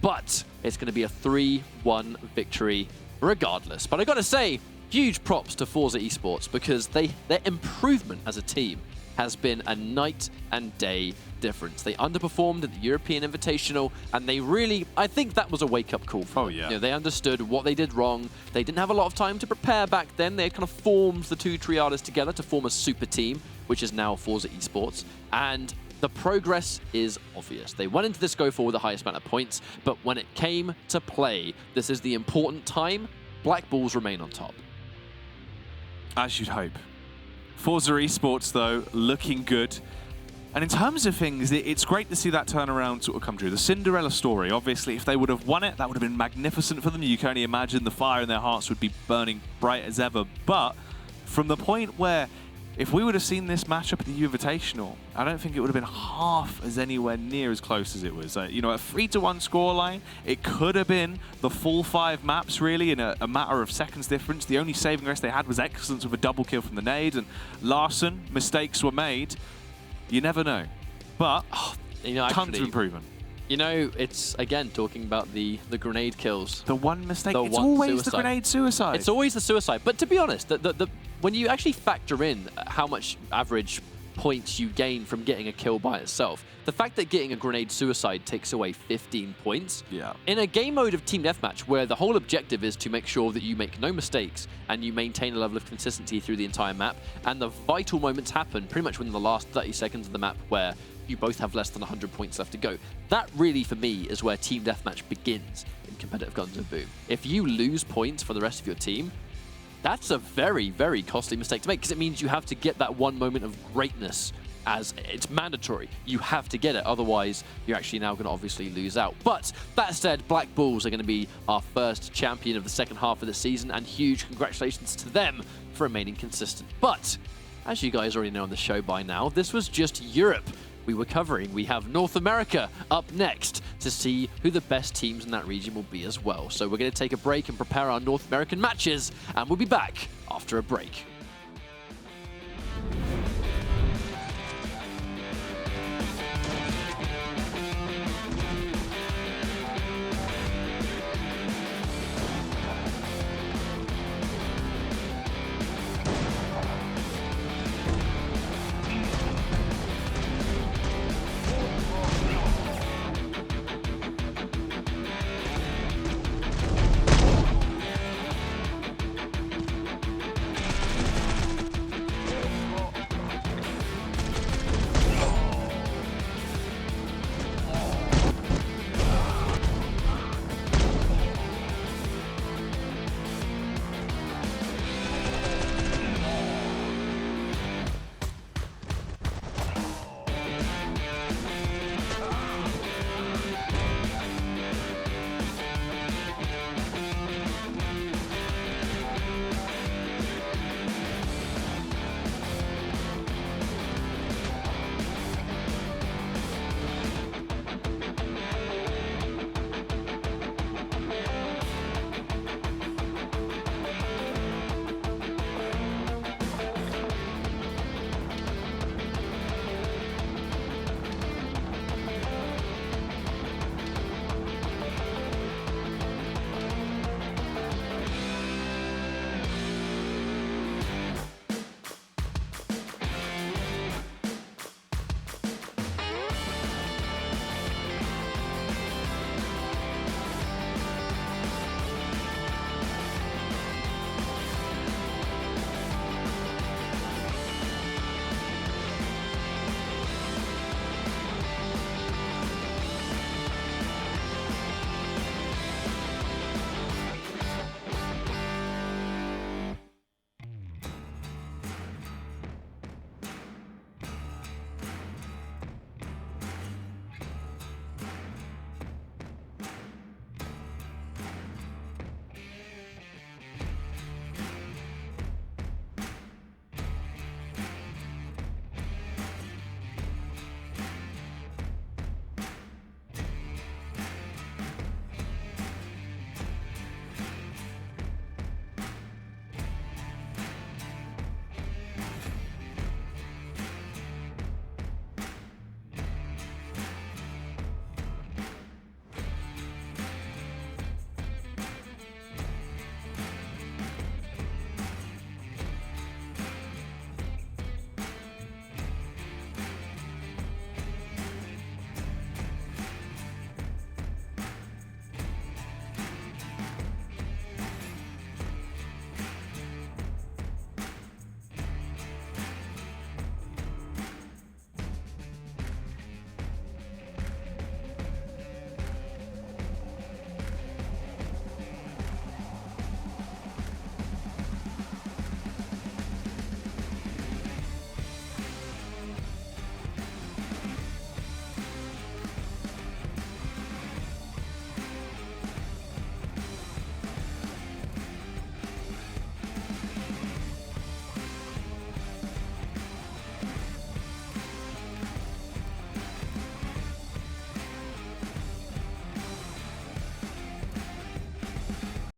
but it's going to be a 3-1 victory regardless. But I got to say, huge props to Forza Esports, because their improvement as a team has been a night and day difference. They underperformed at the European Invitational, and they really, I think that was a wake-up call for them. Yeah. You know, they understood what they did wrong. They didn't have a lot of time to prepare back then. They had kind of formed the two triadas together to form a super team, which is now Forza Esports, and the progress is obvious. They went into this GO4 with the highest amount of points, but when it came to play, this is the important time. Black Bulls remain on top. As you'd hope. Forza Esports, though, looking good. And in terms of things, it's great to see that turnaround sort of come true. The Cinderella story, obviously, if they would have won it, that would have been magnificent for them. You can only imagine the fire in their hearts would be burning bright as ever. But from the point where, if we would have seen this matchup at the Invitational, I don't think it would have been half as anywhere near as close as it was. You know, a 3-1 scoreline, it could have been the full 5 maps, really, in a matter of seconds difference. The only saving grace they had was Excellence with a double kill from the nade, and Larson, mistakes were made. You never know. But you know, tons of improvement. You know, it's, again, talking about the grenade kills. The one mistake. The it's one always suicide. the grenade suicide. It's always the suicide. But to be honest, when you actually factor in how much average points you gain from getting a kill by itself, the fact that getting a grenade suicide takes away 15 points, yeah. In a game mode of Team Deathmatch, where the whole objective is to make sure that you make no mistakes and you maintain a level of consistency through the entire map, and the vital moments happen pretty much within the last 30 seconds of the map where you both have less than 100 points left to go. That really, for me, is where Team Deathmatch begins in competitive Guns and Boom. If you lose points for the rest of your team, that's a very, very costly mistake to make, because it means you have to get that one moment of greatness, as it's mandatory. You have to get it, otherwise you're actually now going to obviously lose out. But that said, Black Bulls are going to be our first champion of the second half of the season, and huge congratulations to them for remaining consistent. But as you guys already know on the show by now, this was just Europe we were covering. We have North America up next to see who the best teams in that region will be as well. So we're going to take a break and prepare our North American matches, and we'll be back after a break.